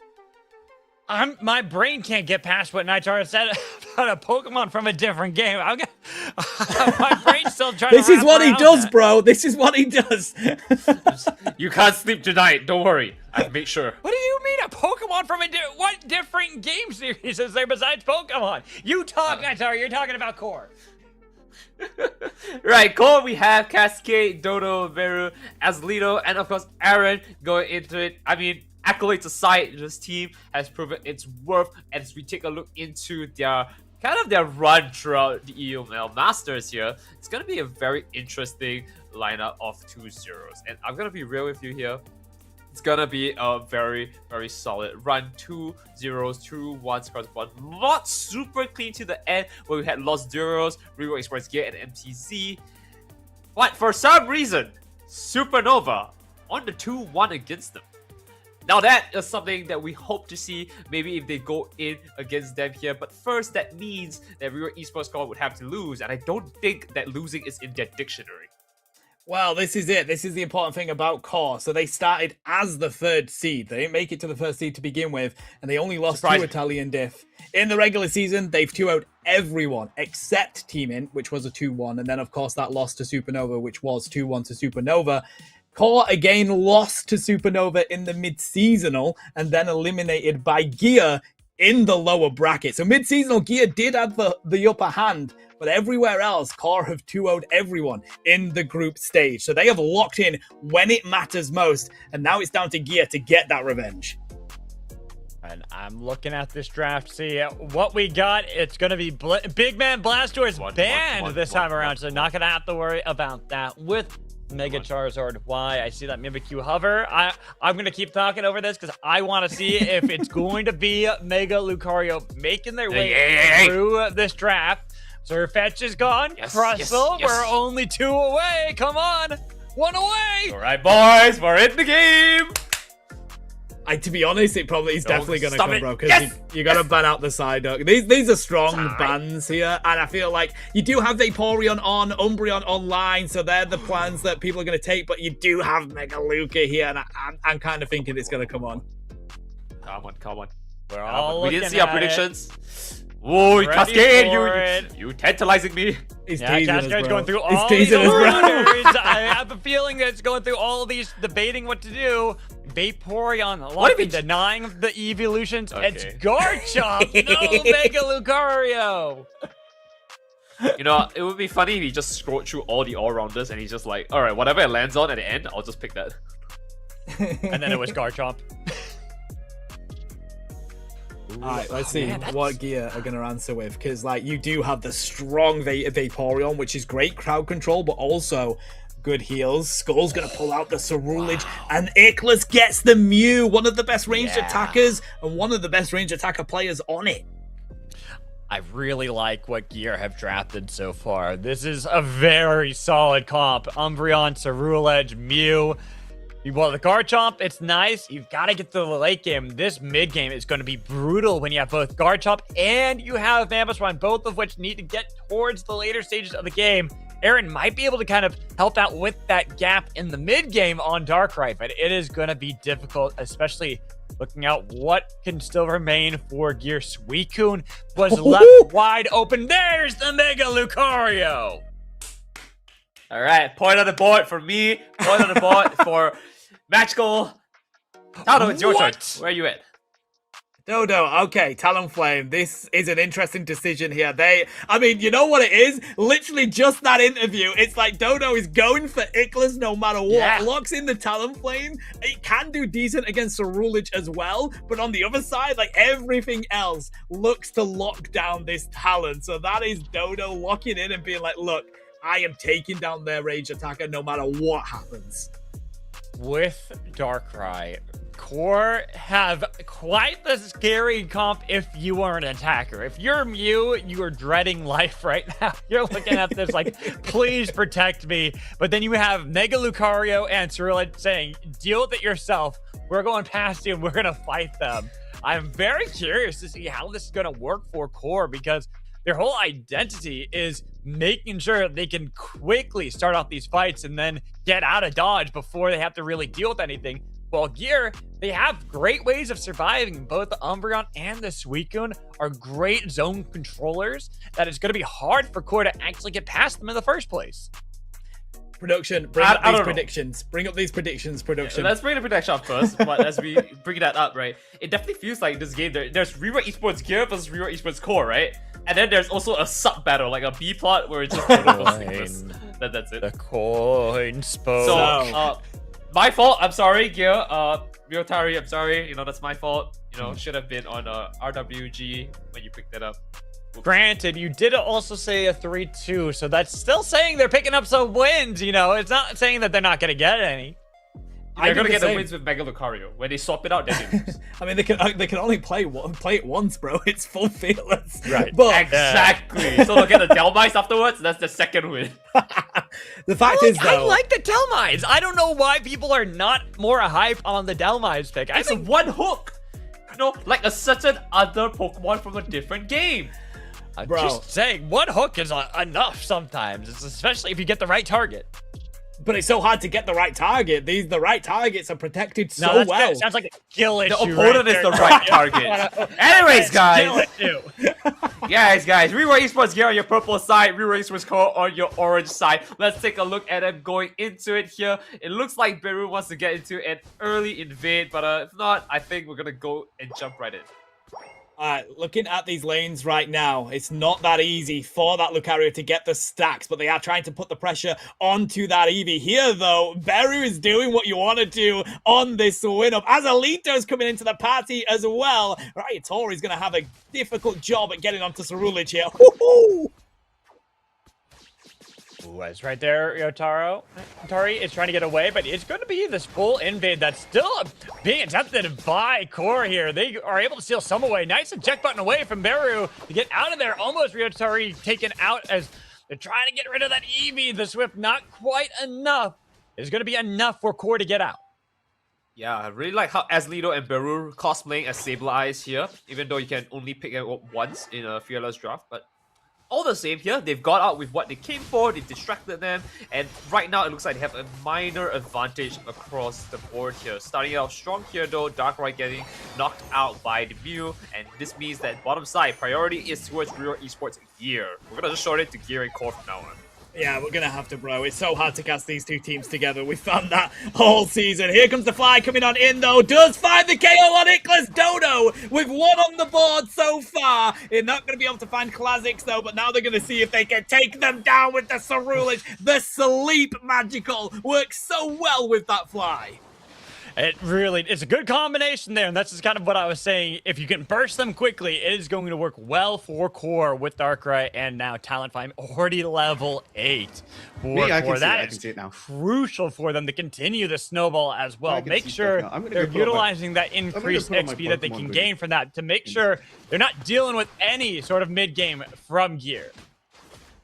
My brain can't get past what Nitara said about a Pokemon from a different game. My brain's still trying This to is what he wrap does, around that. bro. This is what he does. You can't sleep tonight. Don't worry. I've made sure. What do you mean a Pokemon from what different game series is there besides Pokemon? You talk, Nitara. You're talking about Core. Right, Core, we have Cascade, Dodo, Veru, Azalito, and of course Aaron going into it. I mean, accolades aside, this team has proven its worth as we take a look into their run throughout the EUML Masters here. It's going to be a very interesting lineup of 2 zeros. And I'm going to be real with you here. It's going to be a very, very solid run. 2 zeros, 2 1s across the board. Not super clean to the end where we had lost zeros, Rework Express Gear, and MTC. But for some reason, Supernova on the 2-1 against them. Now that is something that we hope to see, maybe if they go in against them here. But first, that means that Rework Esports Squad would have to lose. And I don't think that losing is in their dictionary. Well, this is it. This is the important thing about Core. So they started as the 3rd seed. They didn't make it to the 1st seed to begin with, and they only lost to Italian Diff. In the regular season, they've 2-0'd everyone except Team Int, which was a 2-1. And then, of course, that loss to Supernova, which was 2-1 to Supernova. Core again lost to Supernova in the mid-seasonal and then eliminated by Gear in the lower bracket. So mid-seasonal, Gear did have the upper hand, but everywhere else, Core have 2-0'd everyone in the group stage. So they have locked in when it matters most, and now it's down to Gear to get that revenge. And I'm looking at this draft, see what we got. It's going to be Big Man Blastoise banned this time around, so not going to have to worry about that. With Mega Charizard. Why? I see that Mimikyu hover. I'm gonna keep talking over this because I want to see if it's going to be Mega Lucario making their way through this draft. Surfetch is gone. Crustle, we're only 2 away. Come on, 1 away. All right, boys, we're in the game. To be honest, it probably is definitely going to come, bro, because you got to ban out the Psyduck. These are strong bans here, and I feel like you do have Vaporeon on, Umbreon online, so they're the plans that people are going to take, but you do have Mega Luca here, and I'm kind of thinking it's going to come on. Come on. We're all we didn't see our predictions. Whoa, Cascade, you tantalizing me. Cascade's going through all these orders. I have a feeling that it's going through all of these, debating what to do. Vaporeon, locking, denying the evolutions. It's Garchomp, no Mega Lucario. You know, it would be funny if he just scrolled through all the all-rounders and he's just like, all right, whatever it lands on at the end, I'll just pick that. And then it was Garchomp. Alright, let's see what gear are going to answer with, because like you do have the strong Vaporeon, which is great crowd control, but also good heals. Skull's going to pull out the Cerulege, and Ickless gets the Mew, one of the best ranged attackers, and one of the best ranged attacker players on it. I really like what gear have drafted so far. This is a very solid comp. Umbreon, Cerulege, Mew. Well, the Garchomp, it's nice. You've got to get to the late game. This mid game is going to be brutal when you have both Garchomp and you have Mamoswine, both of which need to get towards the later stages of the game. Aaron might be able to kind of help out with that gap in the mid game on Darkrai, but it is going to be difficult, especially looking out what can still remain for gear. Suicune was left wide open. There's the Mega Lucario. All right, point on the board for me. Point on the board for Magical. Dodo, it's your turn. Where are you at? Dodo, okay, Talonflame. This is an interesting decision here. I mean, you know what it is? Literally just that interview. It's like Dodo is going for Ickless no matter what. Yeah. Locks in the Talonflame. It can do decent against Cerulege as well, but on the other side, like everything else looks to lock down this Talon. So that is Dodo locking in and being like, look, I am taking down their range attacker no matter what happens. With Darkrai, Core have quite the scary comp if you are an attacker. If you're Mew, you are dreading life right now. You're looking at this like, please protect me. But then you have Mega Lucario and Cerulege saying, deal with it yourself. We're going past you and we're going to fight them. I'm very curious to see how this is going to work for Core, because their whole identity is making sure they can quickly start off these fights and then get out of dodge before they have to really deal with anything. While Gear, they have great ways of surviving. Both the Umbreon and the Suicune are great zone controllers that it's going to be hard for Core to actually get past them in the first place. Production, bring up these predictions. Bring up these predictions, production. Yeah, let's bring the prediction up first, but as we bring that up, right, it definitely feels like this game, there's Rework Esports Gear versus Rework Esports Core, right? And then there's also a sub-battle, like a B-plot, where it's just that's it. The coin spoke. So, my fault, I'm sorry, Gear. Ryotari, I'm sorry, you know, that's my fault. You know, should have been on RWG when you picked that up. Oops. Granted, you did also say a 3-2, so that's still saying they're picking up some wins, you know? It's not saying that they're not going to get any. They're going to get the wins with Mega Lucario. When they swap it out, then they lose. I mean, they can only play it once, bro. It's full fearless. Right. But, exactly. So look at the Delmice afterwards. That's the second win. The fact is, though, I like the Delmice. I don't know why people are not more hype on the Delmice pick. It's one hook. You know, like a certain other Pokemon from a different game. Bro. Just saying, one hook is enough sometimes, especially if you get the right target. But it's so hard to get the right target. The right targets are protected so well. Good. Sounds like a skill issue. The opponent is the right target. Anyways, guys. guys. Rework Esports Gear on your purple side. Rework Esports Core on your orange side. Let's take a look at them going into it here. It looks like Beru wants to get into an early invade, but if not, I think we're going to go and jump right in. Looking at these lanes right now, it's not that easy for that Lucario to get the stacks, but they are trying to put the pressure onto that Eevee. Here, though, Beru is doing what you want to do on this win-up. As Alito's coming into the party as well, right, Tori's going to have a difficult job at getting onto Cerulege here. Ooh, it's right there, Tari is trying to get away, but it's going to be this full invade that's still being attempted by Core here. They are eject to steal some away. Nice eject button away from Beru to get out of there. Almost Ryotari taken out as they're trying to get rid of that Eevee. The Swift not quite enough. It's going to be enough for Core to get out. Yeah, I really like how Azlido and Beru cosplaying as Sable Eyes here, even though you can only pick it up once in a Fearless draft. But all the same here, they've got out with what they came for, they distracted them, and right now it looks like they have a minor advantage across the board here. Starting out strong here though, Darkrai getting knocked out by the Mew, and this means that bottom side priority is towards Real Esports Gear. We're gonna just short it to Gear and Core from now on. Yeah, we're gonna have to, bro. It's so hard to cast these two teams together. We found that all season. Here comes the fly coming on in, though. Does find the KO on Ickless. Dodo with one on the board so far. They're not gonna be able to find classics, though, but now they're gonna see if they can take them down with the Ceruledge. The Sleep Magical works so well with that fly. It's a good combination there, and that's just kind of what I was saying. If you can burst them quickly, it is going to work well for Core with Darkrai and now Talonflame already level 8 for Core. That is crucial for them to continue the snowball as well. Make sure they're utilizing that increased XP that they can gain from that to make sure they're not dealing with any sort of mid-game from Gear.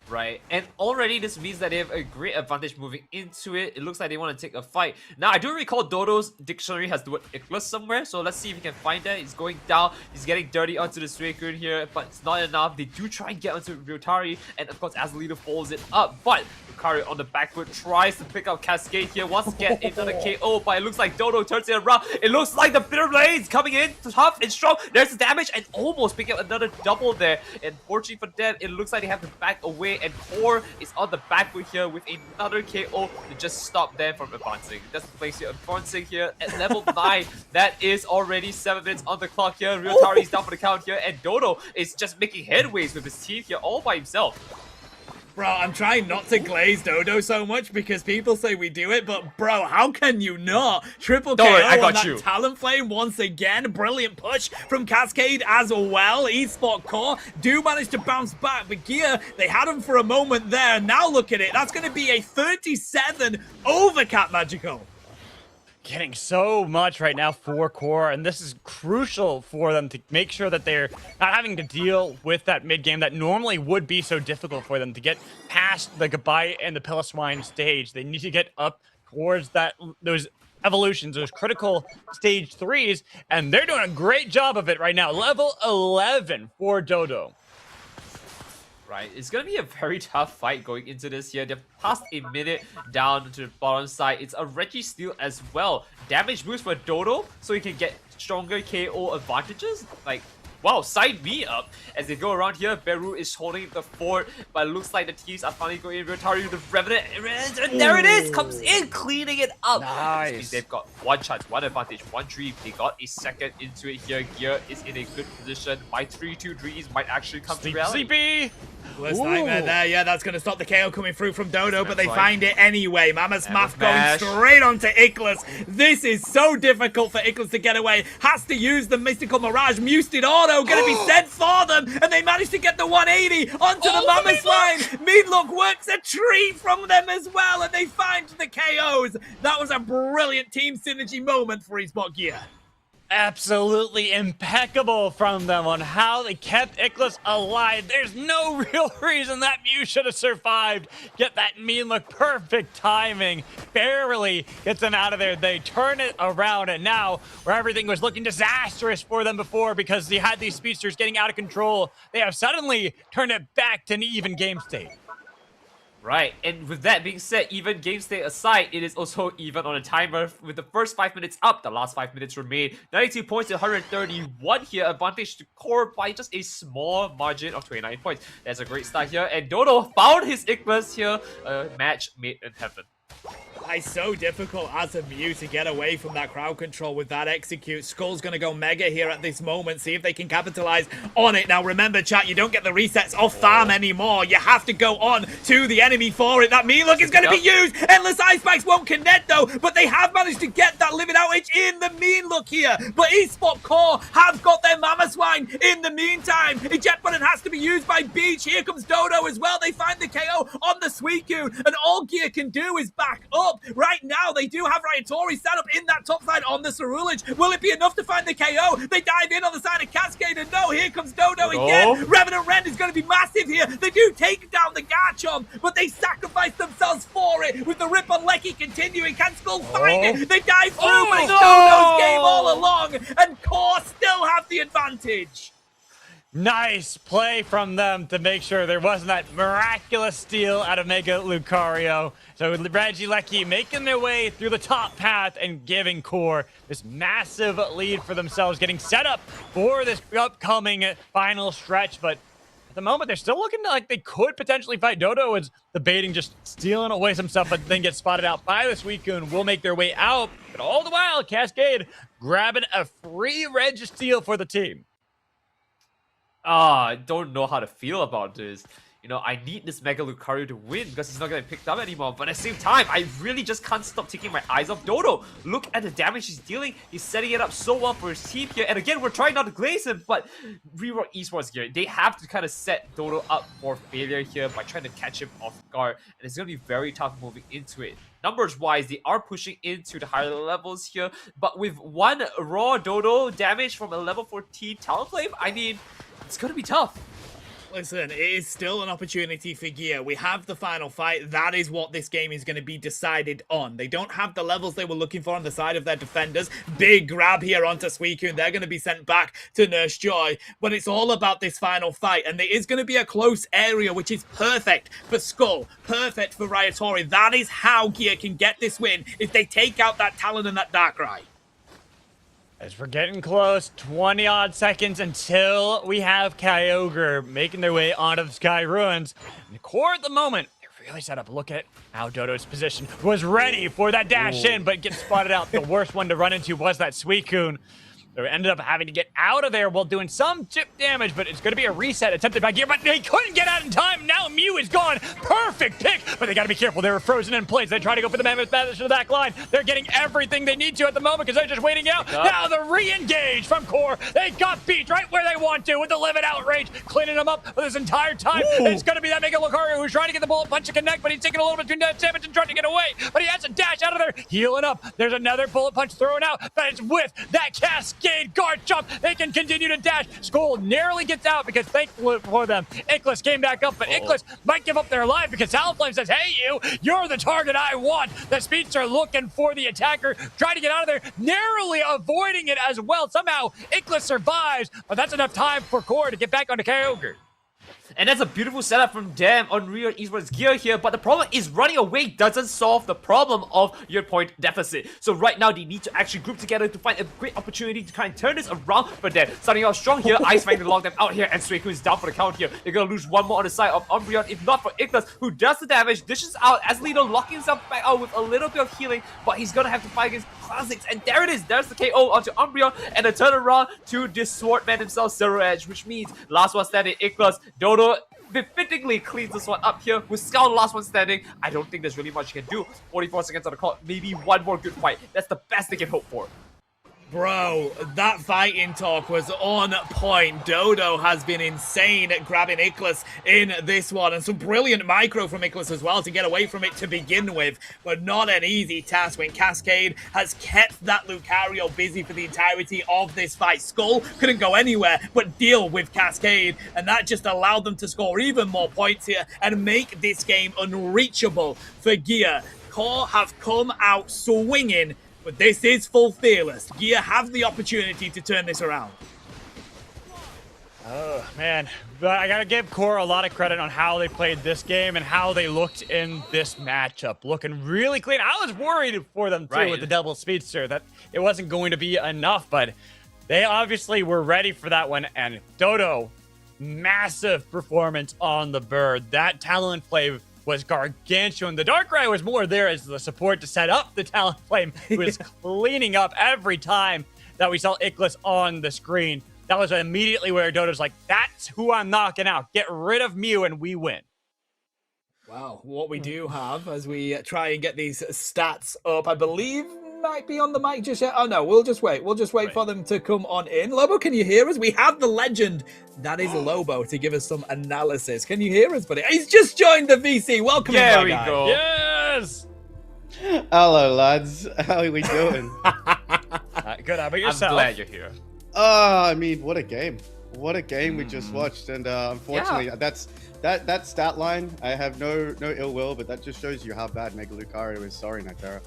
Right, and already this means that they have a great advantage moving into it. It looks like they want to take a fight. Now, I do recall Dodo's dictionary has the word Ickless somewhere, so let's see if we can find that. He's going down, he's getting dirty onto the Suicune here, but it's not enough. They do try and get onto Ryotari, and of course, Azlido follows it up, but Lucario on the back foot tries to pick up Cascade here, wants to get another KO, but it looks like Dodo turns it around. It looks like the Bitter Blades coming in tough and strong. There's the damage, and almost picking up another double there. And fortunately for them, it looks like they have to back away, and Core is on the back foot here with another KO to just stop them from advancing. That's the place here, advancing here at level 9. That is already 7 minutes on the clock here. Ryotari is down for the count here, and Dodo is just making headways with his team here all by himself. Bro, I'm trying not to glaze Dodo so much because people say we do it, but bro, how can you not? Triple KO on that Talonflame once again. Brilliant push from Cascade as well. Esport Core do manage to bounce back, but Gear, they had him for a moment there. Now look at it. That's going to be a 37 over Cat Magical. Getting so much right now for Core, and this is crucial for them to make sure that they're not having to deal with that mid game that normally would be so difficult for them to get past the Goodbye and the Piloswine stage. They need to get up towards those evolutions, those critical stage 3s, and they're doing a great job of it right now. Level 11 for Dodo. Right, it's gonna be a very tough fight going into this here. They're past a minute down to the bottom side. It's a Registeel as well. Damage boost for Dodo, so he can get stronger KO advantages. Like, wow, sign me up. As they go around here, Beru is holding the fort, but it looks like the teams are finally going in. Ryotari with the Revenant, and there it is! Comes in, cleaning it up. Nice. This means they've got one chance, one advantage, one dream. They got a second into it here. Gear is in a good position. My 3-2 dreams might actually come to reality. Sleepy! Blitz Nightmare there, yeah, that's going to stop the KO coming through from Dodo, but they find it anyway. Mammoth Math going straight onto Ickless. This is so difficult for Ickless to get away. Has to use the Mystical Mirage. Muted Auto going to be sent for them, and they manage to get the 180 onto the Mammoth line. Meatlook works a treat from them as well, and they find the KOs. That was a brilliant team synergy moment for Esport Gear. Absolutely impeccable from them on how they kept Ickless alive. There's no real reason that Mew should have survived. Get that mean look, perfect timing. Barely gets them out of there. They turn it around, and now where everything was looking disastrous for them before because they had these speedsters getting out of control, they have suddenly turned it back to an even game state. Right, and with that being said, even game state aside, it is also even on a timer. With the first 5 minutes up, the last 5 minutes remain. 92 points to 131 here, advantage to Core by just a small margin of 29 points. That's a great start here, and Dodo found his Ickless here, a match made in heaven. It's so difficult as a Mew to get away from that crowd control with that execute. Skull's going to go Mega here at this moment, see if they can capitalize on it. Now remember, chat, you don't get the resets off farm anymore. You have to go on to the enemy for it. That mean look is going to be used. Endless Ice Spikes won't connect though, but they have managed to get that limit outage in the mean look here. But eSport Core have got their Mama Swine in the meantime. Eject button has to be used by Beach. Here comes Dodo as well. They find the KO on the Suicune, and all Gear can do is back up. Right now, they do have Raiatori set up in that top side on the Cerulege. Will it be enough to find the KO? They dive in on the side of Cascade, and no, here comes Dodo again. Revenant Rend is going to be massive here. They do take down the Garchomp, but they sacrifice themselves for it with the rip on Lecky continuing. Can Skull find it? They dive through, but it's Dodo's game all along, and Core still have the advantage. Nice play from them to make sure there wasn't that miraculous steal out of Mega Lucario. So Regieleki making their way through the top path and giving Core this massive lead for themselves, getting set up for this upcoming final stretch. But at the moment, they're still looking like they could potentially fight. Dodo is debating just stealing away some stuff, but then gets spotted out by the Suicune. Will make their way out. But all the while, Cascade grabbing a free Reg steal for the team. I don't know how to feel about this. You know, I need this Mega Lucario to win because he's not going to be picked up anymore. But at the same time, I really just can't stop taking my eyes off Dodo. Look at the damage he's dealing. He's setting it up so well for his team here. And again, we're trying not to glaze him, but Rework Esports here, they have to kind of set Dodo up for failure here by trying to catch him off guard. And it's going to be very tough moving into it. Numbers-wise, they are pushing into the higher levels here. But with one raw Dodo damage from a level 14 Talonflame, I mean, it's going to be tough. Listen, it is still an opportunity for Gear. We have the final fight. That is what this game is going to be decided on. They don't have the levels they were looking for on the side of their defenders. Big grab here onto Suicune. They're going to be sent back to Nurse Joy. But it's all about this final fight. And there is going to be a close area, which is perfect for Skull. Perfect for Raiatori. That is how Gear can get this win, if they take out that Talon and that Darkrai. As we're getting close, 20-odd seconds until we have Kyogre making their way onto the Sky Ruins. And Core at the moment, they're really set up. Look at how Dodo's position was ready for that dash in, but gets spotted out. The worst one to run into was that Suicune. They ended up having to get out of there while doing some chip damage, but it's going to be a reset attempted by Gear, but they couldn't get out in time. Now Mew is gone. Perfect pick, but they got to be careful. They were frozen in place. They try to go for the mammoth bash to the back line. They're getting everything they need to at the moment because they're just waiting out. Now the re-engage from Core. They got beat right where they want to with the limit outrage, cleaning them up for this entire time. It's going to be that Mega Lucario who's trying to get the bullet punch to connect, but he's taking a little bit too much damage and trying to get away. But he has to dash out of there, healing up. There's another bullet punch thrown out, but it's with that Cascade guard jump. They can continue to dash. Skull narrowly gets out because thankfully for them, Icarus came back up, but Icarus might give up their life because Talonflame says, hey, you're the target I want. The Speeds are looking for the attacker, trying to get out of there, narrowly avoiding it as well. Somehow, Icarus survives, but that's enough time for Core to get back onto Kyogre. And that's a beautiful setup from them on Real Esports Gear here, but the problem is running away doesn't solve the problem of your point deficit. So right now, they need to actually group together to find a great opportunity to kind of turn this around for them. Starting out strong here, Ice Fang to lock them out here, and Suicune is down for the count here. They're going to lose one more on the side of Umbreon, if not for Icarus, who does the damage, dishes out, as Lido locking himself back out with a little bit of healing, but he's going to have to fight against Classics, and there it is. There's the KO onto Umbreon, and a turn around to this Swordman himself, Zero Edge, which means last one standing, Icarus. Dodo befittingly cleans this one up here with Scout last one standing. I don't think there's really much you can do. 44 seconds on the clock, maybe one more good fight. That's the best they can hope for. Bro, that fighting talk was on point. Dodo has been insane at grabbing Icarus in this one, and some brilliant micro from Icarus as well to get away from it to begin with, but not an easy task when Cascade has kept that Lucario busy for the entirety of this fight. Skull couldn't go anywhere but deal with Cascade, and that just allowed them to score even more points here and make this game unreachable for Gear. Core have come out swinging, but this is full fearless. Gear have the opportunity to turn this around. Oh, man. But I got to give Core a lot of credit on how they played this game and how they looked in this matchup. Looking really clean. I was worried for them, too, with the double speedster, that it wasn't going to be enough, but they obviously were ready for that one. And Dodo, massive performance on the bird. That Talonflame was gargantuan. The Darkrai was more there as the support to set up the Talonflame, who was cleaning up every time that we saw Ickless on the screen. That was immediately where Dodo's like, that's who I'm knocking out. Get rid of Mew and we win. Wow, what we do have as we try and get these stats up, I believe might be on the mic just yet. Oh no, we'll just wait. We'll just wait for them to come on in. Lobo, can you hear us? We have the legend. That is Lobo to give us some analysis. Can you hear us, buddy? He's just joined the VC. Welcome in, There my we guy. go. Yes! Hello, lads. How are we doing? Good, how about I'm yourself? glad you're here. I mean, what a game. What a game we just watched. And unfortunately, that stat line, I have no ill will, but that just shows you how bad Mega Lucario is. Sorry, Nightera.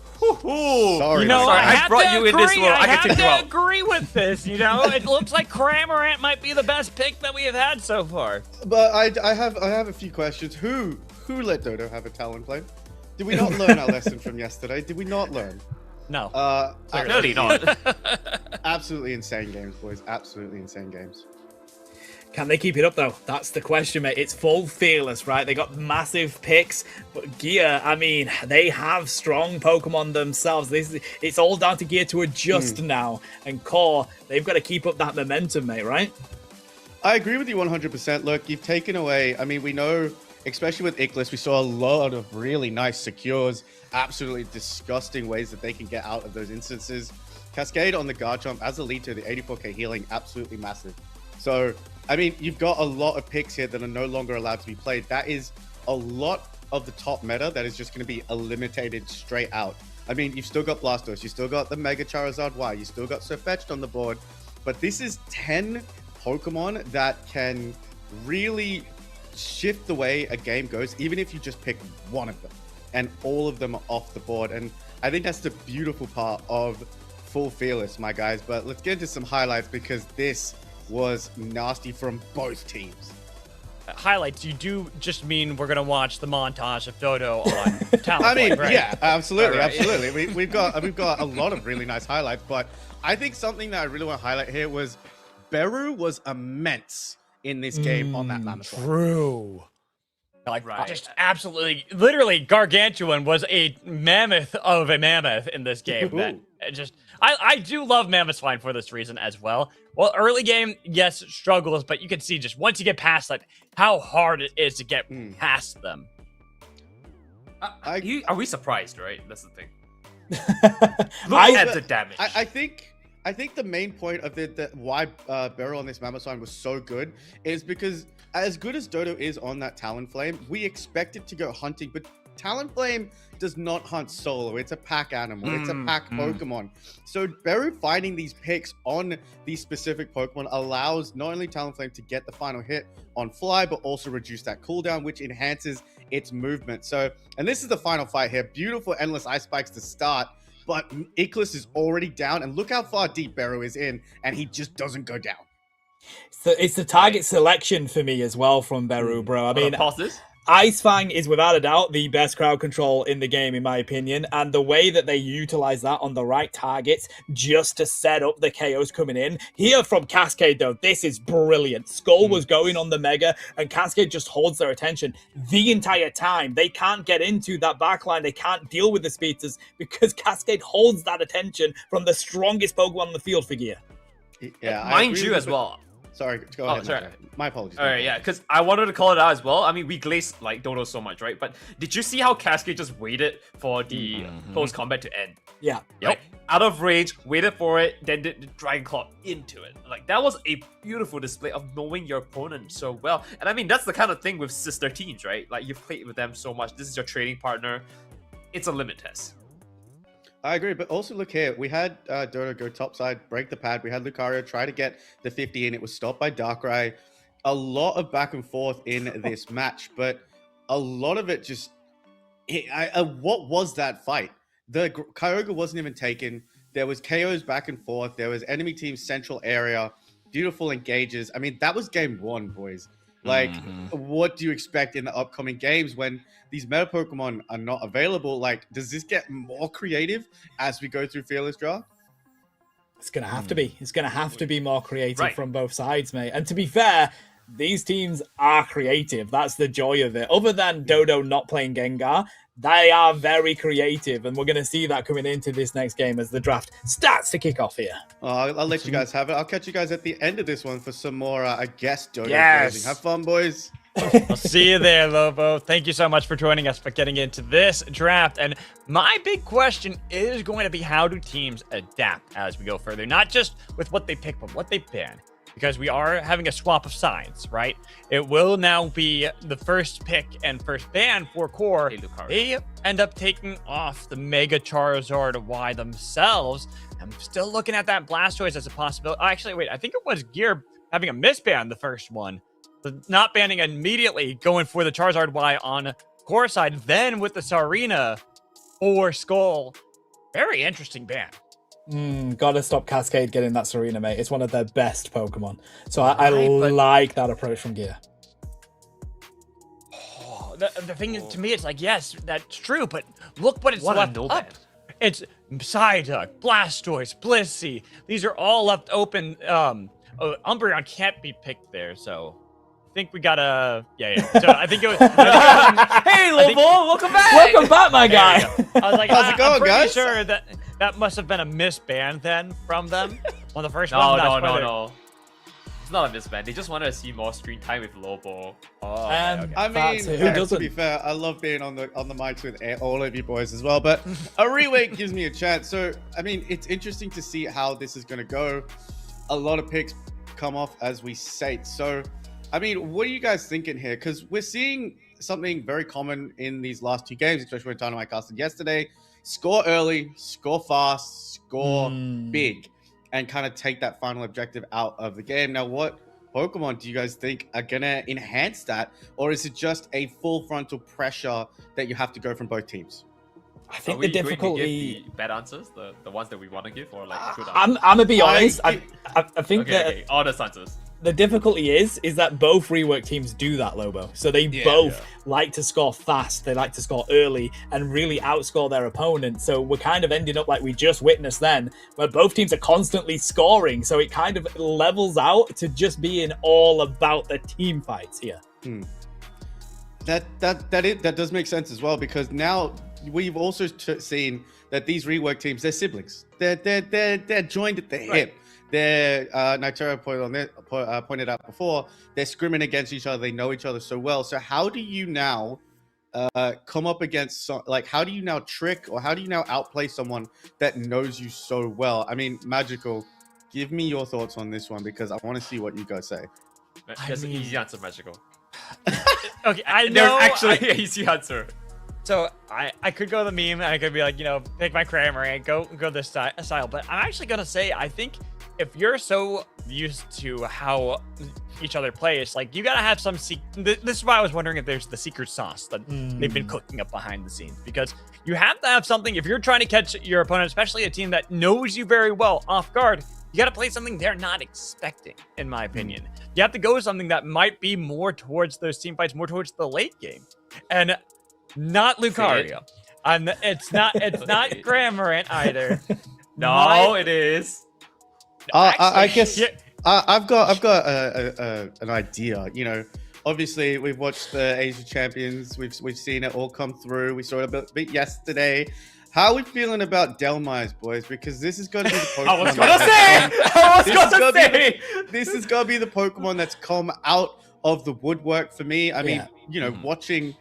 Sorry, You know, Nightera. I I have brought to you agree. in this world. I can have take you to out. agree with this. You know, it looks like Cramorant might be the best pick that we have had so far. But I have a few questions. Who let Dodo have a Talonflame? Did we not learn our lesson from yesterday? Did we not learn? No. Clearly not. Absolutely insane games, boys. Absolutely insane games. Can they keep it up, though? That's the question, mate. It's full fearless, right? They got massive picks, but Gear, I mean, they have strong Pokemon themselves. It's all down to Gear to adjust now. And Core, they've got to keep up that momentum, mate, right? I agree with you 100%. Look, you've taken away, I mean, we know, especially with Ickless, we saw a lot of really nice secures, absolutely disgusting ways that they can get out of those instances. Cascade on the guard jump as a lead to the 84k healing, absolutely massive. So, I mean, you've got a lot of picks here that are no longer allowed to be played. That is a lot of the top meta that is just going to be eliminated straight out. I mean, you've still got Blastoise, you've still got the Mega Charizard Y, you still got Sirfetch'd on the board, but this is 10 Pokemon that can really shift the way a game goes, even if you just pick one of them, and all of them are off the board. And I think that's the beautiful part of full fearless, my guys. But let's get into some highlights, because this was nasty from both teams. Highlights, you do just mean we're going to watch the montage of Dodo on Talonflame, I mean, right? yeah, absolutely, All right. absolutely. We've got a lot of really nice highlights, but I think something that I really want to highlight here was Beru was immense in this game on that Mammoth. True. Like, Right. just absolutely, literally, Gargantuan was a mammoth of a mammoth in this game. That it just, I do love Mammothswine for this reason as well. Well, early game, yes, struggles, but you can see just once you get past that, how hard it is to get past them. Are we surprised, right? That's the thing. Look at the damage. I think the main point of why Beryl on this Mammothswine was so good is because as good as Dodo is on that Talonflame, we expect it to go hunting, but Talonflame does not hunt solo. It's a pack animal. It's a pack Pokemon. So Beru finding these picks on these specific Pokemon allows not only Talonflame to get the final hit on fly, but also reduce that cooldown, which enhances its movement. So, and this is the final fight here. Beautiful Endless Ice Spikes to start. But Ickless is already down, and look how far deep Beru is in, and he just doesn't go down. So it's the target selection for me as well from Beru, bro. I mean, Pause this. Ice Fang is without a doubt the best crowd control in the game, in my opinion, and the way that they utilize that on the right targets just to set up the KOs coming in. Here from Cascade, though, this is brilliant. Skull was going on the Mega, and Cascade just holds their attention the entire time. They can't get into that backline. They can't deal with the speedsters because Cascade holds that attention from the strongest Pokemon on the field for Gear. Yeah, I Mind agree you with as it. well. Sorry, go Oh, ahead. sorry. My apologies. All right, yeah, because I wanted to call it out as well. I mean, we glazed like Dodo so much, right? But did you see how Cascade just waited for the close combat to end? Yeah. Like, out of range, waited for it, then did the Dragon Claw into it. Like, that was a beautiful display of knowing your opponent so well. And I mean, that's the kind of thing with sister teams, right? Like, you've played with them so much. This is your training partner. It's a limit test. I agree, but also look here. We had Dodo go topside, break the pad. We had Lucario try to get the 50 in. It was stopped by Darkrai. A lot of back and forth in this match, but a lot of it just... what was that fight? The Kyogre wasn't even taken. There was KOs back and forth. There was enemy team central area. Beautiful engages. I mean, that was game one, boys. Like, what do you expect in the upcoming games when these meta Pokemon are not available? Like, does this get more creative as we go through Fearless Draft? It's going to have to be. It's going to have to be more creative Right. from both sides, mate. And to be fair, these teams are creative. That's the joy of it. Other than Dodo not playing Gengar, they are very creative, and we're going to see that coming into this next game as the draft starts to kick off here. I'll let you guys have it. I'll catch you guys at the end of this one for some more, I guess, Dodo Yes. closing. Have fun, boys. I'll see you there, Lobo. Thank you so much for joining us for getting into this draft. And my big question is going to be, how do teams adapt as we go further? Not just with what they pick, but what they ban. Because we are having a swap of sides, right? It will now be the first pick and first ban for Core. They end up taking off the Mega Charizard Y themselves. I'm still looking at that Blastoise as a possibility. Actually, wait, I think it was Gear having a misban the first one. Not banning immediately, going for the Charizard Y on Core side, then with the Sarina for Skull. Very interesting ban. Gotta stop Cascade getting that Serena, mate. It's one of their best Pokemon. So I like that approach from Gear. Oh, the thing is, to me, it's like, yes, that's true, but look what it's left up. It's Psyduck, Blastoise, Blissey. These are all left open. Umbreon can't be picked there, so I think we gotta... Yeah. So I think it was... Hey, Lobo, welcome back! Welcome back, my guy! I was like, How's it going, I'm pretty guys? sure that must have been a misban then from them on the first one. No. It's not a misban. They just wanted to see more screen time with Lobo. Oh, okay. I mean, who doesn't? to be fair, I love being on the mics with all of you boys as well, but a reweight gives me a chance. So, I mean, it's interesting to see how this is going to go. A lot of picks come off as we say. So, I mean, what are you guys thinking here? Because we're seeing something very common in these last two games, especially when Tana casted yesterday. Score early, score fast, score big, and kind of take that final objective out of the game. Now, what Pokemon do you guys think are going to enhance that? Or is it just a full frontal pressure that you have to go from both teams? I think Are we the difficulty... going to give the bad answers? The ones that we want to give? Or like good I'm answers? going to be honest. I think that... Okay. Honest answers. The difficulty is that both rework teams do that, Lobo. So they both like to score fast, they like to score early, and really outscore their opponent. So we're kind of ending up like we just witnessed then, where both teams are constantly scoring. So it kind of levels out to just being all about the team fights here. That does make sense as well, because now we've also seen that these rework teams, they're siblings. They're joined at the hip. They're Nitera pointed out before, they're scrimming against each other. They know each other so well. So how do you now come up against how do you now trick, or how do you now outplay someone that knows you so well? I mean, Magical, give me your thoughts on this one, because I want to see what you guys say. There's an easy answer, Magical. Okay, I know. There's actually an easy answer. So I could go the meme, and I could be like, pick my Kramer and go this style. But I'm actually going to say, I think if you're so used to how each other plays, like, you got to have some this is why I was wondering if there's the secret sauce that they've been cooking up behind the scenes, because you have to have something if you're trying to catch your opponent, especially a team that knows you very well, off guard. You got to play something they're not expecting, in my opinion. You have to go with something that might be more towards those team fights, more towards the late game, and not Lucario. And it's not Cramorant either. No, it is. I guess I've got an idea. Obviously we've watched the Asia Champions. We've seen it all come through. We saw it a bit yesterday. How are we feeling about Delmise, boys? Because this is going to be the Pokemon. I was gonna say. This is going to be the Pokemon that's come out of the woodwork for me. I mean, watching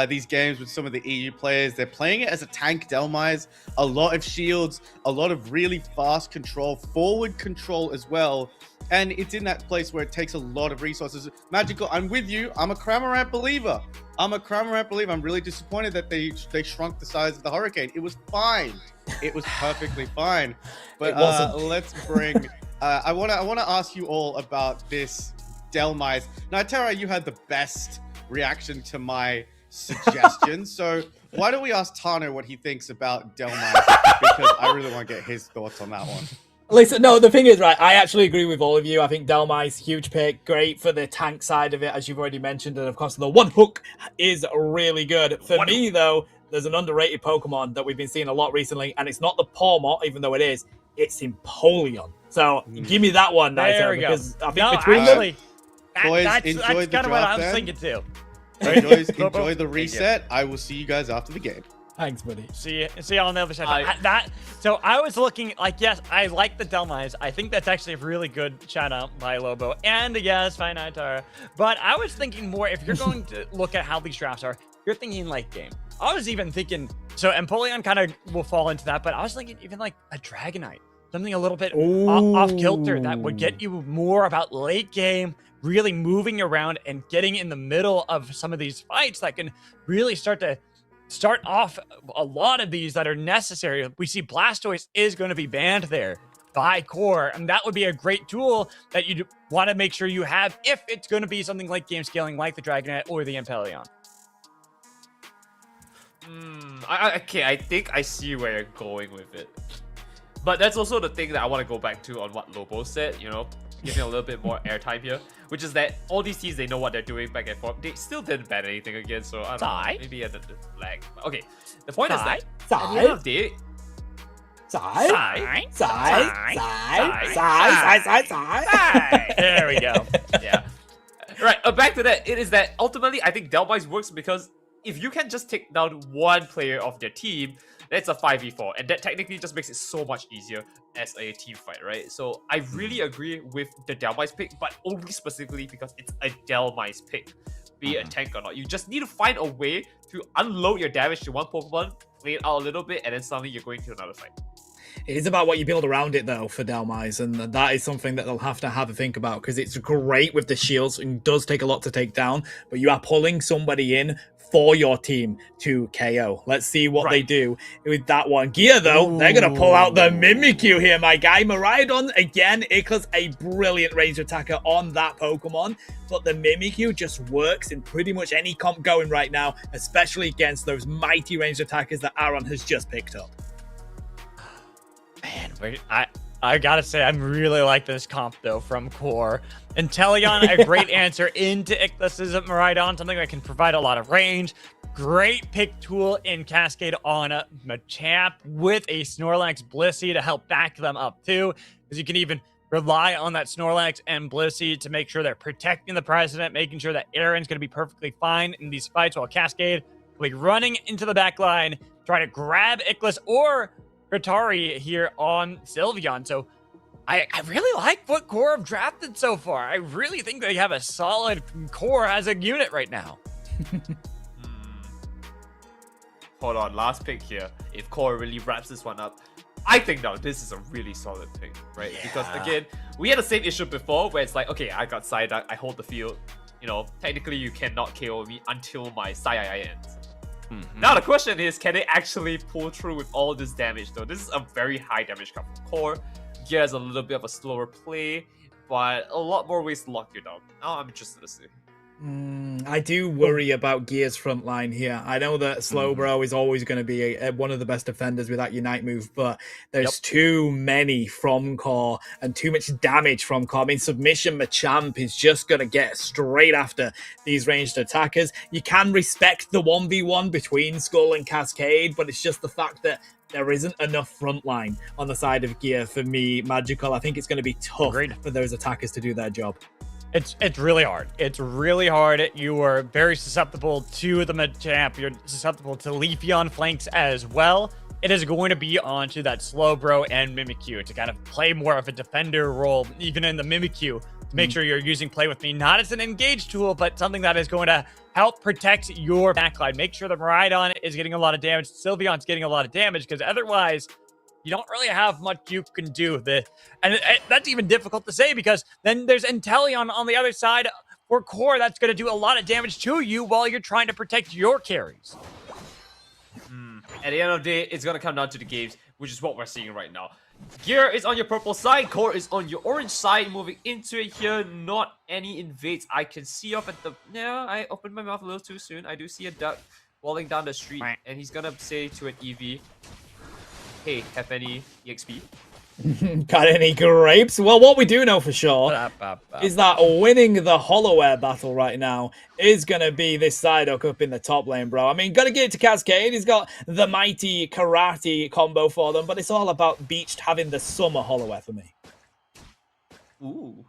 these games with some of the EU players, they're playing it as a tank Delmise, a lot of shields, a lot of really fast control, forward control as well. And it's in that place where it takes a lot of resources. Magical, I'm with you. I'm a Cramorant believer. I'm really disappointed that they shrunk the size of the Hurricane. It was fine. It was perfectly fine. But let's bring... I want to ask you all about this Delmise. Now, Tara, you had the best reaction to my suggestion. So why don't we ask Tano what he thinks about Delmise? Because I really want to get his thoughts on that one. Listen, no, the thing is, right, I actually agree with all of you. I think Delmise, huge pick, great for the tank side of it, as you've already mentioned. And of course, the one hook is really good. For me, though, there's an underrated Pokemon that we've been seeing a lot recently, and it's not the Pawmot, even though it is. It's Empoleon. So give me that one, Nitro, because I think between them... Boys, That's enjoy kind the of what draft I was then. thinking too. Enjoy the reset. I will see you guys after the game. Thanks, buddy. See you on the other side. So I was looking like, yes, I like the Delmise. I think that's actually a really good shout out by Lobo. And yes, fine, Tara. But I was thinking more, if you're going to look at how these drafts are, you're thinking late game. I was even thinking, so Empoleon kind of will fall into that, but I was thinking even like a Dragonite. Something a little bit off kilter that would get you more about late game, really moving around and getting in the middle of some of these fights that can really start off a lot of these that are necessary. We see Blastoise is going to be banned there by Core, and that would be a great tool that you want to make sure you have if it's going to be something like game scaling, like the Dragonite or the Empoleon. Okay, I think I see where you're going with it. But that's also the thing that I want to go back to on what Lobo said, you know, giving a little bit more airtime here, which is that all these teams, they know what they're doing back and forth. They still didn't ban anything again, so I don't know, maybe at the lag. Okay, the point is that at the end of the day, There we go. Yeah. Right, back to that, it is that ultimately I think Delmise works because if you can just take down one player of their team, that's a 5v4, and that technically just makes it so much easier as a team fight, right? So I really agree with the Delmise pick, but only specifically because it's a Delmise pick, be it a tank or not. You just need to find a way to unload your damage to one Pokemon, play it out a little bit, and then suddenly you're going to another fight. It is about what you build around it, though, for Delmise, and that is something that they'll have a think about, because it's great with the shields and does take a lot to take down, but you are pulling somebody in for your team to KO. Let's see what they do with that one. Gear, though, they're going to pull out the Mimikyu here, my guy. Miraidon, again, Icarus, a brilliant range attacker on that Pokemon, but the Mimikyu just works in pretty much any comp going right now, especially against those mighty ranged attackers that Aaron has just picked up. Man, I gotta say, I'm really like this comp, though, from Core. Inteleon, a great answer into Icarus's Miraidon, something that can provide a lot of range. Great pick tool in Cascade on Machamp with a Snorlax Blissey to help back them up, too. Because you can even rely on that Snorlax and Blissey to make sure they're protecting the President, making sure that Aaron's going to be perfectly fine in these fights, while Cascade will be running into the back line, trying to grab Icarus or Atari here on Sylveon. So I really like what Core have drafted so far. I really think they have a solid Core as a unit right now. Hold on, last pick here. If Core really wraps this one up, I think now this is a really solid pick, right? Yeah. Because again, we had the same issue before where it's like, okay, I got Psyduck, I hold the field. You know, technically you cannot KO me until my Psy ends. Now the question is, can they actually pull through with all this damage though? This is a very high damage cut from Core. Gear has a little bit of a slower play, but a lot more ways to lock you down. Now I'm interested to see. I do worry about Gear's front line here. I know that Slowbro is always going to be one of the best defenders with that Unite move, but there's too many from Core and too much damage from Core. I mean, Submission Machamp is just going to get straight after these ranged attackers. You can respect the 1v1 between Skull and Cascade, but it's just the fact that there isn't enough front line on the side of Gear for me, Magical. I think it's going to be tough for those attackers to do their job. It's really hard. It's really hard. You are very susceptible to the Machamp. You're susceptible to Leafeon flanks as well. It is going to be onto that Slowbro and Mimikyu to kind of play more of a defender role, even in the Mimikyu, to make sure you're using Play With Me, not as an engage tool, but something that is going to help protect your backline. Make sure the Miraidon is getting a lot of damage, Sylveon's getting a lot of damage, because otherwise you don't really have much you can do. And that's even difficult to say, because then there's Inteleon on the other side for Core that's going to do a lot of damage to you while you're trying to protect your carries. At the end of the day, it's going to come down to the games, which is what we're seeing right now. Gear is on your purple side, Core is on your orange side. Moving into it here, not any invades. I can see up at the... Yeah, I opened my mouth a little too soon. I do see a duck walling down the street, and he's going to say to an EV, hey, have any EXP? Got any grapes? Well, what we do know for sure is that winning the Hollow-Air battle right now is going to be this Psyduck up in the top lane, bro. I mean, got to give it to Cascade. He's got the mighty karate combo for them, but it's all about Beached having the summer Hollow-Air for me. Ooh.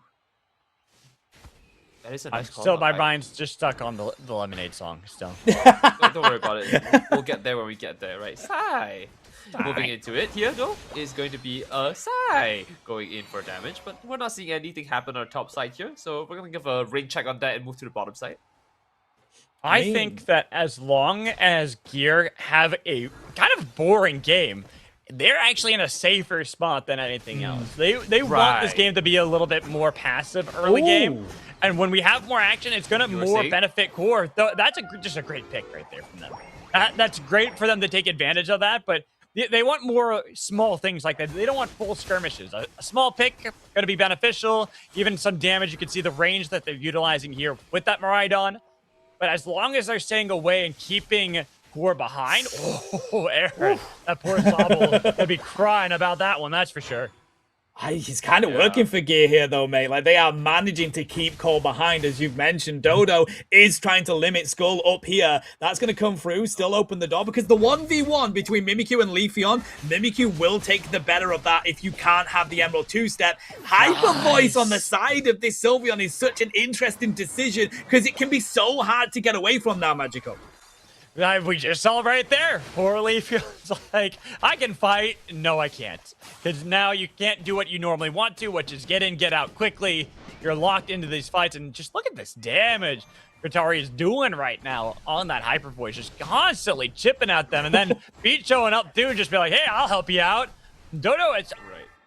That is a nice call. Still, my mind's just stuck on the Lemonade song. Still. Don't worry about it. We'll get there when we get there, right? Sai. Moving into it here, though, is going to be a Sai going in for damage, but we're not seeing anything happen on our top side here, so we're going to give a ring check on that and move to the bottom side. I think that as long as Gear have a kind of boring game, they're actually in a safer spot than anything else. They want this game to be a little bit more passive early game, and when we have more action, it's going to more benefit Core. That's just a great pick right there from them. That's great for them to take advantage of that, but they want more small things like that. They don't want full skirmishes. A small pick going to be beneficial, even some damage. You can see the range that they're utilizing here with that Miraidon. But as long as they're staying away and keeping Core behind, Aaron, that poor Sobble will be crying about that one, that's for sure. He's kind of working for Gear here, though, mate. Like, they are managing to keep Cole behind, as you've mentioned. Dodo is trying to limit Skull up here. That's going to come through, still open the door, because the 1v1 between Mimikyu and Leafeon, Mimikyu will take the better of that if you can't have the Emerald 2-step. Hyper Voice on the side of this Sylveon is such an interesting decision, because it can be so hard to get away from now, Magico. We just saw right there. Poor Leafeon's like, I can fight. No, I can't. Because now you can't do what you normally want to, which is get in, get out quickly. You're locked into these fights, and just look at this damage Ghatlue is doing right now on that Hyper Voice, just constantly chipping at them. And then Beat showing up too, just be like, hey, I'll help you out. Dodo, it's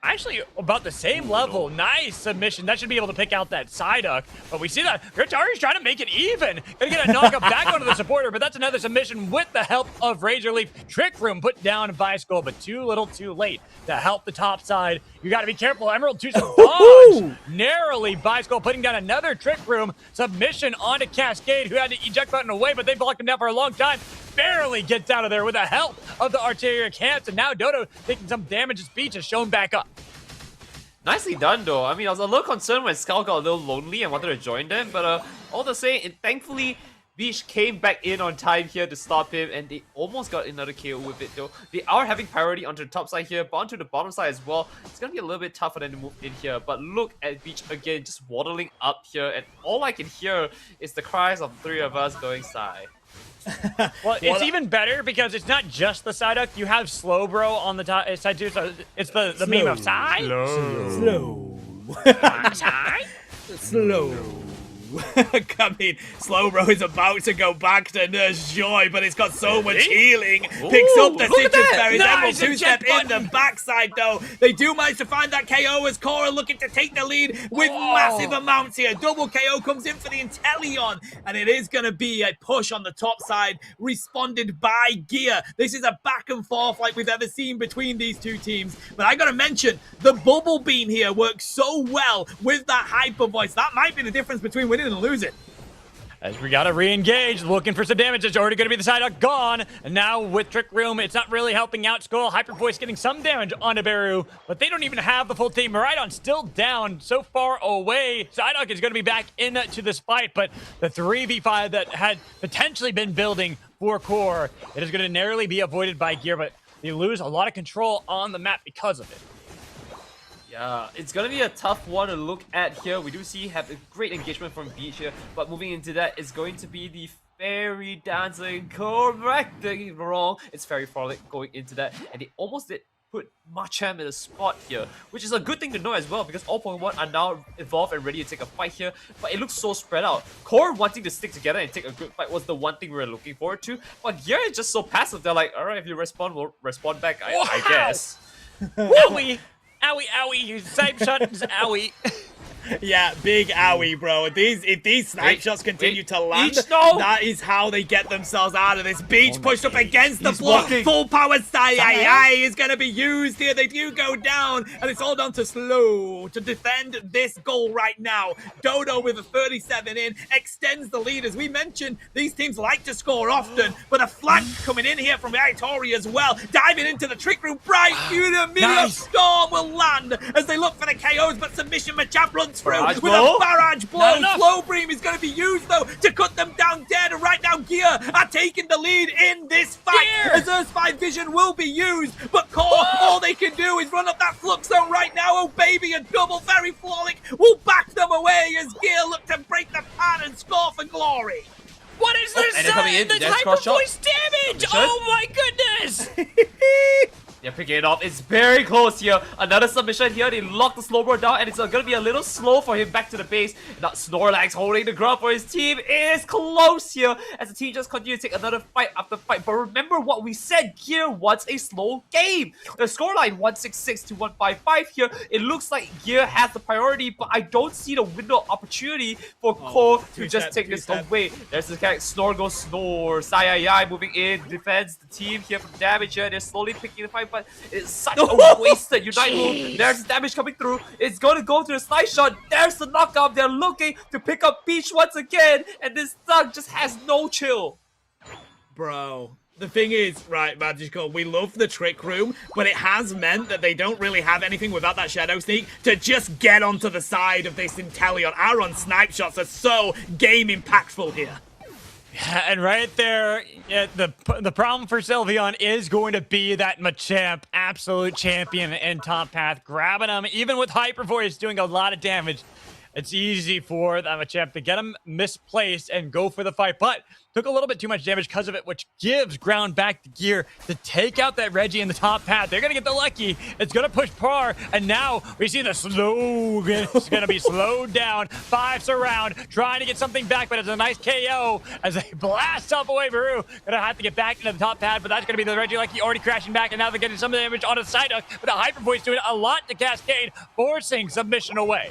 actually about the same level. Nice submission. That should be able to pick out that Psyduck. But we see that Ghatlue's trying to make it even. Gonna get a knockup back onto the supporter, but that's another submission with the help of Razor Leaf. Trick Room put down by Skull, but too little too late to help the top side. You got to be careful. Emerald 2 dodge narrowly by Skull, putting down another Trick Room submission onto Cascade, who had the eject button away, but they blocked him down for a long time. Barely gets out of there with the help of the artillery camps, and now Dodo taking some damage as Beach has shown back up. Nicely done, though. I mean, I was a little concerned when Skull got a little lonely and wanted to join them, but all the same, thankfully, Beach came back in on time here to stop him, and they almost got another KO with it, though. They are having priority onto the top side here, but onto the bottom side as well. It's going to be a little bit tough for them to move in here, but look at Beach again, just waddling up here, and all I can hear is the cries of the three of us going sigh. Well, it's even better because it's not just the Psyduck. You have Slowbro on the top side too, so it's the meme of Psy. Slow. Slow. I mean, Slowbro is about to go back to Nurse Joy, but it's got so much healing. Picks up the Citrus Berries. Emerald 2-step in the backside, though. They do manage to find that KO as Cora looking to take the lead with massive amounts here. Double KO comes in for the Inteleon, and it is going to be a push on the top side, responded by Gear. This is a back and forth like we've ever seen between these two teams. But I got to mention, the Bubble Beam here works so well with that Hyper Voice. That might be the difference between winning and losing. As we gotta re-engage, looking for some damage. It's already gonna be the Psyduck gone. And now with Trick Room, it's not really helping out Skull. Hyper Voice getting some damage on Nibiru, but they don't even have the full team. Miraidon still down, so far away. Psyduck is gonna be back into this fight, but the 3v5 that had potentially been building for Core, it is gonna narrowly be avoided by Gear, but they lose a lot of control on the map because of it. Yeah, it's gonna be a tough one to look at here. We do see have a great engagement from Beach here, but moving into that is going to be the Fairy Dancing. Correct, getting it wrong. It's Fairy Frolic going into that, and they almost did put Machamp in a spot here, which is a good thing to know as well, because all Pokemon are now evolved and ready to take a fight here, but it looks so spread out. Core wanting to stick together and take a good fight was the one thing we were looking forward to, but Gear is just so passive. They're like, alright, if you respond, we'll respond back, I guess. Owie! Owie, owie, snipe shots, owie. Yeah, big owie, bro. If these snipe shots continue to land, that is how they get themselves out of this. Beach pushed up against the block. Full power Sai is going to be used here. They do go down, and it's all down to Slow to defend this goal right now. Dodo with a 37 in extends the lead. As we mentioned, these teams like to score often, but a flank coming in here from Aitori as well. Diving into the Trick Room. Bright Meteor Storm will land as they look for the KOs, but Submission Machamp runs through with a barrage blow. Slow Beam is going to be used, though, to cut them down dead. And right now, Gear Gear are taking the lead in this fight. Azur's Spy Vision will be used, but Core, all they can do is run up that flux zone right now. Oh baby, a double Very Flawless will back them away as Gear look to break the pan and score for glory. What is this? and they're coming in. That's There's hyper cross shot. voice damage! Oh my goodness! They're picking it off. It's very close here. Another submission here. They lock the Slowbro down, and it's going to be a little slow for him back to the base. Now Snorlax holding the ground for his team. It is close here as the team just continue to take another fight after fight. But remember what we said. Gear wants a slow game. The scoreline 166 to 155 here. It looks like Gear has the priority, but I don't see the window of opportunity for Core to just take this away. There's the character Snore goes Snore. Sayayai moving in, defends the team here from damage here. They're slowly picking the fight, but it's such a wasted Unite move. There's damage coming through. It's going to go to the slice shot. There's the knockout. They're looking to pick up Peach once again, and this thug just has no chill. Bro, the thing is, right, Magical, we love the Trick Room, but it has meant that they don't really have anything without that Shadow Sneak to just get onto the side of this Inteleon. Our on snipe shots are so game impactful here. And right there, the problem for Sylveon is going to be that Machamp, absolute champion in top path, grabbing him, even with Hyper Voice doing a lot of damage. It's easy for that Machamp to get him misplaced and go for the fight, but took a little bit too much damage because of it, which gives ground back to Gear to take out that Reggie in the top path. They're going to get the lucky. It's going to push Par, and now we see the slow. It's going to be slowed down. 5 surround, trying to get something back, but it's a nice KO as they blast off away. Baru going to have to get back into the top path, but that's going to be the Reggie Lucky already crashing back, and now they're getting some of the damage on a side hook, but the Hyper Voice doing a lot to Cascade, forcing submission away.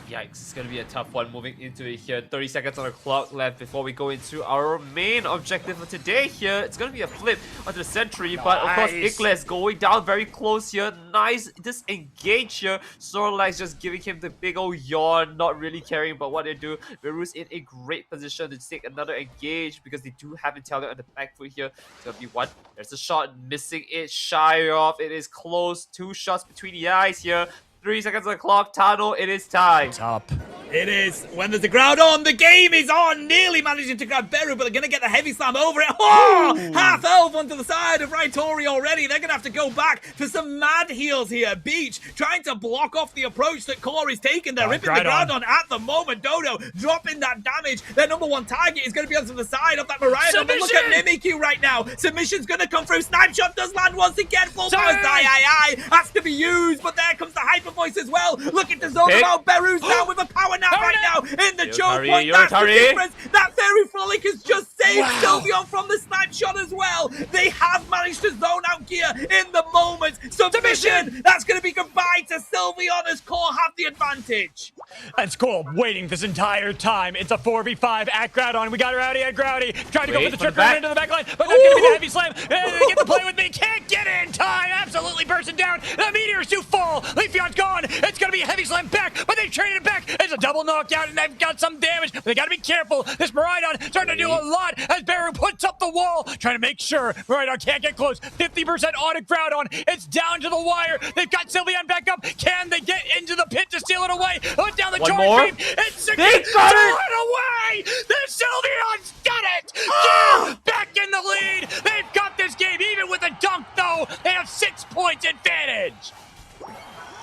Yikes, it's going to be a tough one moving into it here. 30 seconds on the clock left before we go into our main objective for today here. It's going to be a flip onto the Sentry, but of course Igles going down very close here. Nice disengage here. Snorlax just giving him the big old yawn, not really caring about what they do. Beru's in a great position to take another engage because they do have Inteleon on the back foot here. It's going to be one. There's a shot, missing it, shy off. It is close. 2 shots between the eyes here. 3 seconds on the clock. Tano, it is time. It's up. It is. When there's the crowd on, the game is on. Nearly managing to grab Beru, but they're going to get the heavy slam over it. Oh! Half elf onto the side of Raitori already. They're going to have to go back for some mad heals here. Beach trying to block off the approach that Core is taking. They're ripping the ground on at the moment. Dodo dropping that damage. Their number 1 target is going to be onto the side of that Mariah. But look at Mimikyu right now. Submission's going to come through. Snipe shot does land once again. Full power has to be used, but there comes the Hyper Voice as well. Looking to zone out. Beru's down with a power nap right now in the choke point. That's the difference. That Fairy Frolic has just saved Sylveon from the snipe shot as well. They have managed to zone out Gear in the moment. Submission. That's going to be goodbye to Sylveon as Core have the advantage. And Core waiting this entire time. It's a 4v5 at Groudon. We got Rowdy at Growdy. Trying to go for the trick room into the back line, but that's going to be the heavy slam. They get to play with me. Can't get it in time. Absolutely bursting down. The meteors do fall. Leafeon's gone. It's going to be a heavy slam back, but they've traded it back. It's a double knockout, and they've got some damage. They got to be careful. This Miraidon starting to do a lot as Beru puts up the wall, trying to make sure Miraidon can't get close. 50% on a Groudon. It's down to the wire. They've got Sylveon back up. Can they get into the pit to steal it away? Put down the charge beam. It's They got it away. The Sylveon's got it. Back in the lead. They've got this game. Even with a dunk, though, they have 6 points advantage.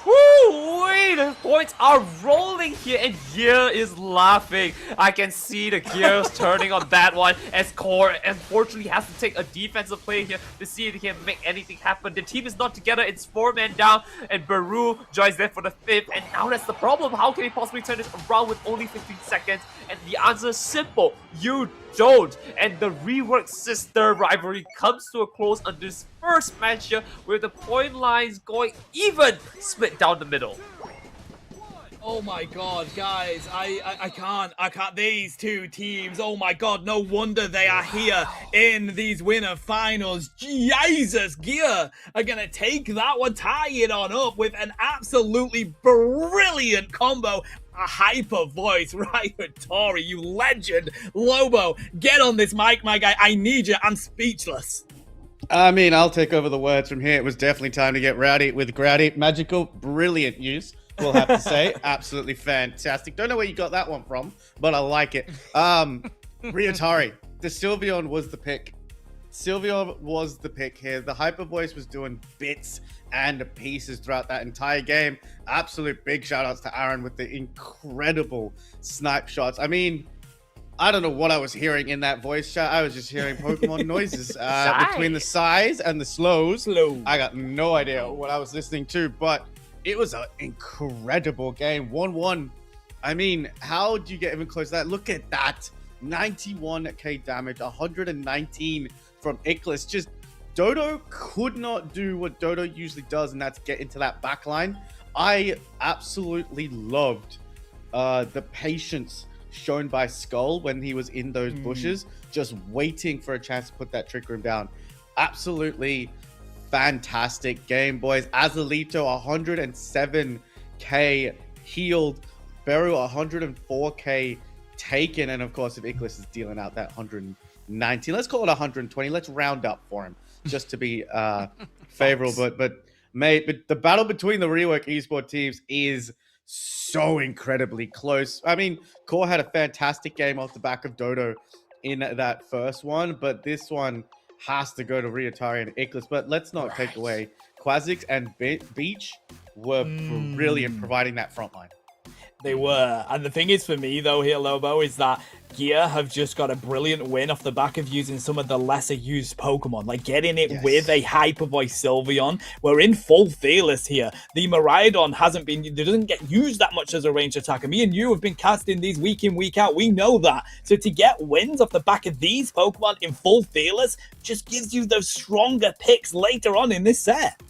Woo! Wait, the points are rolling here, and Gear is laughing. I can see the gears turning on that one as Core unfortunately has to take a defensive play here to see if he can make anything happen. The team is not together. It's 4 men down, and Beru joins them for the 5th, and now that's the problem. How can he possibly turn this around with only 15 seconds? And the answer is simple. You don't. And the reworked sister rivalry comes to a close on this first match here, where the point lines going even, split down the middle. Oh my god, guys, I can't, these 2 teams, oh my god, no wonder they are here in these winner finals. Jesus, Gear are gonna take that one, tie it on up with an absolutely brilliant combo. A Hyper Voice, right, Tori, you legend. Lobo, get on this mic, my guy, I need you, I'm speechless. I mean, I'll take over the words from here. It was definitely time to get rowdy with Growdy. Magical, brilliant use, we'll have to say. Absolutely fantastic. Don't know where you got that one from, but I like it. Ryutari, the Sylveon was the pick. Sylveon was the pick here. The Hyper Voice was doing bits and pieces throughout that entire game. Absolute big shout outs to Aaron with the incredible snipe shots. I mean, I don't know what I was hearing in that voice chat. I was just hearing Pokemon noises between the sighs and the slows. I got no idea what I was listening to, but it was an incredible game. 1-1. I mean, how do you get even close to that? Look at that. 91k damage, 119 from Ickless. Just Dodo could not do what Dodo usually does, and that's get into that back line. I absolutely loved the patience shown by Skull when he was in those bushes, just waiting for a chance to put that Trick Room down. Absolutely fantastic game, boys. Azalito, 107k healed. Beru, 104k taken. And of course, if Ickless is dealing out that 119, let's call it 120. Let's round up for him just to be favorable. But the battle between the Rework esports teams is so incredibly close. I mean, Core had a fantastic game off the back of Dodo in that first one, but this one has to go to Ryutari and Ickless. But let's not take away Quazix and Beach were brilliant providing that front line. They were. And the thing is for me, though, here, Lobo, is that Gear have just got a brilliant win off the back of using some of the lesser used Pokemon, like getting it with a Hyper Voice Sylveon. We're in full Fearless here. The Miraidon doesn't get used that much as a ranged attacker. Me and you have been casting these week in, week out. We know that. So to get wins off the back of these Pokemon in full Fearless just gives you those stronger picks later on in this set.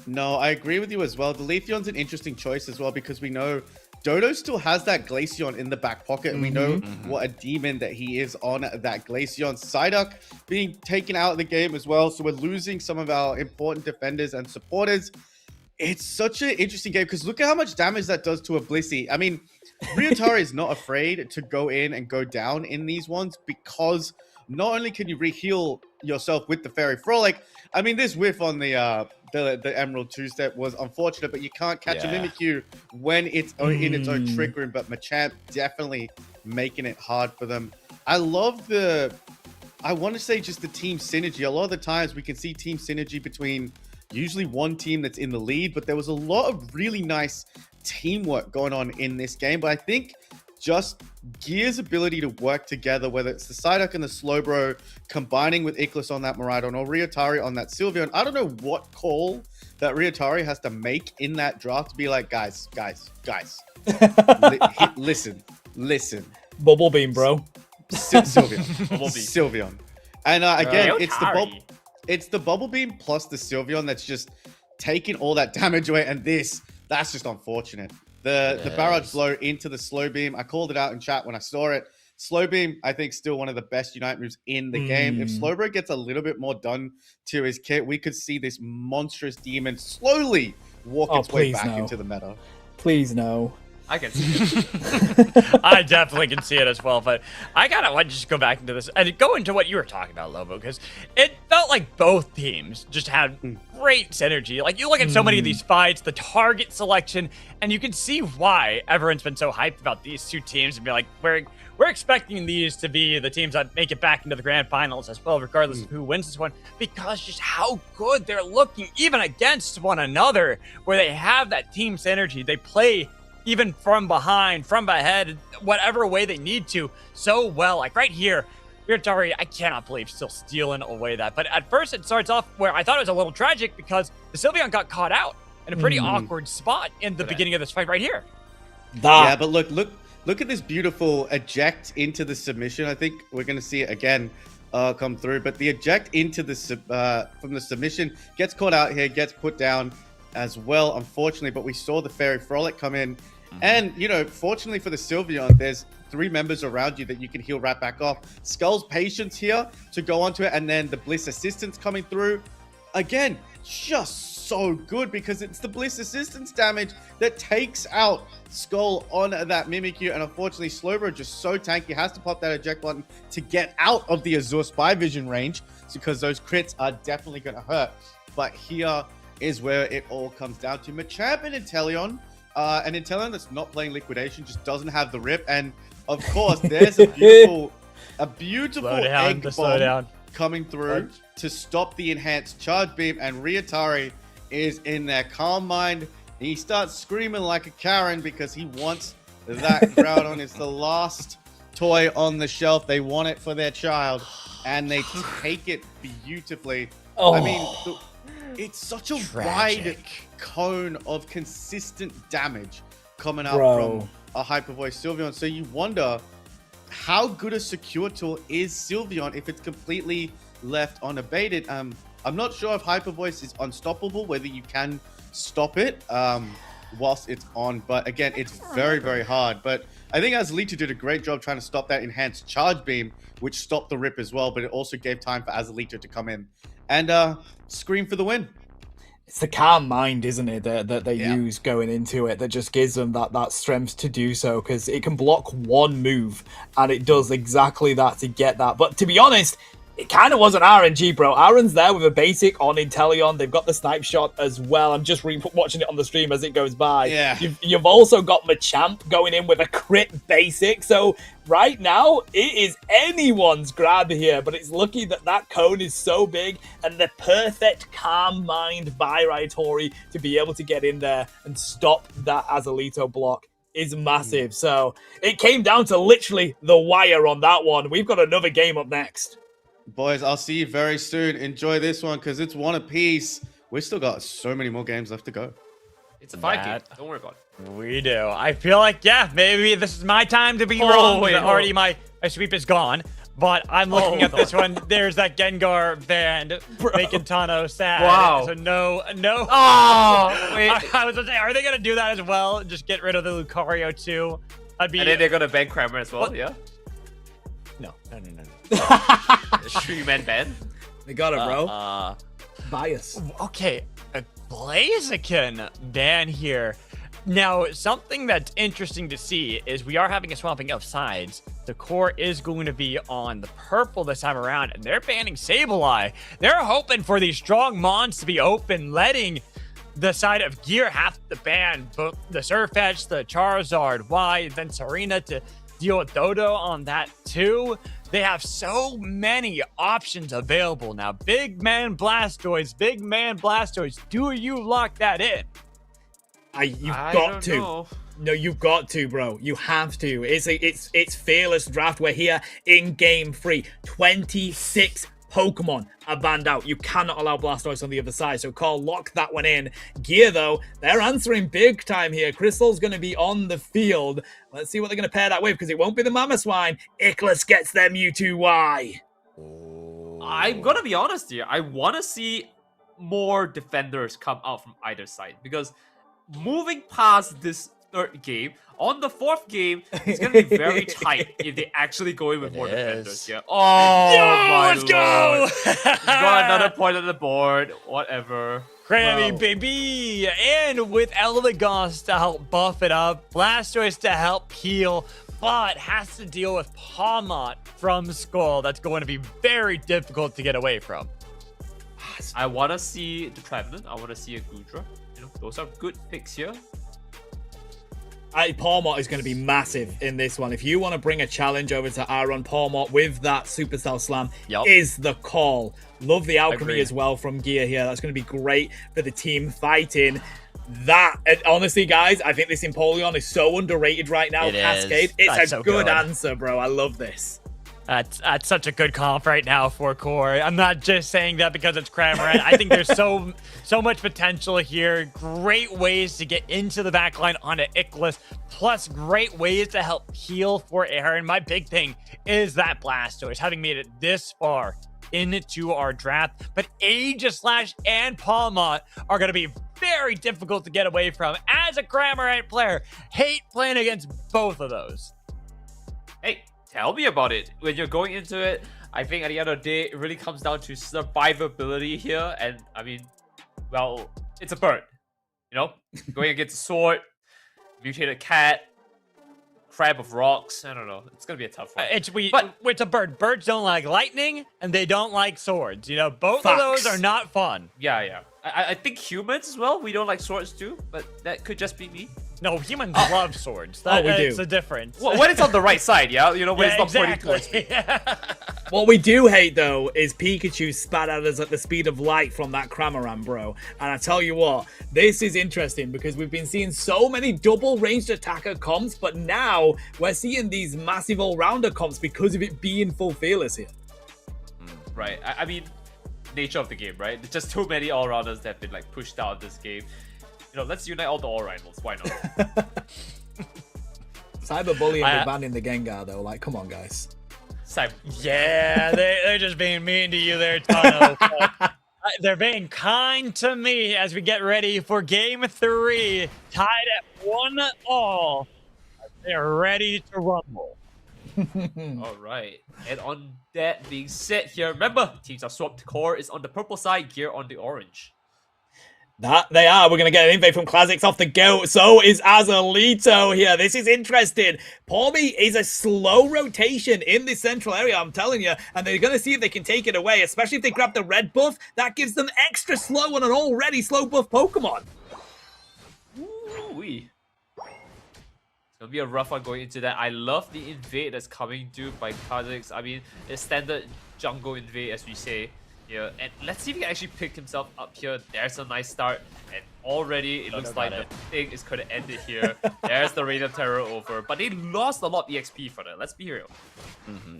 No, I agree with you as well. The Leafeon's an interesting choice as well because we know Dodo still has that Glaceon in the back pocket, and we know what a demon that he is on that Glaceon. Psyduck being taken out of the game as well, so we're losing some of our important defenders and supporters. It's such an interesting game because look at how much damage that does to a Blissey. I mean, Ryutari is not afraid to go in and go down in these ones because not only can you re-heal yourself with the Fairy Frolic, I mean, this whiff on the Emerald two-step was unfortunate, but you can't catch a Mimikyu when it's in its own Trick Room. But Machamp definitely making it hard for them. I love I want to say just the team synergy. A lot of the times we can see team synergy between usually one team that's in the lead, but there was a lot of really nice teamwork going on in this game. But I think just Gear's ability to work together, whether it's the Psyduck and the Slowbro combining with Ickless on that Miraidon or Ryutari on that Sylveon. I don't know what call that Ryutari has to make in that draft to be like, guys. Listen. Bubble Beam, bro. Sylveon. And again, it's the Bubble Beam plus the Sylveon that's just taking all that damage away. And that's just unfortunate. The barrage blow into the slow beam. I called it out in chat when I saw it. Slow beam, I think, still one of the best Unite moves in the game. If Slowbro gets a little bit more done to his kit, we could see this monstrous demon slowly walk its way back into the meta. Please no. I can see it. I definitely can see it as well, but I gotta want to just go back into this and go into what you were talking about, Lobo, because it felt like both teams just had great synergy. Like, you look at so many of these fights, the target selection, and you can see why everyone's been so hyped about these two teams and be like, we're expecting these to be the teams that make it back into the grand finals as well, regardless of who wins this one, because just how good they're looking, even against one another, where they have that team synergy. They play even from behind, from ahead, whatever way they need to, so well. Like right here, Ryutari, I cannot believe still stealing away that. But at first it starts off where I thought it was a little tragic because the Sylveon got caught out in a pretty awkward spot in the beginning of this fight right here. Yeah, but look at this beautiful eject into the submission. I think we're going to see it again come through. But the eject into the from the submission gets caught out here, gets put down as well, unfortunately. But we saw the Fairy Frolic come in. And, you know, fortunately for the Sylveon, there's 3 members around you that you can heal right back off. Skull's patience here to go onto it, and then the Bliss Assistance coming through. Again, just so good because it's the Bliss Assistance damage that takes out Skull on that Mimikyu. And unfortunately, Slowbro just so tanky, has to pop that eject button to get out of the Azure Spy Vision range because those crits are definitely going to hurt. But here is where it all comes down to. Machamp and Inteleon. An Inteleon that's not playing Liquidation just doesn't have the rip. And of course, there's a beautiful A beautiful Slow down, egg slow bomb down. coming through to stop the enhanced charge beam, and Ryutari is in their calm mind. He starts screaming like a Karen because he wants that Groudon. It's the last toy on the shelf. They want it for their child, and they take it beautifully. I mean, it's such a wide cone of consistent damage coming out from a Hyper Voice Sylveon. So you wonder how good a secure tool is Sylveon if it's completely left unabated. I'm not sure if Hyper Voice is unstoppable, whether you can stop it whilst it's on, but again, it's very, very hard. But I think Azalita did a great job trying to stop that enhanced charge beam, which stopped the rip as well, but it also gave time for Azalita to come in and scream for the win. It's the calm mind, isn't it, that they use going into it that just gives them that strength to do so, because it can block one move and it does exactly that to get that. But to be honest, it kind of wasn't RNG, bro. Aaron's there with a basic on Inteleon. They've got the snipe shot as well. I'm just watching it on the stream as it goes by. Yeah. You've also got Machamp going in with a crit basic. So right now, it is anyone's grab here. But it's lucky that that cone is so big and the perfect calm mind by Ryutori to be able to get in there and stop that Azalito block is massive. So it came down to literally the wire on that one. We've got another game up next. Boys, I'll see you very soon. Enjoy this one because it's one apiece. We've still got so many more games left to go. It's a fight game. Don't worry about it. We do. I feel like, maybe this is my time to be wrong. Wait, already my sweep is gone. But I'm looking at this one. There's that Gengar band making Tano sad. Wow. So no. Oh, wait. I was going to say, are they going to do that as well? Just get rid of the Lucario too? And then they're going to ban Kramer as well, yeah? No. Three-man ban? They got it, bro. Bias. Okay, a Blaziken ban here. Now, something that's interesting to see is we are having a swapping of sides. The core is going to be on the purple this time around, and they're banning Sableye. They're hoping for these strong mons to be open, letting the side of Gear have to ban both the Sirfetch'd, the Charizard, then Serena to deal with Dodo on that too. They have so many options available now. Big man Blastoise. Do you lock that in? You've got to. Know. No, you've got to, bro. You have to. It's fearless draft. We're here in game 3. 26 Pokemon are banned out. You cannot allow Blastoise on the other side, so Call, lock that one in. Gear, though, they're answering big time here. Crystal's going to be on the field. Let's see what they're going to pair that with, because it won't be the Mamoswine. Ickless gets their Mewtwo-Y. I'm going to be honest here. I want to see more defenders come out from either side, because moving past this third game, on the fourth game, it's going to be very tight if they actually go in with more defenders. Yeah. Oh, my let's go! Got another point on the board. Whatever. Grammy, baby! And with Eldegoss to help buff it up, Blastoise to help heal, but has to deal with Pawmot from Skull. That's going to be very difficult to get away from. I want to see the Trevenant. I want to see a Goodra. Those are good picks here. Pawmot is going to be massive in this one. If you want to bring a challenge over to Aaron, Pawmot with that Supercell Slam is the call. Love the alchemy as well from Gear here. That's going to be great for the team fighting that. And honestly, guys, I think this Empoleon is so underrated right now. Cascade, it's a good answer, bro. I love this. That's such a good comp right now for core. I'm not just saying that because it's Cramorant. I think there's so much potential here. Great ways to get into the backline onto Ickless, plus great ways to help heal for Aaron. My big thing is that Blastoise, having made it this far into our draft, but Aegislash and Pawmot are going to be very difficult to get away from. As a Cramorant player, hate playing against both of those. Hey, tell me about it. When you're going into it, I think at the end of the day, it really comes down to survivability here. And I mean, well, it's a bird. Going against a sword, mutated cat, crab of rocks. I don't know. It's going to be a tough one. It's a bird. Birds don't like lightning, and they don't like swords. Both of those are not fun. Yeah. I think humans as well, we don't like swords too, but that could just be me. No, humans love swords. That, we do. It's a difference. Well, when it's on the right side, yeah? You know, when Yeah, it's not exactly. pointing towards me. What we do hate, though, is Pikachu spat at us at the speed of light from that Cramorant, bro. And I tell you what, this is interesting because we've been seeing so many double ranged attacker comps, but now we're seeing these massive all-rounder comps because of it being full fearless here. Right. I mean, nature of the game, right? There's just too many all-rounders that have been like pushed out of this game. You know, let's unite all the all-rivals. Why not? Cyberbullying with banning the Gengar, though. Like, come on, guys. Yeah, they're just being mean to you there, Tano. But they're being kind to me as we get ready for Game 3, tied at 1-all. They're ready to rumble. All right. And on that being said here, remember, teams are swapped. Core is on the purple side, Gear on the orange. That they are. We're going to get an invade from Classics off the go. So is Azalito here. This is interesting. Palmy is a slow rotation in this central area, I'm telling you. And they're going to see if they can take it away, especially if they grab the red buff. That gives them extra slow on an already slow buff Pokemon. Ooh-wee. It's going to be a rough one going into that. I love the invade that's coming through by Kha'Zix. I mean, it's standard jungle invade, as we say. Yeah, and let's see if he can actually pick himself up here. There's a nice start, and already it looks like the thing is going to end it here. There's the Reign of Terror over, but they lost a lot of EXP for that. Let's be real.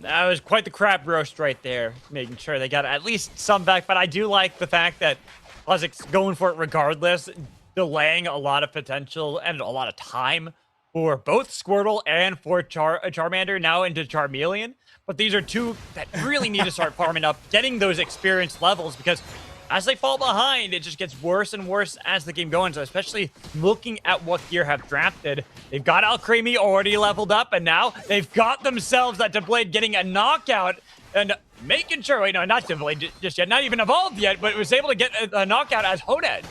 That was quite the crab roast right there, making sure they got at least some back. But I do like the fact that Kha'Zix's going for it regardless, delaying a lot of potential and a lot of time for both Squirtle and for Charmander now into Charmeleon. But these are two that really need to start farming up, getting those experience levels, because as they fall behind, it just gets worse and worse as the game goes. So especially looking at what gear have drafted. They've got Alcremie already leveled up, and now they've got themselves that Doublade getting a knockout and making sure, wait, no, not Doublade just yet, not even evolved yet, but was able to get a knockout as Honedge.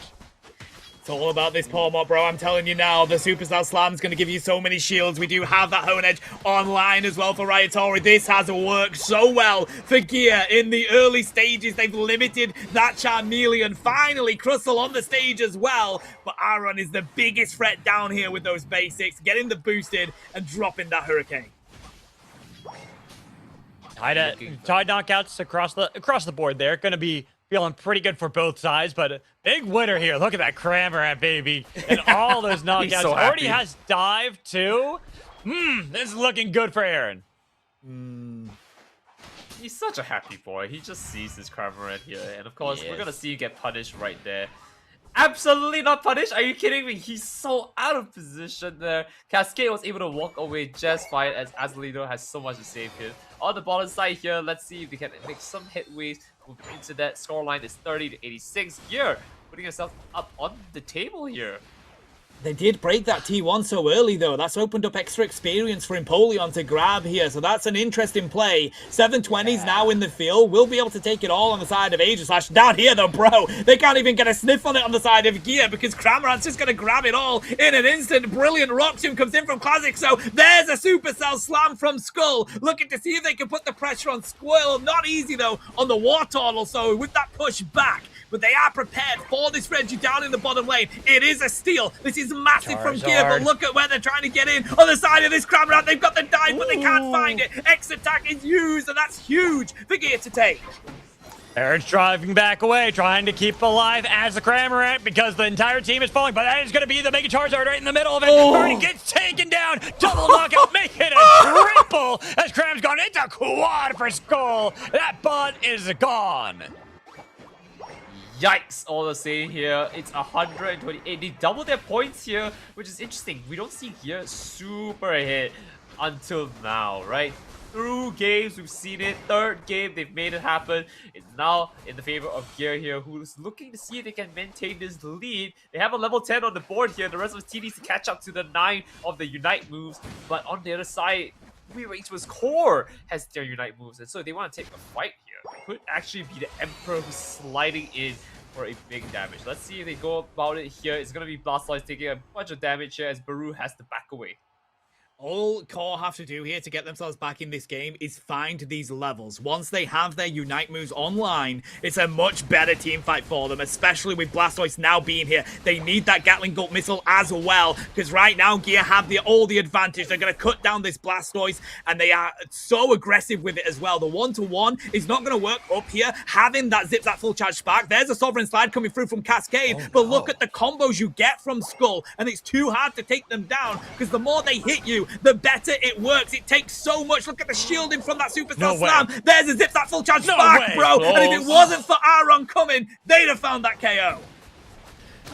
It's all about this Palmot, bro. I'm telling you now, the Supercell Slam's going to give you so many shields. We do have that Honedge online as well for Raiatori. This has worked so well for Gear in the early stages. They've limited that Charmeleon. Finally, Crustle on the stage as well. But Aaron is the biggest threat down here with those basics, getting the boosted and dropping that Hurricane. Tied knockouts across the board there. Going to be feeling pretty good for both sides, but a big winner here. Look at that Cramorant, baby. And all those knockouts. So already has dive, too. This is looking good for Aaron. He's such a happy boy. He just sees his Cramorant here. And of course, we're going to see him get punished right there. Absolutely not punished. Are you kidding me? He's so out of position there. Cascade was able to walk away just fine as Azalito has so much to save here. On the bottom side here, let's see if we can make some headways. Moving into that scoreline is 30-86. Gear putting yourself up on the table here. They did break that T1 so early, though. That's opened up extra experience for Empoleon to grab here, so that's an interesting play. 720's now in the field. We'll be able to take it all on the side of Aegislash. Down here, though, bro, they can't even get a sniff on it on the side of Gear because Cramorant's just going to grab it all in an instant. Brilliant Rock Tomb comes in from Classic, so there's a Supercell Slam from Skull. Looking to see if they can put the pressure on Squirtle. Not easy, though, on the Wartortle, so with that push back. But they are prepared for this Reggie down in the bottom lane. It is a steal. This is massive from Gear, but look at where they're trying to get in. On the side of this Cramorant, they've got the dive, but they can't find it. X attack is used, and that's huge for Gear to take. Aaron's driving back away, trying to keep alive as the Cramorant because the entire team is falling, but that is going to be the Mega Charizard right in the middle of it. Already gets taken down. Double knockout, make it a triple as Cram's gone. It's a quad for Skull. That bud is gone. Yikes, all the same here. It's 128. They double their points here, which is interesting. We don't see Gear super ahead until now, right? Through games, we've seen it. Third game, they've made it happen. It's now in the favor of Gear here, who's looking to see if they can maintain this lead. They have a level 10 on the board here. The rest of the team needs to catch up to the 9 of the Unite moves. But on the other side, Wei's Core has their Unite moves, and so they want to take a fight here. Could actually be the Emperor who's sliding in for a big damage. Let's see if they go about it here. It's going to be Blastoise taking a bunch of damage here as Baru has to back away. All Core have to do here to get themselves back in this game is find these levels. Once they have their Unite moves online, it's a much better team fight for them, especially with Blastoise now being here. They need that Gatling Bolt missile as well, because right now Gear have all the advantage. They're going to cut down this Blastoise, and they are so aggressive with it as well. The one-to-one is not going to work up here. Having that Zip Zap full charge spark, there's a Sovereign Slide coming through from Cascade, but look at the combos you get from Skull, and it's too hard to take them down, because the more they hit you, the better it works. It takes so much. Look at the shielding from that Superstar Slam. There's a Zip, that full charge spark, bro. Close. And if it wasn't for Aaron coming, they'd have found that KO.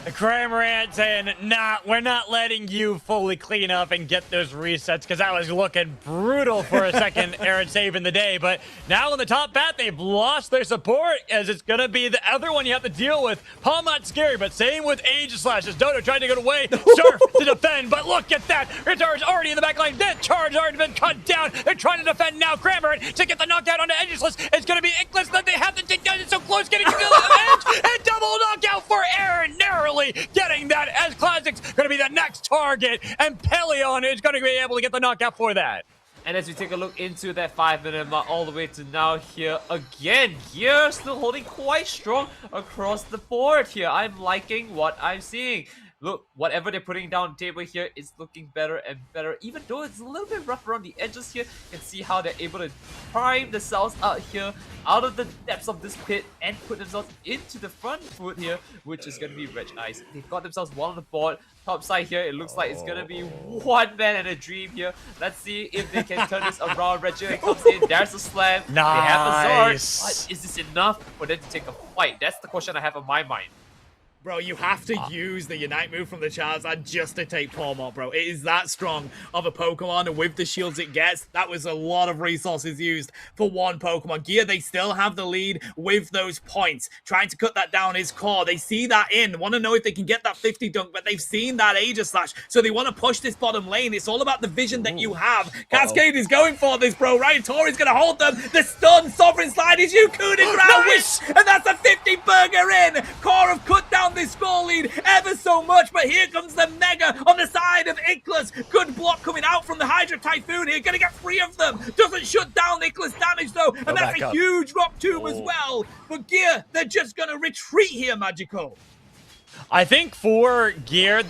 The Cramorant saying, nah, we're not letting you fully clean up and get those resets, because that was looking brutal for a second Aaron saving the day. But now in the top bat, they've lost their support, as it's going to be the other one you have to deal with. Palm not scary, but same with Aegislash, as Dodo tried to get away. Surf to defend, but look at that. Retard's already in the back line. That charge already been cut down. They're trying to defend now. Cramorant to get the knockout onto Aegislash. It's going to be Ickles that they have to take down. It's so close, getting to the edge. And double knockout for Aaron. Narrowly getting that, as Classic's going to be the next target, and Pelion is going to be able to get the knockout for that. And as we take a look into that 5-minute mark all the way to now here again, Gear still holding quite strong across the board here. I'm liking what I'm seeing. Look, whatever they're putting down the table here is looking better and better. Even though it's a little bit rough around the edges here, you can see how they're able to prime themselves out here, out of the depths of this pit, and put themselves into the front foot here, which is going to be Reg Ice. They've got themselves one on the board. Top side here, it looks like it's going to be one man and a dream here. Let's see if they can turn this around. Reggie comes in, there's a slam. Nice. They have a Zard, but is this enough for them to take a fight? That's the question I have on my mind. Bro, you have to use the Unite move from the Charizard just to take Pawmot, bro. It is that strong of a Pokemon, and with the shields it gets, that was a lot of resources used for one Pokemon. Gear, they still have the lead with those points. Trying to cut that down is Core. They see that in, want to know if they can get that 50 dunk, but they've seen that Aegislash, so they want to push this bottom lane. It's all about the vision that you have. Cascade is going for this, bro. Ryan Tori's going to hold them. The stun, Sovereign Slide is you, Coup de Grace, nice. And that's a 50 burger in. Core have cut down this score lead ever so much, but here comes the Mega on the side of Ickles. Good block coming out from the Hydra Typhoon here. Gonna get 3 of them. Doesn't shut down Ickles' damage though, and that's a huge Rock Tomb as well. But Gear, they're just gonna retreat here, Magical. I think for Gear,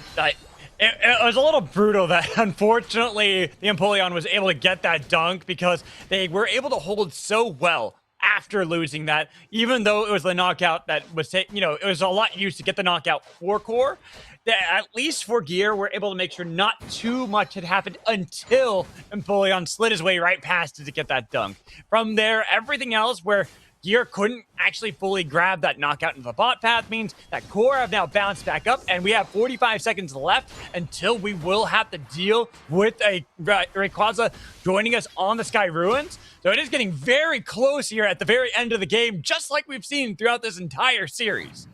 it was a little brutal that unfortunately the Empoleon was able to get that dunk, because they were able to hold so well after losing that, even though it was the knockout that was, it was a lot used to get the knockout for Core. That at least for Gear, we're able to make sure not too much had happened until Empoleon slid his way right past it to get that dunk. From there, everything else where Gear couldn't actually fully grab that knockout into the bot path means that Core have now bounced back up, and we have 45 seconds left until we will have to deal with a Rayquaza joining us on the Sky Ruins. So it is getting very close here at the very end of the game, just like we've seen throughout this entire series.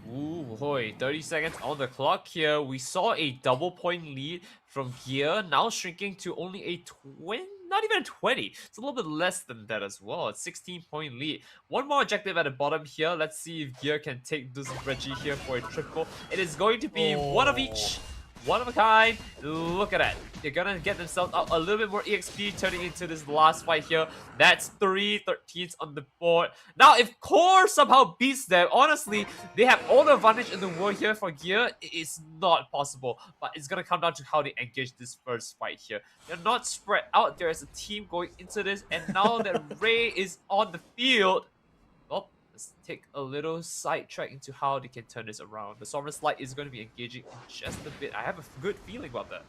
Ooh, hoy, 30 seconds on the clock here. We saw a double point lead from Gear, now shrinking to only a 20. Not even a 20. It's a little bit less than that as well. It's 16-point lead. One more objective at the bottom here. Let's see if Gear can take this Reggie here for a triple. It is going to be one of each. One of a kind. Look at that. They're gonna get themselves out a little bit more EXP, turning into this last fight here. That's 3 13s on the board. Now, if Core somehow beats them, honestly, they have all the advantage in the world here for Gear. It is not possible, but it's gonna come down to how they engage this first fight here. They're not spread out there as a team going into this, and now that Ray is on the field, well, let's take a little sidetrack into how they can turn this around. The Sovereign Slide is going to be engaging in just a bit. I have a good feeling about that.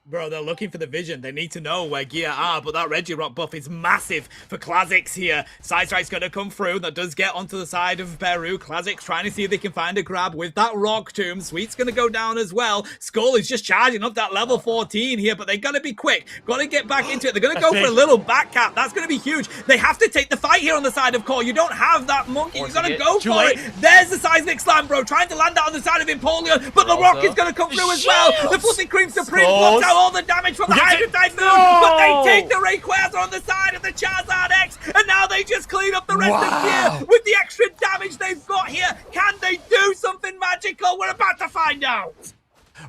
Bro, they're looking for the vision. They need to know where Gear are, but that Regirock buff is massive for Classics here. Sidestrike's going to come through. That does get onto the side of Beru. Classics trying to see if they can find a grab with that Rock Tomb. Sweet's going to go down as well. Skull is just charging up that level 14 here, but they're going to be quick. Got to get back into it. They're going to go for a little back cap. That's going to be huge. They have to take the fight here on the side of Core. You don't have that monkey. You got to go for it. There's the Seismic Slam, bro. Trying to land that on the side of Empoleon, but the Rock is going to come through as well. The Fluffy Cream Supreme blocks out all the damage from the Hydra Typhoon, but they take the Rayquaza on the side of the Charizard X, and now they just clean up the rest of Gear with the extra damage they've got here. Can they do something magical? We're about to find out.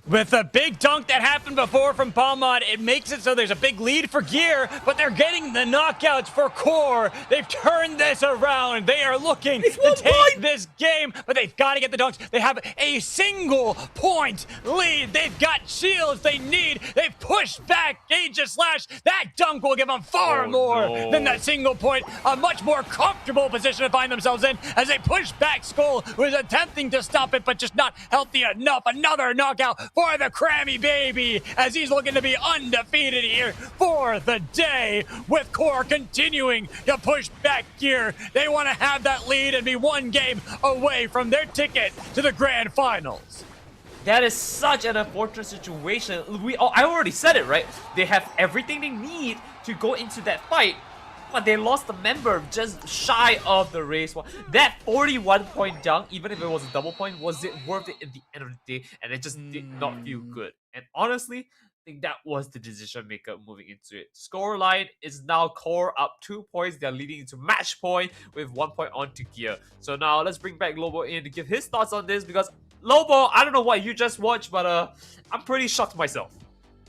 With the big dunk that happened before from Palmon, it makes it so there's a big lead for Gear, but they're getting the knockouts for Core. They've turned this around. They are looking to take this game, but they've got to get the dunks. They have a single point lead. They've got shields they need. They've pushed back Gage Slash. That dunk will give them far more than that single point. A much more comfortable position to find themselves in as they push back Skull, who is attempting to stop it, but just not healthy enough. Another knockout for the Crammy Baby as he's looking to be undefeated here for the day, with Core continuing to push back Gear. They want to have that lead and be one game away from their ticket to the grand finals. That is such an unfortunate situation. I already said it, right? They have everything they need to go into that fight, but they lost a member just shy of the race. That 41-point dunk, even if it was a double point, was it worth it at the end of the day? And it just did not feel good. And honestly, I think that was the decision maker moving into it. Scoreline is now Core up 2 points. They're leading into match point with 1 point on to Gear. So now let's bring back Lobo in to give his thoughts on this, because Lobo, I don't know what you just watched, but I'm pretty shocked myself.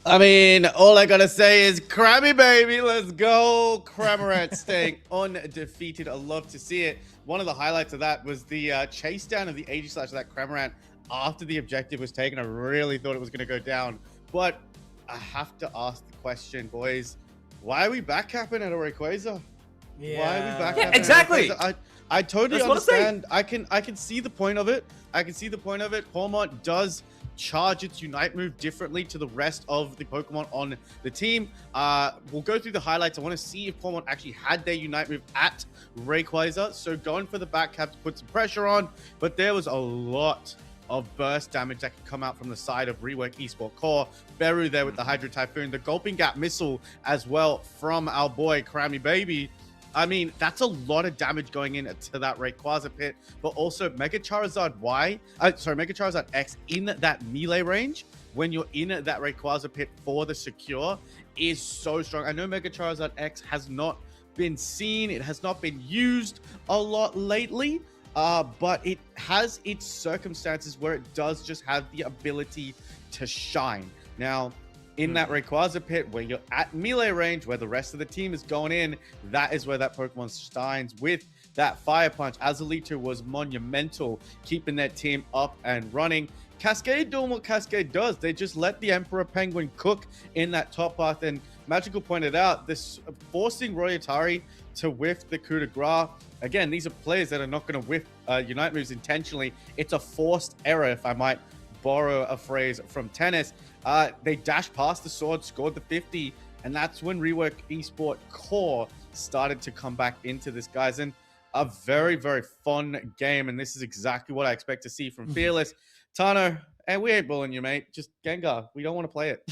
I mean, all I gotta say is Crammy Baby, let's go. Cramorant staying undefeated. I love to see it. One of the highlights of that was the chase down of the AG slash of that Cramorant after the objective was taken. I really thought it was gonna go down. But I have to ask the question, boys. Why are we backcapping at a Rayquaza? Yeah. Why are we backcapping? Yeah, exactly. I totally That's what I'm saying. understand. I can see the point of it. Palmont does charge its Unite move differently to the rest of the Pokemon on the team. We'll go through the highlights. I want to see if Palmont actually had their Unite move at Rayquaza. So going for the back cap to put some pressure on, but there was a lot of burst damage that could come out from the side of Rework Esport Core. Beru there with the Hydro Typhoon, the Gulping Gap missile as well from our boy Crammy Baby. I mean, that's a lot of damage going into that Rayquaza pit, but also Mega Charizard Mega Charizard X in that melee range when you're in that Rayquaza pit for the secure is so strong. I know Mega Charizard X has not been seen, it has not been used a lot lately, but it has its circumstances where it does just have the ability to shine. Now, in that Rayquaza pit, where you're at melee range, where the rest of the team is going in, that is where that Pokemon shines with that Fire Punch. Azalita was monumental, keeping their team up and running. Cascade doing what Cascade does. They just let the Emperor Penguin cook in that top path. And Magical pointed out, this forcing Royatari to whiff the coup de grace. Again, these are players that are not going to whiff Unite moves intentionally. It's a forced error, if I might borrow a phrase from tennis. They dashed past the sword, scored the 50, and that's when Rework Esport Core started to come back into this, guys. And a very, very fun game, and this is exactly what I expect to see from Fearless. Tano, and we ain't bullying you, mate. Just Gengar. We don't want to play it.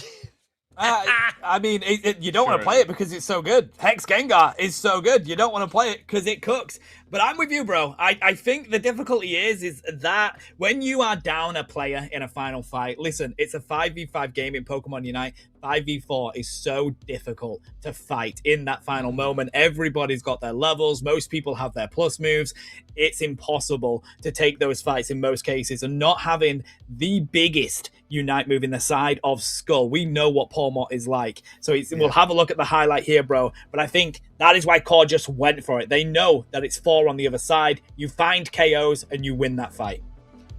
I mean, you don't want to play it because it's so good. Hex Gengar is so good. You don't want to play it because it cooks. But I'm with you, bro. I think the difficulty is that when you are down a player in a final fight, listen, it's a 5v5 game in Pokemon Unite. 5v4 is so difficult to fight in that final moment. Everybody's got their levels. Most people have their plus moves. It's impossible to take those fights in most cases. And not having the biggest Unite move in the side of Skull, we know what Palmont is like. So we'll have a look at the highlight here, bro. But I think that is why Core just went for it. They know that it's 4 on the other side. You find KOs and you win that fight.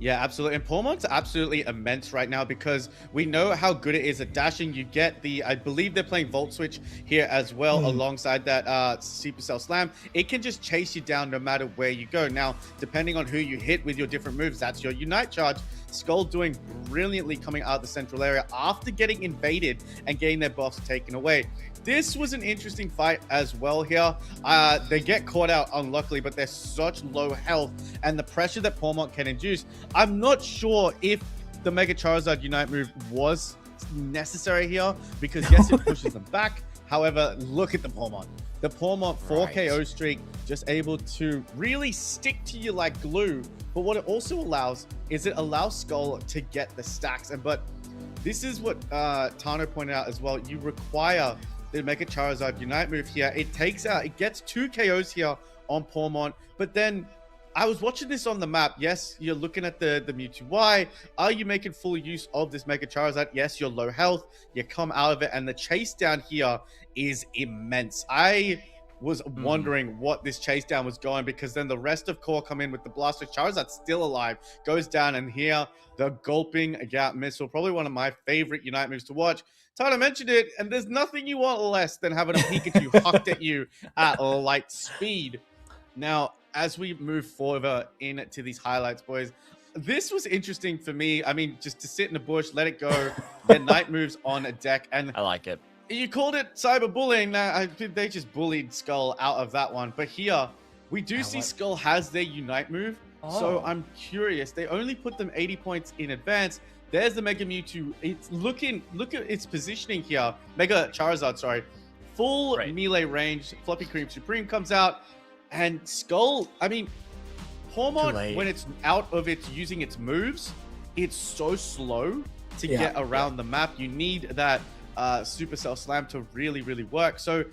Yeah, absolutely. And Palmont's absolutely immense right now because we know how good it is at dashing. You get the, I believe they're playing Volt Switch here as well alongside that Supercell Slam. It can just chase you down no matter where you go. Now, depending on who you hit with your different moves, that's your Unite charge. Skull doing brilliantly coming out of the central area after getting invaded and getting their buffs taken away. This was an interesting fight as well here. They get caught out unluckily, but they're such low health and the pressure that Palmont can induce. I'm not sure if the Mega Charizard Unite move was necessary here because yes, it pushes them back. However, look at the Palmont. The Palmont 4 KO streak, just able to really stick to you like glue. But what it also allows is it allows Skull to get the stacks. But this is what Tano pointed out as well. You require the Mega Charizard Unite move here. It gets 2 KOs here on Palmont, but then I was watching this on the map. Yes, you're looking at the Mewtwo Y. Are you making full use of this Mega Charizard? Yes, you're low health. You come out of it, and the chase down here is immense. I was wondering what this chase down was going, because then the rest of core come in with the blaster. Charizard's still alive, goes down, and here the gulping gap missile, probably one of my favorite Unite moves to watch. Tana mentioned it, and there's nothing you want less than having a Pikachu hucked at you at light speed. Now, as we move forward into these highlights, boys, this was interesting for me. I mean, just to sit in the bush, let it go, get night moves on a deck, and I like it. You called it cyberbullying. Now, they just bullied Skull out of that one. But here, we do see Skull has their Unite move. So I'm curious. They only put them 80 points in advance. There's the Mega Mewtwo. It's look at its positioning here. Mega Charizard, sorry. Full melee range. Floppy Cream Supreme comes out. And Skull, I mean, Hormone, when it's out of its using its moves, it's so slow to get around the map. You need that Supercell Slam to really, really work. So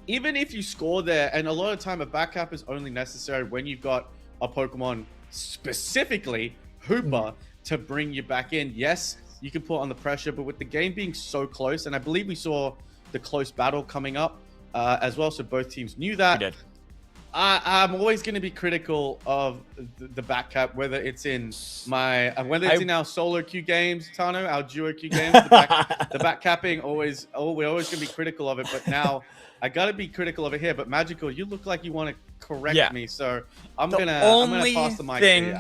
even if you score there, and a lot of time a backup is only necessary when you've got a Pokemon, specifically Hooper, to bring you back in. Yes, you can put on the pressure, but with the game being so close, and I believe we saw the close battle coming up as well, so both teams knew that. We did. I'm always going to be critical of the back cap, whether it's in my in our solo queue games, Tano, our duo queue games. The back capping we're always going to be critical of it. But now I got to be critical of it here. But Magical, you look like you want to correct me, so I'm gonna pass the mic to you.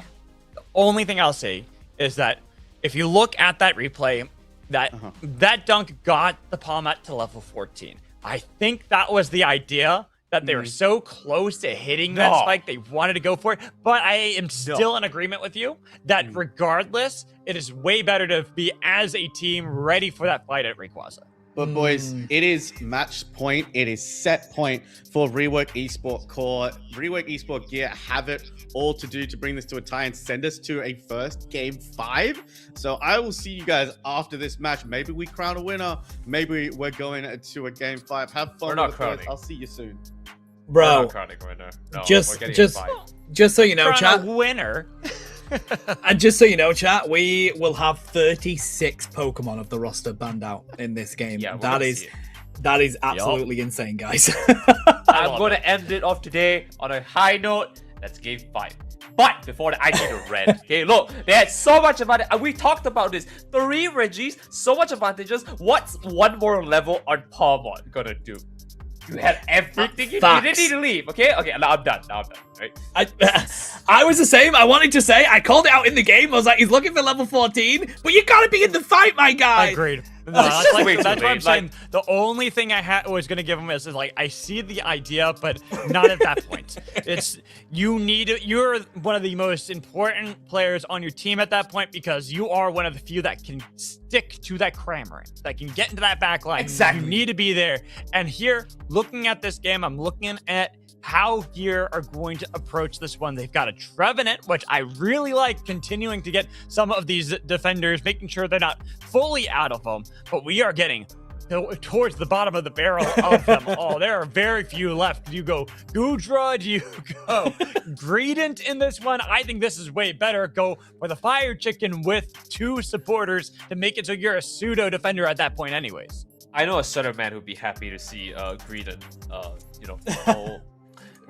The only thing I'll say is that if you look at that replay, that dunk got the Palmet to level 14. I think that was the idea. That they were so close to hitting that spike, they wanted to go for it. But I am still in agreement with you that regardless, it is way better to be as a team ready for that fight at Rayquaza. But boys, it is match point. It is set point for Rework Esport Core. Rework Esport Gear have it all to do to bring this to a tie and send us to a first game 5. So I will see you guys after this match. Maybe we crown a winner. Maybe we're going to a game 5. Have fun. We're not crowning. I'll see you soon. Bro, just so you know, chat. Winner. And just so you know, chat, we will have 36 Pokemon of the roster banned out in this game. Yeah, that is absolutely insane, guys. I'm going to end it off today on a high note. That's game 5. But before that, I need a red. Okay, look, they had so much advantage. We talked about this. 3 Regis, so much advantages. What's one more level on Palmon gonna do? You had everything. You didn't need to leave. Okay, now I'm done. Right? I was the same. I wanted to say, I called it out in the game. I was like, he's looking for level 14, but you gotta be in the fight, my guy. Agreed. No, that's what I'm saying. The only thing I was gonna give him is like, I see the idea, but not at that point. It's you're one of the most important players on your team at that point, because you are one of the few that can stick to that Cramorant, that can get into that back line. Exactly. You need to be there. And here, looking at this game, I'm looking at how Gear are going to approach this one. They've got a Trevenant, which I really like, continuing to get some of these defenders, making sure they're not fully out of them, but we are getting towards the bottom of the barrel of them all. There are very few left. Do you go Goodra? Do you go Greedent in this one? I think this is way better. Go for the Fire Chicken with 2 supporters to make it so you're a pseudo defender at that point anyways. I know a certain man who'd be happy to see Greedent,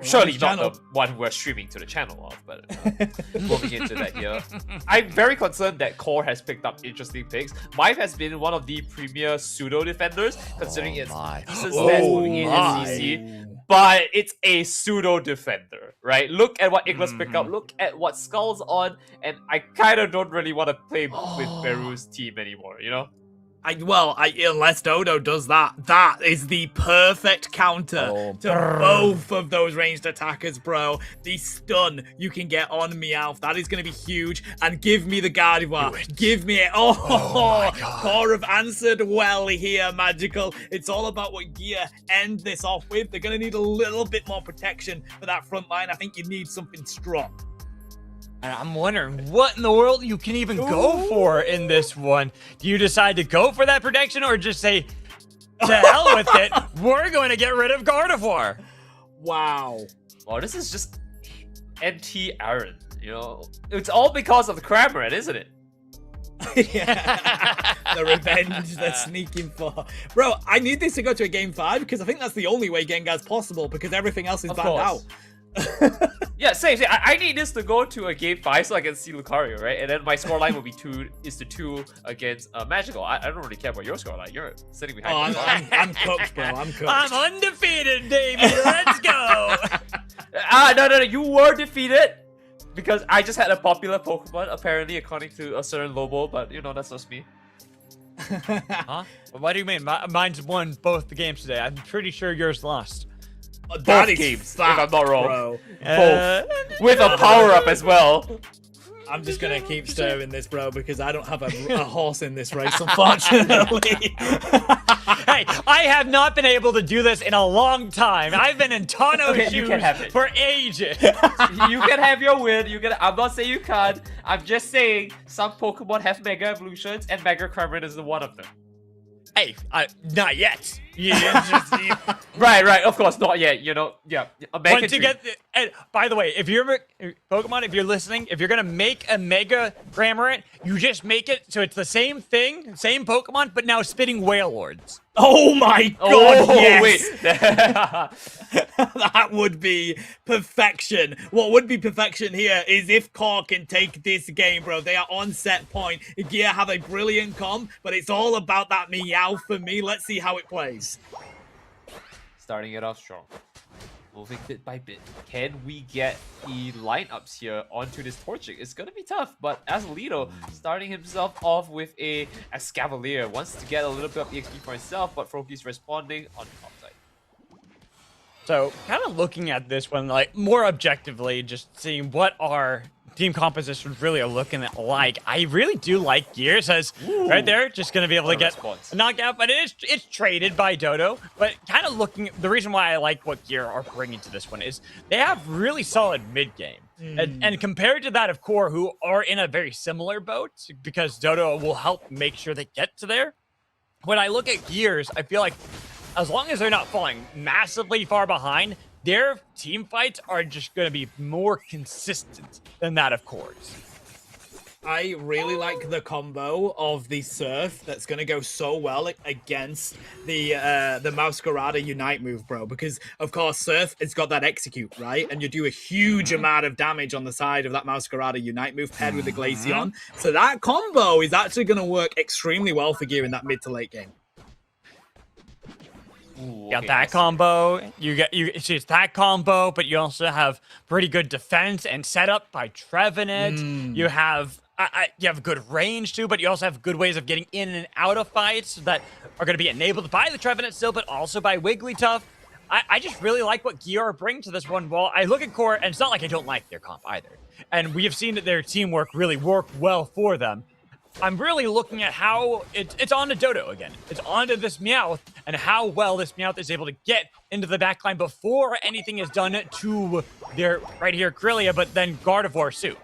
surely not the one we're streaming to the channel of, but moving into that here. I'm very concerned that Core has picked up interesting picks. Mive has been one of the premier pseudo defenders, considering its decent stats moving in SCC. But it's a pseudo defender, right? Look at what Iglis picked up, look at what Skull's on, and I kind of don't really want to play with Beru's team anymore, you know? Unless Dodo does that, that is the perfect counter to both of those ranged attackers, bro. The stun you can get on Meowth, that is going to be huge. And give me the Gardevoir. Give me it. Core have answered well here, Magical. It's all about what Gear end this off with. They're going to need a little bit more protection for that front line. I think you need something strong. And I'm wondering what in the world you can even go for in this one. Do you decide to go for that protection, or just say, to hell with it, we're going to get rid of Gardevoir? Wow. Well, this is just... NT Aaron. You know, it's all because of the Cramorant, isn't it? Yeah. The revenge they're sneaking for. Bro, I need this to go to a game 5 because I think that's the only way Gengar's possible because everything else is banned out. Yeah, same. I need this to go to a game 5 so I can see Lucario, right? And then my scoreline will be 2 against Magical. I don't really care about your scoreline. You're sitting behind me. I'm cooked, bro. I'm cooked. I'm undefeated, baby. Let's go. No. You were defeated. Because I just had a popular Pokemon, apparently, according to a certain Lobo, but you know, that's just me. Huh? What do you mean? Mine's won both the games today. I'm pretty sure yours lost. Both games, if I'm not wrong. Bro. Both. With a power-up as well. I'm just gonna keep stirring this, bro, because I don't have a horse in this race, unfortunately. Hey, I have not been able to do this in a long time. I've been in Tano's shoes for ages. You can have your win. I'm not saying you can't. I'm just saying some Pokemon have Mega Evolutions, and Mega Cramorant is one of them. Hey, not yet. Yeah, right. Of course, not yet. You know, yeah. Once you get, and by the way, if you're Pokemon, if you're listening, if you're gonna make a Mega Cramorant, you just make it so it's the same thing, same Pokemon, but now spitting Wailords. Oh my god, yes! Wait. That would be perfection. What would be perfection here is if Core can take this game, bro. They are on set point. Gear have a brilliant comp, but it's all about that meow for me. Let's see how it plays. Starting it off strong. Moving bit by bit. Can we get the lineups here onto this Torchic? It's gonna be tough, but as Lido starting himself off with a Escavalier, wants to get a little bit of EXP for himself, but Froakies responding on top side. So, kind of looking at this one, like, more objectively, just seeing what our team compositions really are looking like. I really do like Gears as right there, just going to be able to get a knockout, but it's traded by Dodo. But kind of looking, the reason why I like what Gear are bringing to this one is they have really solid mid game. And compared to that of Core, who are in a very similar boat, because Dodo will help make sure they get to there. When I look at Gears, I feel like as long as they're not falling massively far behind, their team fights are just going to be more consistent than that of Core's. I really like the combo of the Surf that's going to go so well against the Masquerada Unite move, bro. Because, of course, Surf has got that Execute, right? And you do a huge amount of damage on the side of that Masquerada Unite move paired with the Glaceon. So that combo is actually going to work extremely well for Gear in that mid to late game. Ooh, got that combo. It's that combo, but you also have pretty good defense and setup by Trevenant. You have good range too, but you also have good ways of getting in and out of fights that are going to be enabled by the Trevenant still, but also by Wigglytuff. I just really like what Gear bring to this one. Well, I look at Core, and it's not like I don't like their comp either. And we have seen that their teamwork really work well for them. I'm really looking at how it's on to Dodo again. It's on to this Meowth and how well this Meowth is able to get into the backline before anything is done to their, right here, Krillia, but then Gardevoir suit.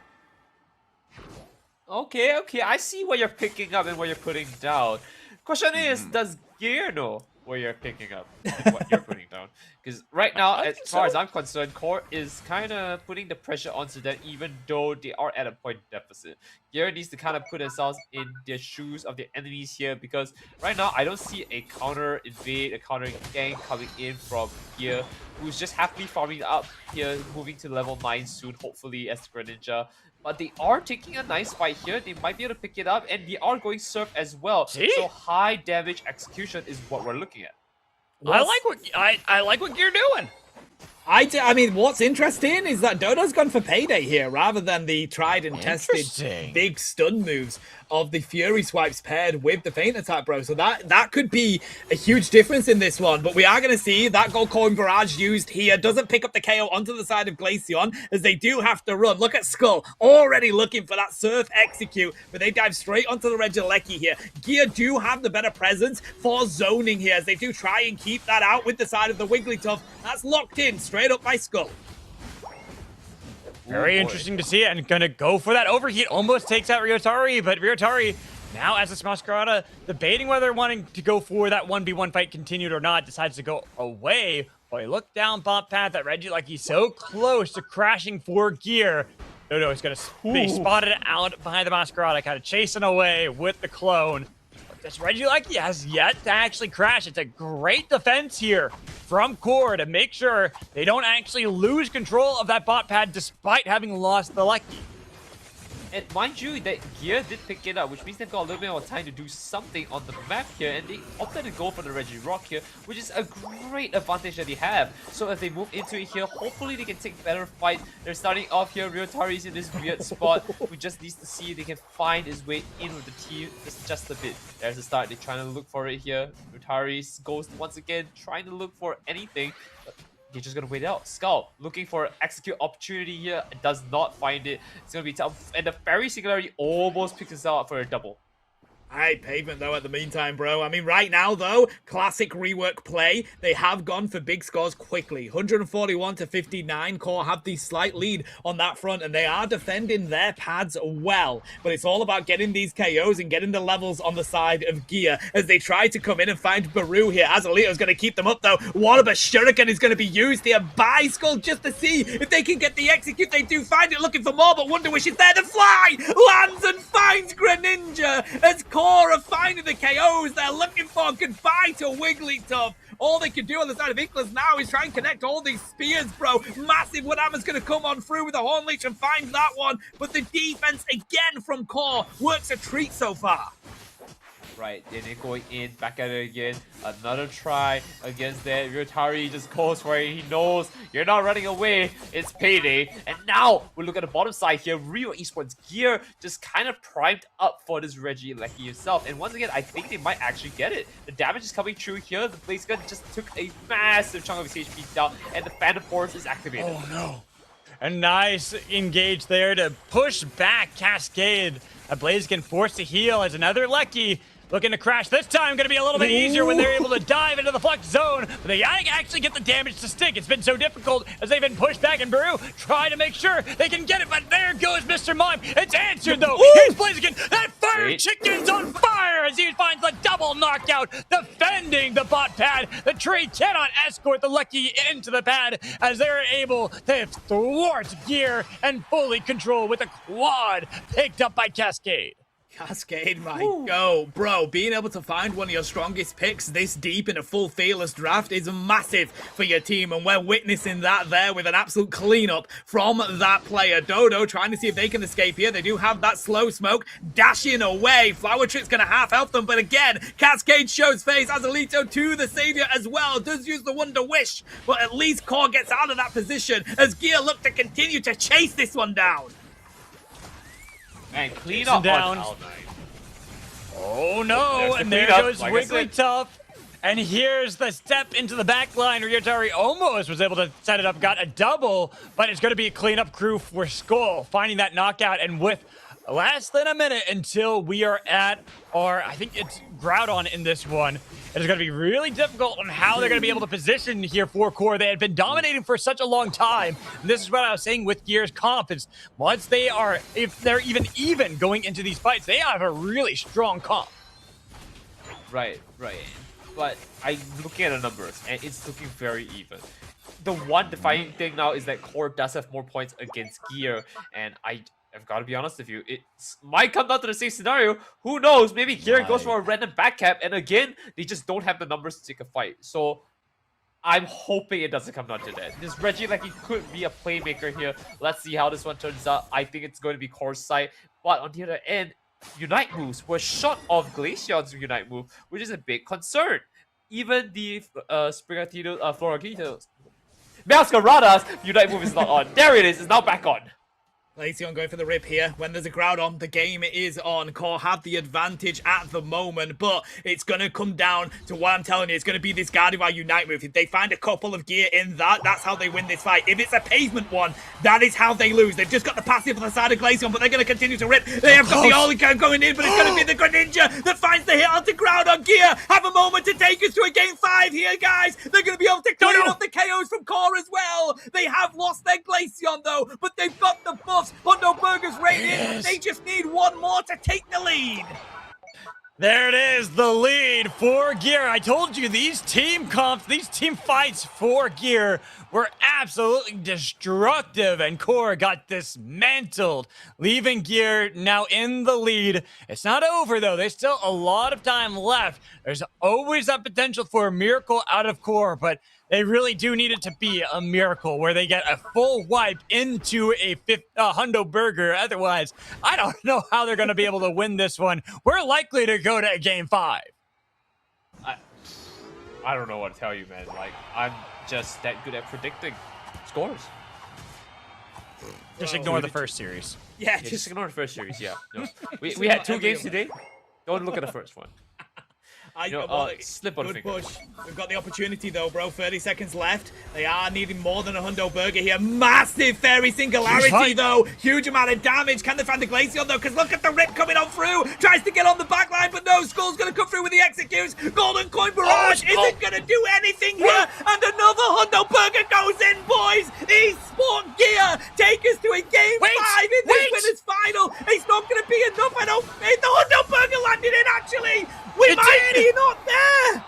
Okay, I see what you're picking up and what you're putting down. Question is, does Gear know what you're picking up and what you're putting down? Because right now, as far as I'm concerned, Core is kind of putting the pressure onto them, even though they are at a point deficit. Gear needs to kind of put themselves in the shoes of the enemies here, because right now I don't see a counter invade, a counter gang coming in from Gear, who's just happily farming up here, moving to level 9 soon, hopefully as Greninja. But they are taking a nice fight here. They might be able to pick it up, and they are going Surf as well. See? So high damage execution is what we're looking at. I like what Gear doing. I mean, what's interesting is that Dodo's gone for payday here rather than the tried and tested big stun moves of the Fury Swipes paired with the Feint Attack, bro. So that could be a huge difference in this one. But we are going to see that Gold Coin Barrage used here doesn't pick up the KO onto the side of Glaceon, as they do have to run. Look at Skull already looking for that Surf Execute, but they dive straight onto the Regieleki here. Gear do have the better presence for zoning here, as they do try and keep that out with the side of the Wigglytuff. That's locked in straight up by Skull. Very interesting to see, and gonna go for that overheat. Almost takes out Ryotari, but Ryotari now, as a Masquerada, debating whether wanting to go for that 1v1 fight continued or not, decides to go away. Well, he looked down bot path that Reggie like he's so close to crashing for gear. No, he's going to be spotted out behind the Masquerade, kind of chasing away with the clone. But this Reggie like he has yet to actually crash. It's a great defense here from Core to make sure they don't actually lose control of that bot pad despite having lost the Lucky. And mind you, that Gear did pick it up, which means they've got a little bit more time to do something on the map here, and they opted to go for the Reggie Rock here, which is a great advantage that they have. So if they move into it here, hopefully they can take better fight. They're starting off here, Ryotari's in this weird spot, who just needs to see if they can find his way in with the team just a bit. There's the start, they're trying to look for it here. Ryotari's Ghost once again, trying to look for anything. You're just gonna wait it out. Skull looking for execute opportunity here, does not find it. It's gonna be tough, and the Fairy Singularity almost picks us out for a double. High pavement though at the meantime, bro. I mean, right now though, classic rework play. They have gone for big scores quickly. 141 to 59. Core have the slight lead on that front, and they are defending their pads well. But it's all about getting these KOs and getting the levels on the side of Gear as they try to come in and find Baru here. Azalito's going to keep them up though. Wannabe Shuriken is going to be used here by Skull just to see if they can get the execute. They do find it, looking for more, but Wonder Wish is there. The fly lands and finds Greninja as Core are finding the KOs they're looking for. Goodbye to Wigglytuff. All they can do on the side of Inklas now is try and connect all these spears, bro. Massive Wadama's going to come on through with a Horn Leech and find that one. But the defense again from Core works a treat so far. Right, and they're going in, back at it again. Another try against that. Ryotari just goes for it. He knows you're not running away. It's payday. And now we look at the bottom side here. Rio Esports Gear just kind of primed up for this Reggie Lecky himself. And once again, I think they might actually get it. The damage is coming through here. The Blaze Gun just took a massive chunk of his HP down, and the Phantom Force is activated. Oh no. A nice engage there to push back Cascade. A Blaziken forced to heal as another Lucky looking to crash. This time going to be a little bit easier when they're able to dive into the Flux Zone. But they actually get the damage to stick. It's been so difficult as they've been pushed back, and Baru try to make sure they can get it. But there goes Mr. Mime. It's answered though. Here's Blaziken. That fire chicken's on fire as he finds the double knockout, defending the bot pad. The tree cannot escort the Lucky into the pad as they're able to thwart Gear and fully control with a quad picked up by Cascade. Cascade might go. Bro, being able to find one of your strongest picks this deep in a full fearless draft is massive for your team, and we're witnessing that there with an absolute cleanup from that player. Dodo trying to see if they can escape here. They do have that slow smoke dashing away. Flower Trick's going to half help them, but again, Cascade shows face. Azalito to the savior as well. Does use the Wonder Wish, but at least Core gets out of that position as Gear look to continue to chase this one down. And clean up down. on Oh no, and there goes Wigglytuff. And here's the step into the back line. Ryotari almost was able to set it up, got a double, but it's going to be a cleanup crew for Skull, finding that knockout. And with less than a minute until we are at our, I think it's Groudon in this one, it is going to be really difficult on how they're going to be able to position here for Core. They had been dominating for such a long time. And this is what I was saying with Gear's comp is once they are, if they're even going into these fights, they have a really strong comp. Right. But I'm looking at the numbers, and it's looking very even. The one defining thing now is that Core does have more points against Gear, and I've got to be honest with you, it might come down to the same scenario. Who knows? Maybe Gear goes for a random back cap, and again, they just don't have the numbers to take a fight. So I'm hoping it doesn't come down to that. This Reggie, like, he could be a playmaker here. Let's see how this one turns out. I think it's going to be Core's side. But on the other end, Unite moves were shot of Glaceon's Unite move, which is a big concern. Even the Sprigatito, Floragito, Masquerada's Unite move is not on. There it is. It's now back on. Glaceon going for the rip here. When there's a Groudon, the game is on. Core have the advantage at the moment, but it's going to come down to what I'm telling you. It's going to be this Gardevoir Unite move. If they find a couple of gear in that, that's how they win this fight. If it's a pavement one, that is how they lose. They've just got the passive on the side of Glaceon, but they're going to continue to rip. They have got the Oli going in, but it's going to be the Greninja that finds the hit onto Groudon. Gear have a moment to take us to a game 5 here, guys. They're going to be able to clean up the KOs from Core as well. They have lost their Glaceon, though, but they've got the buff. Hondo Burgers radiant. They just need one more to take the lead. There it is, the lead for Gear. I told you these team comps, these team fights for Gear were absolutely destructive, and Core got dismantled, leaving Gear now in the lead. It's not over though. There's still a lot of time left. There's always that potential for a miracle out of Core, but they really do need it to be a miracle where they get a full wipe into a hundo burger. Otherwise, I don't know how they're going to be able to win this one. We're likely to go to game 5. I don't know what to tell you, man. Like, I'm just that good at predicting scores. Just ignore the first series. Yeah, Yeah, just ignore the first series, yeah. No. We had 2 games today. Don't look at the first one. Slip on the good finger. push. We've got the opportunity though, bro. 30 seconds left. They are needing more than a hundo burger here. Massive fairy singularity though. Huge amount of damage. Can they find the Glaceon though? Because look at the rip coming on through. Tries to get on the back line, but no. Skull's going to come through with the executes. Golden coin barrage isn't going to do anything here. And another hundo burger goes in, boys. Esport Gear take us to a game 5 in this winners final. It's not going to be enough. I don't think the hundo burger landed in actually. We might be not there!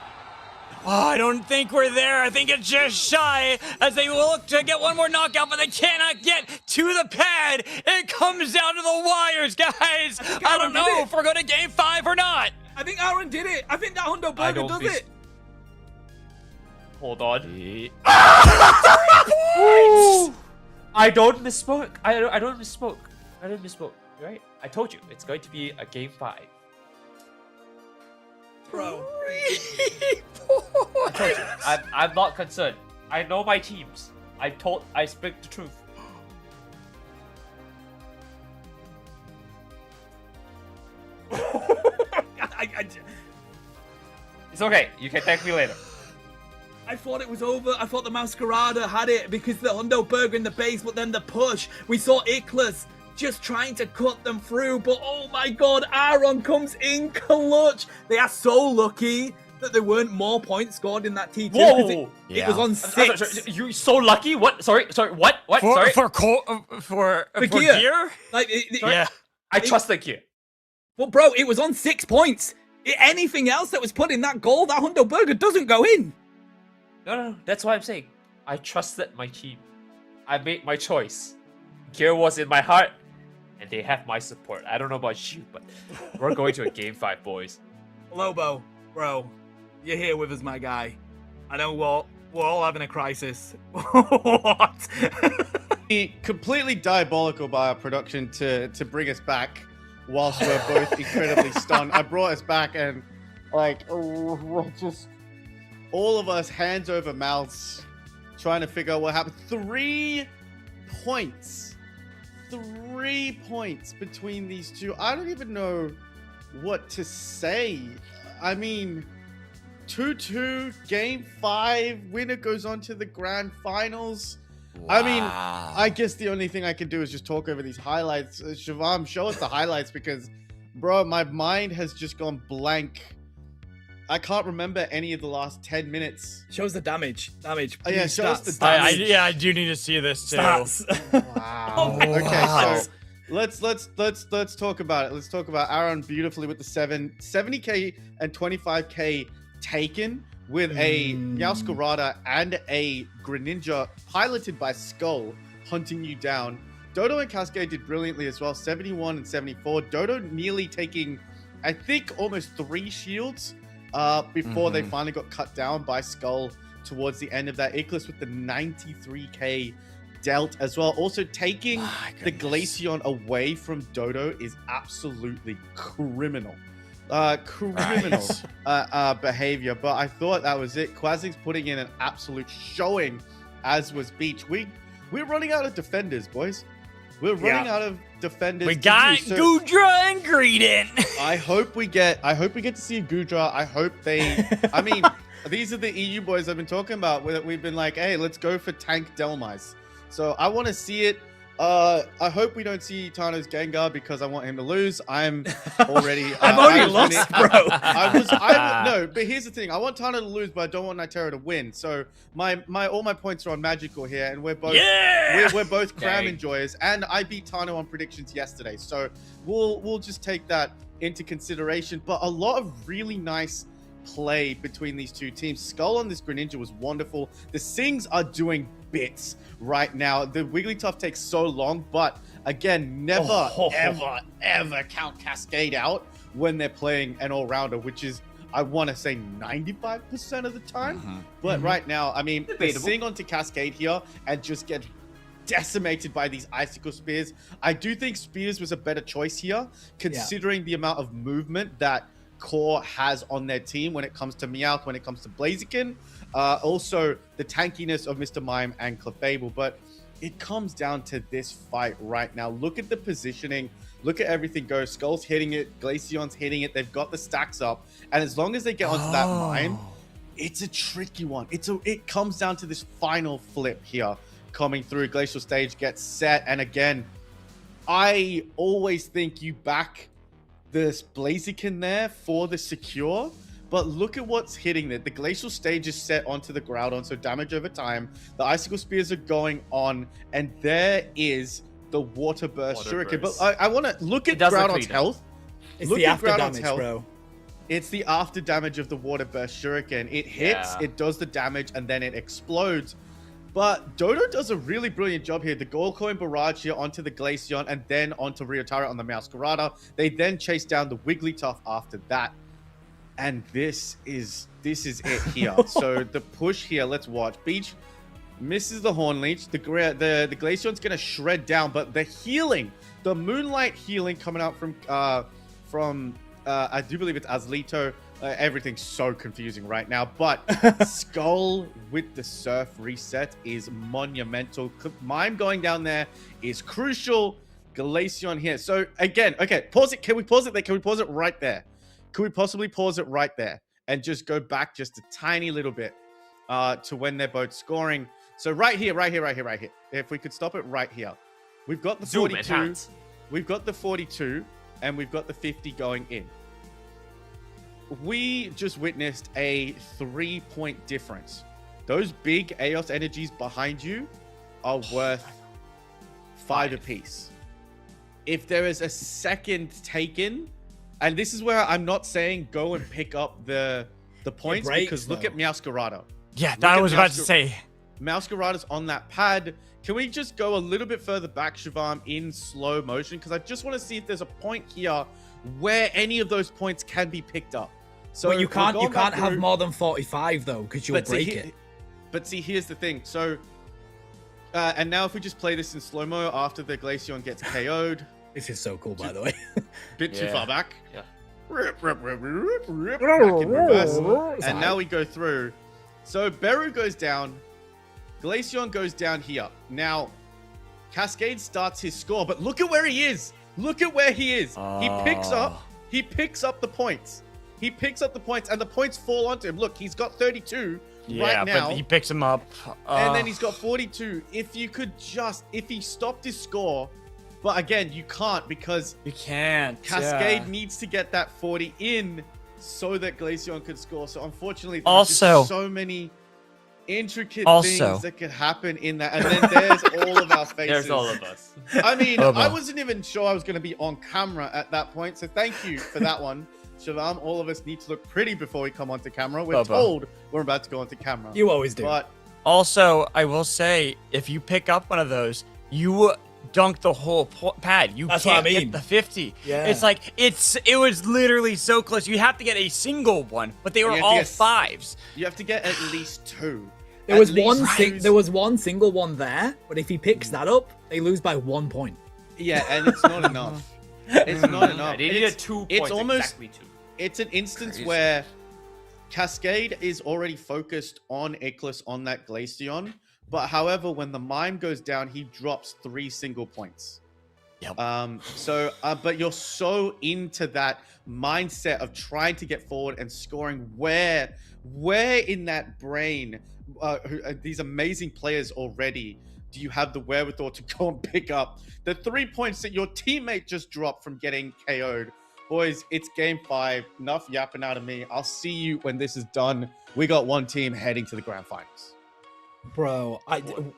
Oh, I don't think we're there. I think it's just shy as they look to get one more knockout, but they cannot get to the pad. It comes down to the wires, guys. I don't know if we're going to game 5 or not. I think Aaron did it. I think that hundo burger does it. Hold on. I don't misspoke. I don't misspoke. I didn't misspoke. Right? I told you it's going to be a game 5. Bro. I told you. I'm not concerned. I know my teams. I speak the truth. It's okay. You can thank me later. I thought it was over. I thought the Masquerada had it because the hundo burger in the base, but then the push. We saw Ickless just trying to cut them through, but oh my god, Aaron comes in clutch. They are so lucky that there weren't more points scored in that T2. Whoa! It was on 6. Sorry, you're so lucky. What? Sorry. What? Sorry. For Gear. Gear? Like, Yeah. I trust the Gear. Well, bro, it was on 6 points. Anything else that was put in that goal, that hundo burger doesn't go in. No. That's what I'm saying. I trusted my team. I made my choice. Gear was in my heart, and they have my support. I don't know about you, but we're going to a game 5, boys. Lobo, bro, you're here with us, my guy. I know we're all having a crisis. What? Completely diabolical by our production to bring us back whilst we're both incredibly stunned. I brought us back and we're just all of us hands over mouths trying to figure out what happened. 3 points. 3 points between these two. I don't even know what to say. I mean, 2-2, game 5, winner goes on to the grand finals. Wow. I mean, I guess the only thing I can do is just talk over these highlights. Shivam, show us the highlights because, bro, my mind has just gone blank. I can't remember any of the last 10 minutes. Shows the damage. Oh, yeah, show us the damage. I do need to see this too. Wow. Okay, so let's talk about it. Let's talk about Aaron beautifully with the 70k and 25k taken with a Meowscarada and a Greninja piloted by Skull hunting you down. Dodo and Cascade did brilliantly as well, 71 and 74. Dodo nearly taking, I think, almost 3 shields before they finally got cut down by Skull towards the end of that. Ickless with the 93k dealt as well. Also taking the Glaceon away from Dodo is absolutely criminal. Behavior, but I thought that was it. Quasing's putting in an absolute showing, as was Beach. We're running out of defenders, boys. We're running out of defenders. We got Goodra and Greedent. I hope we get to see Goodra. I hope they. I mean, these are the EU boys I've been talking about. We've been like, hey, let's go for tank Delmise. So I want to see it. I hope we don't see Tano's Gengar because I want him to lose. I'm already. I've already lost, bro. No, but here's the thing. I want Tano to lose, but I don't want Nitero to win. So all my points are on magical here, and we're both we're both cram enjoyers. And I beat Tano on predictions yesterday, so we'll just take that into consideration. But a lot of really nice play between these two teams. Skull on this Greninja was wonderful. The Sings are doing bits right now. The Wigglytuff takes so long, but again, never, ever count Cascade out when they're playing an all-rounder, which is, I want to say 95% of the time. But right now, I mean, they sing onto Cascade here and just get decimated by these Icicle Spears. I do think Spears was a better choice here, considering the amount of movement that Core has on their team when it comes to Meowth, when it comes to Blaziken, also the tankiness of Mr. Mime and Clefable. But it comes down to this fight right now. Look at the positioning, look at everything go. Skull's hitting it, Glaceon's hitting it, they've got the stacks up, and as long as they get onto that mine, it's a tricky one. It comes down to this final flip here coming through. Glacial Stage gets set, and again, I always think you back this Blaziken there for the secure, but look at what's hitting it. The Glacial Stage is set onto the Groudon, so damage over time. The Icicle Spears are going on, and there is the Water Burst Shuriken. But I want to look at Groudon's health. It's the after damage, bro. It's the after damage of the Water Burst Shuriken. It hits, it does the damage, and then it explodes. But Dodo does a really brilliant job here. The Gold Coin Barrage here onto the Glaceon and then onto Ryotaro on the Masquerada. They then chase down the Wigglytuff after that. And this is it here. So the push here, let's watch. Beach misses the Horn Leech. The Glaceon's going to shred down, but the healing, the Moonlight healing coming out from I do believe it's Azlito. Everything's so confusing right now, but Skull with the Surf reset is monumental. Mime going down there is crucial. Glaceon here. So again, okay, pause it. Can we pause it there? Can we pause it right there? Could we possibly pause it right there and just go back just a tiny little bit to when they're both scoring? So right here. If we could stop it right here. We've got the 42. We've got the 42 and we've got the 50 going in. We just witnessed a 3-point difference. Those big Eos energies behind you are worth 5 apiece. If there is a second taken, and this is where I'm not saying go and pick up the points, because look at Meowscarada. Yeah, that I was about to say. Meowscarada's on that pad. Can we just go a little bit further back, Shivam, in slow motion? Because I just want to see if there's a point here where any of those points can be picked up. So but you can't have more than 45 though, because you'll break it. But see, here's the thing. So, and now if we just play this in slow-mo after the Glaceon gets KO'd. This is so cool, by the way. Bit too far back. Yeah. Back in reverse. And now we go through. So Beru goes down. Glaceon goes down here. Now, Cascade starts his score, but look at where he is. Look at where he is. He picks up the points. He picks up the points, and the points fall onto him. Look, he's got 32 right now. But he picks him up. And then he's got 42. If he stopped his score, but again, you can't because you can't. Cascade needs to get that 40 in so that Glaceon could score. So unfortunately, there's just so many intricate things that could happen in that. And then there's all of our faces. There's all of us. I mean, I wasn't even sure I was going to be on camera at that point. So thank you for that one. Shivam, all of us need to look pretty before we come onto camera. We're told we're about to go onto camera. You always do. But also, I will say, if you pick up one of those, you dunk the whole pad. You can't get the 50. Yeah. It's like, it was literally so close. You have to get a single one, but they were all 5s. You have to get at least 2. There was one single one there, but if he picks that up, they lose by 1 point. Yeah, and it's not enough. It's not enough. They needed 2 points. It's almost exactly 2. It's an instance where Cascade is already focused on Eclipse on that Glaceon, but however, when the Mime goes down, he drops 3 single points. Yep. But you're so into that mindset of trying to get forward and scoring. Where in that brain, these amazing players already, do you have the wherewithal to go and pick up the 3 points that your teammate just dropped from getting KO'd? Boys, it's game 5. Enough yapping out of me. I'll see you when this is done. We got one team heading to the grand finals. Bro,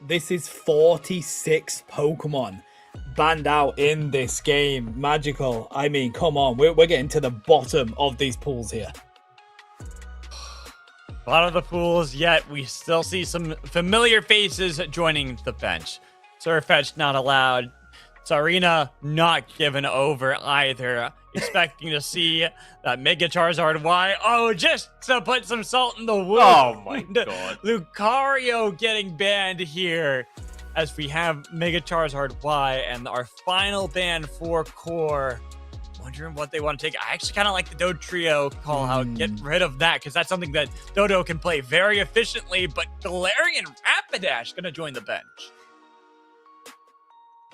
this is 46 Pokemon banned out in this game. Magical. I mean, come on. We're getting to the bottom of these pools here. Bottom of the pools, yet we still see some familiar faces joining the bench. Surfetch not allowed. Sarina not given over either. Expecting to see that Mega Charizard Y. Oh, just to put some salt in the wound. Oh my god. Lucario getting banned here as we have Mega Charizard Y and our final ban for Core. Wondering what they want to take. I actually kind of like the Dodo Trio call out. Get rid of that because that's something that Dodo can play very efficiently, but Galarian Rapidash going to join the bench.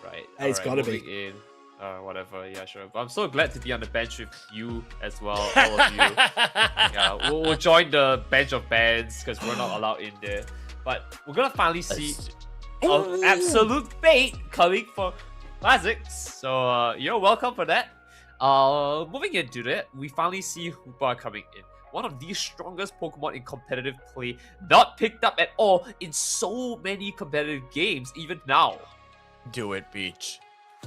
Right. It's gotta be. In. Whatever. Yeah, sure. But I'm so glad to be on the bench with you as well, all of you. Yeah, we'll join the bench of bans because we're not allowed in there. But we're gonna finally see an absolute bait coming for Kha'Zix. So you're welcome for that. Moving into that, we finally see Hoopa coming in. One of the strongest Pokemon in competitive play, not picked up at all in so many competitive games, even now. Do it, Beach.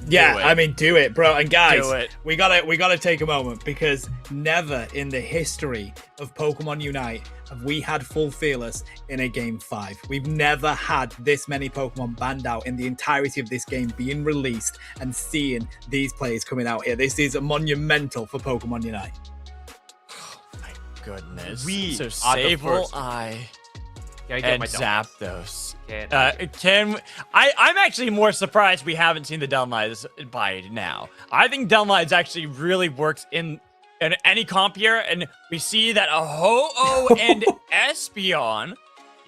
Yeah, I mean, do it, bro. And guys, Do it. we gotta take a moment because never in the history of Pokemon Unite have we had full Fearless in a game 5. We've never had this many Pokemon banned out in the entirety of this game being released and seeing these players coming out here. This is monumental for Pokemon Unite. Oh my goodness. We so are the Sable first. Eye Can I get and my Zapdos. Can I'm actually more surprised we haven't seen the Delmize by now. I think Delmize actually really works in any comp here, and we see that a Ho-Oh and Espeon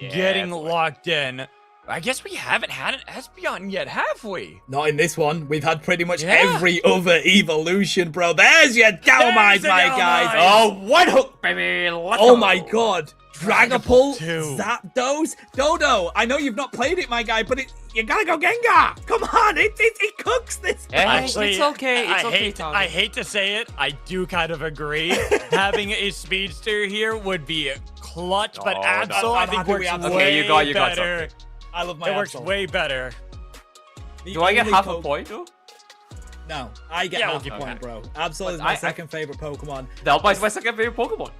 getting locked in. I guess we haven't had an Espeon yet, have we? Not in this one. We've had pretty much every other evolution, bro. There's your Delmize, my guys. Oh, one hook, baby. Let's Oh go. my god. Dragapult, too. Zapdos, Dodo. I know you've not played it, my guy, but you gotta go Gengar. Come on, it cooks this. Yeah, Actually, it's okay. It's okay, I hate to say it. I do kind of agree. Having a speedster here would be clutch, but Oh, Absol, no. I I'm think happy we works have way something. you got better. I love my It works Absol. way better. The Do I get only half a point though? No, I get Yeah, we'll half a give point, that. bro. Absol But is my I- second favorite Pokemon. Delmize is my second favorite Pokemon.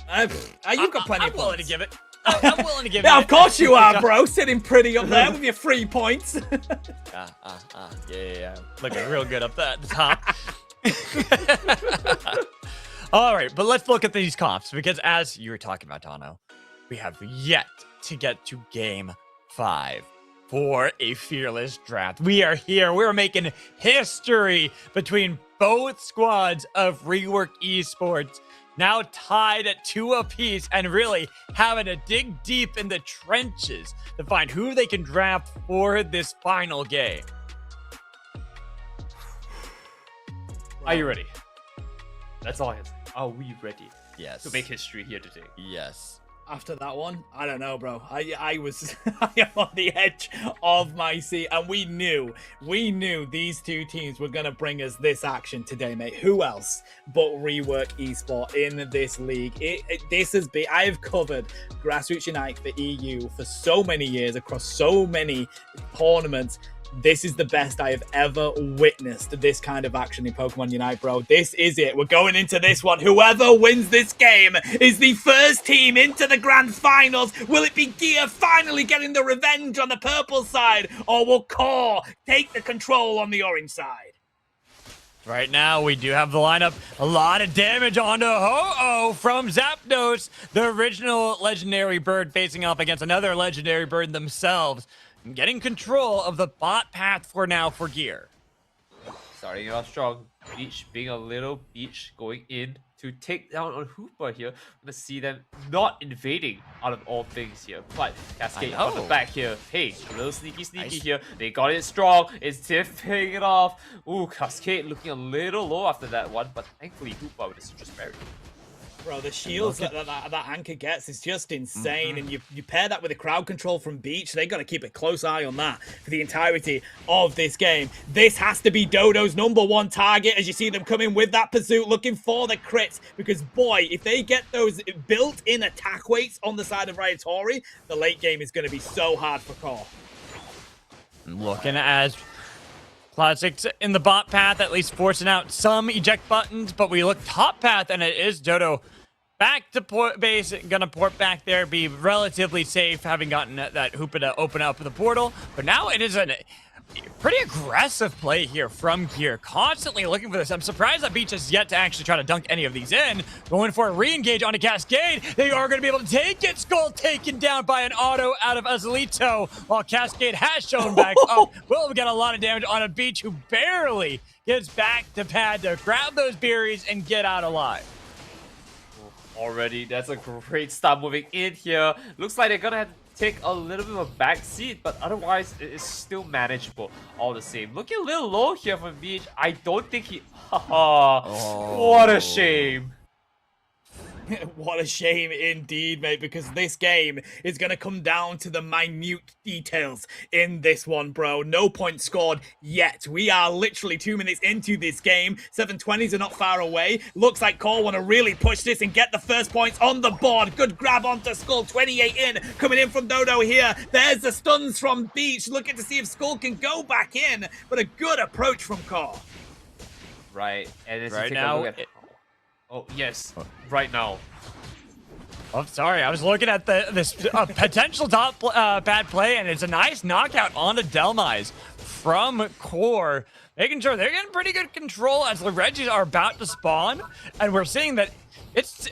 You've got plenty I'm of willing to points. give it. I'm willing to give it. Yeah, of course you are, bro. Sitting pretty up there with your 3 points. Yeah. Looking real good up there at the top. All right, but let's look at these comps because as you were talking about, Tano, we have yet to get to game 5 for a Fearless draft. We are here. We're making history between both squads of Rework Esports. Now tied at 2 apiece and really having to dig deep in the trenches to find who they can draft for this final game. Are you ready? That's all I can say. Are we ready Yes. to make history here today? Yes. After that one, I don't know, bro. I was I am on the edge of my seat, and we knew these two teams were gonna bring us this action today, mate. Who else but Rework Esport in this league? This has been. I have covered Grassroots Unite for EU for so many years across so many tournaments. This is the best I have ever witnessed this kind of action in Pokemon Unite, bro. This is it. We're going into this one. Whoever wins this game is the first team into the grand finals. Will it be Gear finally getting the revenge on the purple side, or will Core take the control on the orange side? Right now, we do have the lineup. A lot of damage onto Ho-Oh from Zapdos, the original legendary bird facing off against another legendary bird themselves. Getting control of the bot path for now for Gear. Starting off strong. Beach being a little beach going in to take down on Hooper here. I'm gonna see them not invading out of all things here. But Cascade on the back here. Hey, a little sneaky here. They got it strong. It's tipping it off. Ooh, Cascade looking a little low after that one, but thankfully Hooper with the Citrus Berry. Bro, the shields that Anchor gets is just insane, and you pair that with the crowd control from Beach, they got to keep a close eye on that for the entirety of this game. This has to be Dodo's #1 target as you see them coming with that pursuit, looking for the crits, because boy, if they get those built-in attack weights on the side of Ryotori, the late game is going to be so hard for Core. Looking as Classics in the bot path, at least forcing out some eject buttons, but we look top path, and it is Dodo back to port base, gonna port back there, be relatively safe, having gotten that Hoopa to open up the portal. But now it is a pretty aggressive play here from Gear, constantly looking for this. I'm surprised that Beach has yet to actually try to dunk any of these in. Going for a re-engage onto Cascade. They are going to be able to take it. Skull taken down by an auto out of Azalito, while Cascade has shown back up. Will get a lot of damage on a Beach who barely gets back to pad to grab those berries and get out alive. Already, that's a great start moving in here. Looks like they're gonna have to take a little bit of a back seat, but otherwise it is still manageable all the same. Looking a little low here from Beach. I don't think he... What a shame. What a shame indeed, mate, because this game is going to come down to the minute details in this one, bro. No points scored yet. We are literally 2 minutes into this game. 720s are not far away. Looks like Core want to really push this and get the first points on the board. Good grab onto Skull. 28 in. Coming in from Dodo here. There's the stuns from Beach. Looking to see if Skull can go back in, but a good approach from Core. Right, and as right you take now, a look at... Oh, yes, right now. Oh, sorry, I was looking at this potential top bad play, and it's a nice knockout onto Delmise from Core, making sure they're getting pretty good control as the Regis are about to spawn, and we're seeing that it's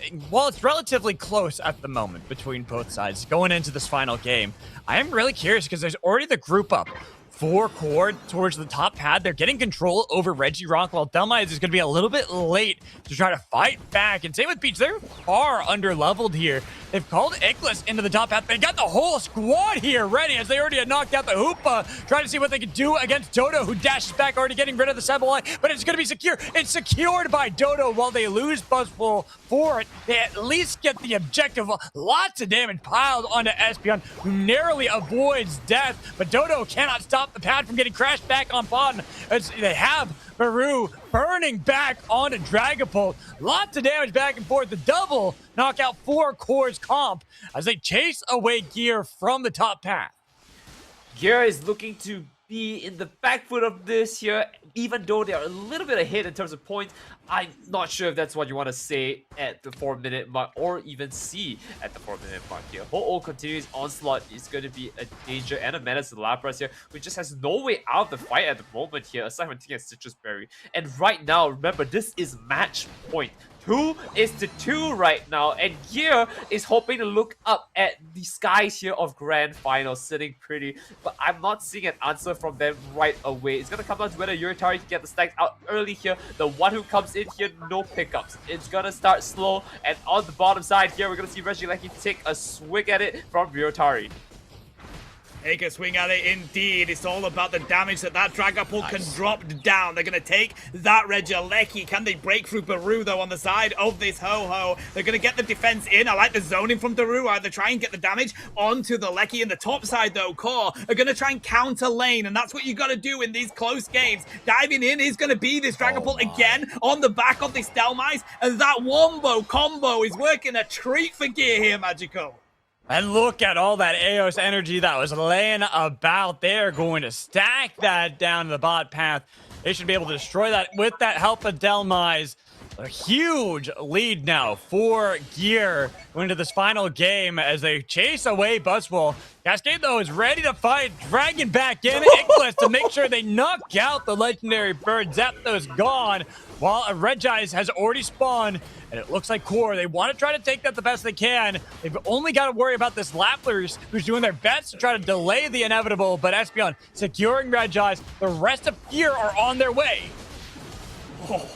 relatively close at the moment between both sides going into this final game. I am really curious because there's already the group up for Core towards the top pad. They're getting control over Regirock, while Delmise is going to be a little bit late to try to fight back. And same with Beach, they're far under-leveled here. They've called Ickless into the top path. They got the whole squad here ready, as they already had knocked out the Hoopa, trying to see what they could do against Dodo, who dashes back, already getting rid of the Sableye, but it's going to be secure. It's secured by Dodo. While they lose Buzzful for it, they at least get the objective. Lots of damage piled onto Espeon, who narrowly avoids death, but Dodo cannot stop the pad from getting crashed back on bottom, as they have Baru burning back onto Dragapult. Lots of damage back and forth. The double knockout for Core's comp as they chase away Gear from the top path. Gear is looking to be in the back foot of this here, even though they are a little bit ahead in terms of points. I'm not sure if that's what you want to say at the 4-minute mark, or even see at the 4-minute mark here. Ho-Oh continues onslaught is going to be a danger and a menace to Lapras here, who just has no way out of the fight at the moment here, aside from taking a Citrus Berry. And right now, remember, this is match point. 2-2 right now, and Gear is hoping to look up at the skies here of Grand Final, sitting pretty, but I'm not seeing an answer from them right away. It's gonna come down to whether Yurtari can get the stacks out early here. The one who comes in here, no pickups. It's gonna start slow, and on the bottom side here, we're gonna see Regieleki take a swing at it from Yurtari. Take a swing at it indeed. It's all about the damage that Dragapult can drop down. They're going to take that Regieleki. Can they break through Baru, though, on the side of this Ho-Ho? They're going to get the defense in. I like the zoning from Daru. Either try and get the damage onto the Lecky. In the top side, though, Core are going to try and counter lane, and that's what you got to do in these close games. Diving in is going to be this Dragapult again on the back of this Delmise, and that Wombo combo is working a treat for Gear here, Magical. And look at all that Eos energy that was laying about. They're going to stack that down to the bot path. They should be able to destroy that with that help of Delmise. A huge lead now for Gear going into this final game as they chase away Buzzwole. Cascade, though, is ready to fight, dragging back in Ickless to make sure they knock out the legendary bird. Zapdos gone, while a Regis has already spawned, and it looks like Core, they want to try to take that the best they can. They've only got to worry about this Lapras, who's doing their best to try to delay the inevitable, but Espeon securing Regis. The rest of Gear are on their way. Oh.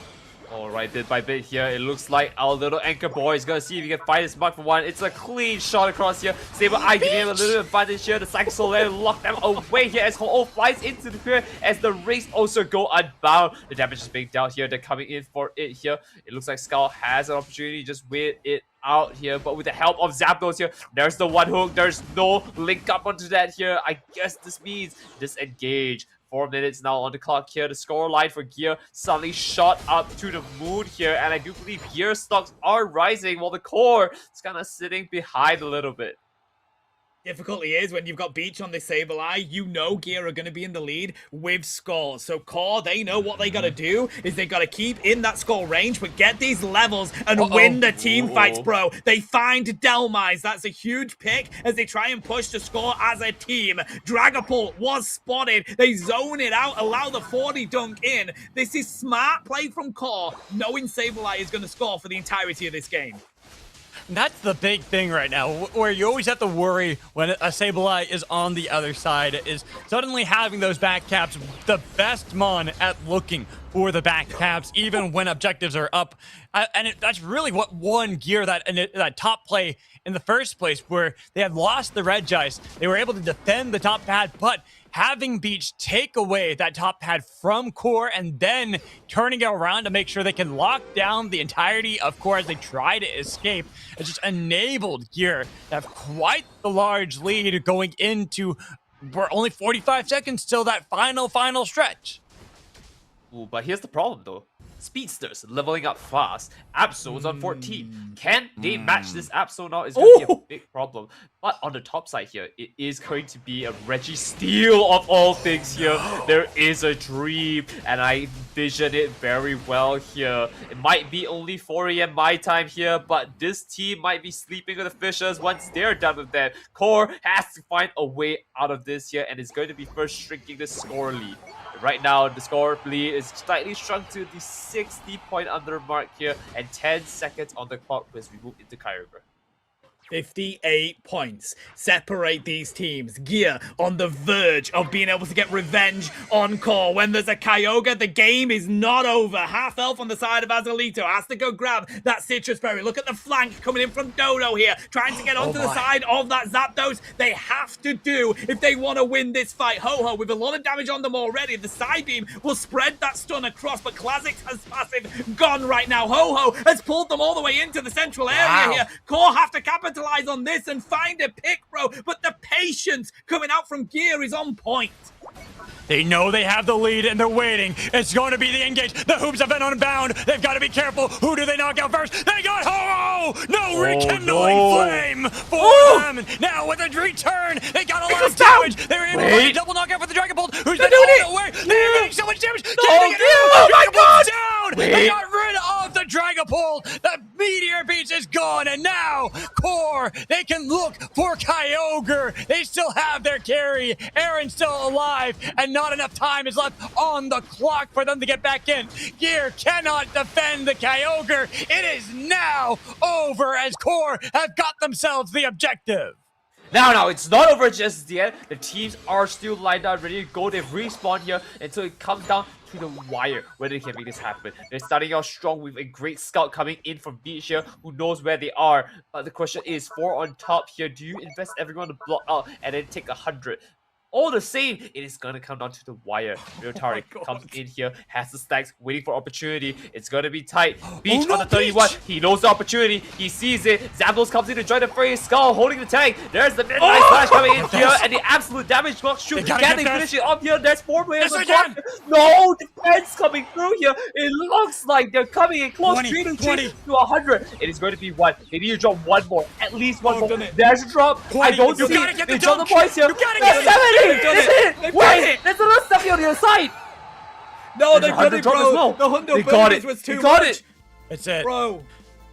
Alright, bit by bit here, it looks like our little anchor boy is gonna see if he can find his mark for one. It's a clean shot across here. Saber Eye giving him a little advantage here. The Psychic Solar lock them away here as Ho-Oh flies into the clear as the Rays also go unbound. The damage is being dealt here. They're coming in for it here. It looks like Skull has an opportunity to just wait it out here, but with the help of Zapdos here, there's the one hook. There's no link up onto that here. I guess this means disengage. 4 minutes now on the clock here. The score line for Gear suddenly shot up to the moon here, and I do believe Gear stocks are rising while the core is kind of sitting behind a little bit. Difficulty is when you've got Beach on this Sableye, you know Gear are going to be in the lead with scores. So Core, they know what they got to do is they got to keep in that score range, but get these levels and win the team fights, bro. They find Delmise. That's a huge pick as they try and push the score as a team. Dragapult was spotted. They zone it out, allow the 40 dunk in. This is smart play from Core, knowing Sableye is going to score for the entirety of this game. That's the big thing right now, where you always have to worry when a Sableye is on the other side, is suddenly having those back caps, the best mon at looking for the back caps, even when objectives are up. And that's really what won Gear that top play in the first place, where they had lost the Regice. They were able to defend the top pad, but having Beach take away that top pad from Core and then turning it around to make sure they can lock down the entirety of Core as they try to escape, it just enabled Gear to have quite the large lead going into only 45 seconds till that final stretch. Ooh, but here's the problem though. Speedsters leveling up fast. Absol is on 14. Can they match this Absol now? Is going to be a big problem. But on the top side here, it is going to be a Reggie steal of all things here. There is a dream, and I vision it very well here. It might be only 4 AM my time here, but this team might be sleeping with the Fishers once they're done with that. Core has to find a way out of this here, and it's going to be first shrinking the score lead. Right now, the score lead is slightly shrunk to the 60-point under mark here, and 10 seconds on the clock as we move into Kyogre. 58 points separate these teams. Gear on the verge of being able to get revenge on Core. When there's a Kyogre, the game is not over. Half elf on the side of Azalito has to go grab that Citrus Berry. Look at the flank coming in from Dodo here, trying to get onto the side of that Zapdos. They have to do if they want to win this fight. Ho-Oh with a lot of damage on them already. The side beam will spread that stun across, but Classics has passive gone right now. Ho-Oh has pulled them all the way into the central area here. Core have to capitalize on this and find a pick, bro, but the patience coming out from Gear is on point. They know they have the lead and they're waiting. It's going to be the engage. The hoops have been unbound. They've got to be careful. Who do they knock out first? They got Ho-Oh! No rekindling flame for them. Now with a return, they got a lot of damage. They're able to get a double knockout for the Dragon Bolt. Who's been all away? They're getting so much damage. Oh my God! Down. They got rid of the Dragon Bolt. The Meteor Beach is gone, and now Core, they can look for Kyogre. They still have their carry. Aaron's still alive, and not enough time is left on the clock for them to get back in. Gear cannot defend the Kyogre. It is now over as Core have got themselves the objective. Now, it's not over just yet. The teams are still lined up, ready to go. They've respawned here until it comes down to the wire where they can make this happen. They're starting out strong with a great scout coming in from Beach here, who knows where they are. But the question is, 4 on top here, do you invest everyone to block out and then take 100? All the same, it is gonna come down to the wire. Ryotari comes in here, has the stacks, waiting for opportunity. It's gonna be tight. Beach on the 31. Beach. He knows the opportunity. He sees it. Zapdos comes in to join the fray. Skull holding the tank. There's the midnight flash coming in here, and the absolute damage box shoot. Can they finish it up here? There's 4 players on top. No defense coming through here. It looks like they're coming in close. 20 to 100. It is going to be one. They need to drop one more. At least one more. There's a drop. 20. I don't see it. They drop the points here. You gotta get it. They've done it. Wait, there's another stuff on the other side. No, they've done it, bro. Well. The Hundo they got it. was too they got much. it. That's it. Bro,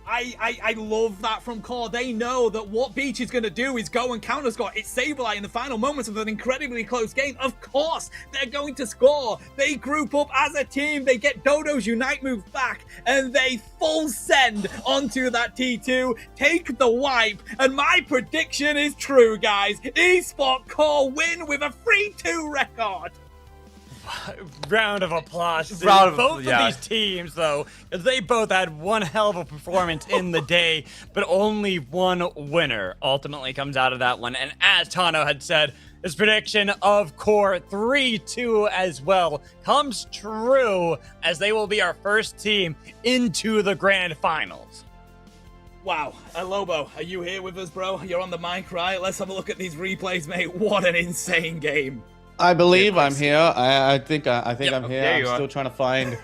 I love that from Core. They know that what Beach is going to do is go and counter-score. It's Sableye in the final moments of an incredibly close game. Of course, they're going to score. They group up as a team. They get Dodo's Unite move back, and they full send onto that T2, take the wipe, and my prediction is true, guys. Esport Core win with a 3-2 record. Round of applause to Round both of- yeah. of these teams, though, 'cause they both had one hell of a performance in the day, but only one winner ultimately comes out of that one. And as Tano had said, his prediction of Core 3-2 as well comes true, as they will be our first team into the grand finals. Wow, Lobo, are you here with us, bro? You're on the mic, right? Let's have a look at these replays, mate. What an insane game. I believe I'm here. I think I'm here. there you I'm are. still trying to find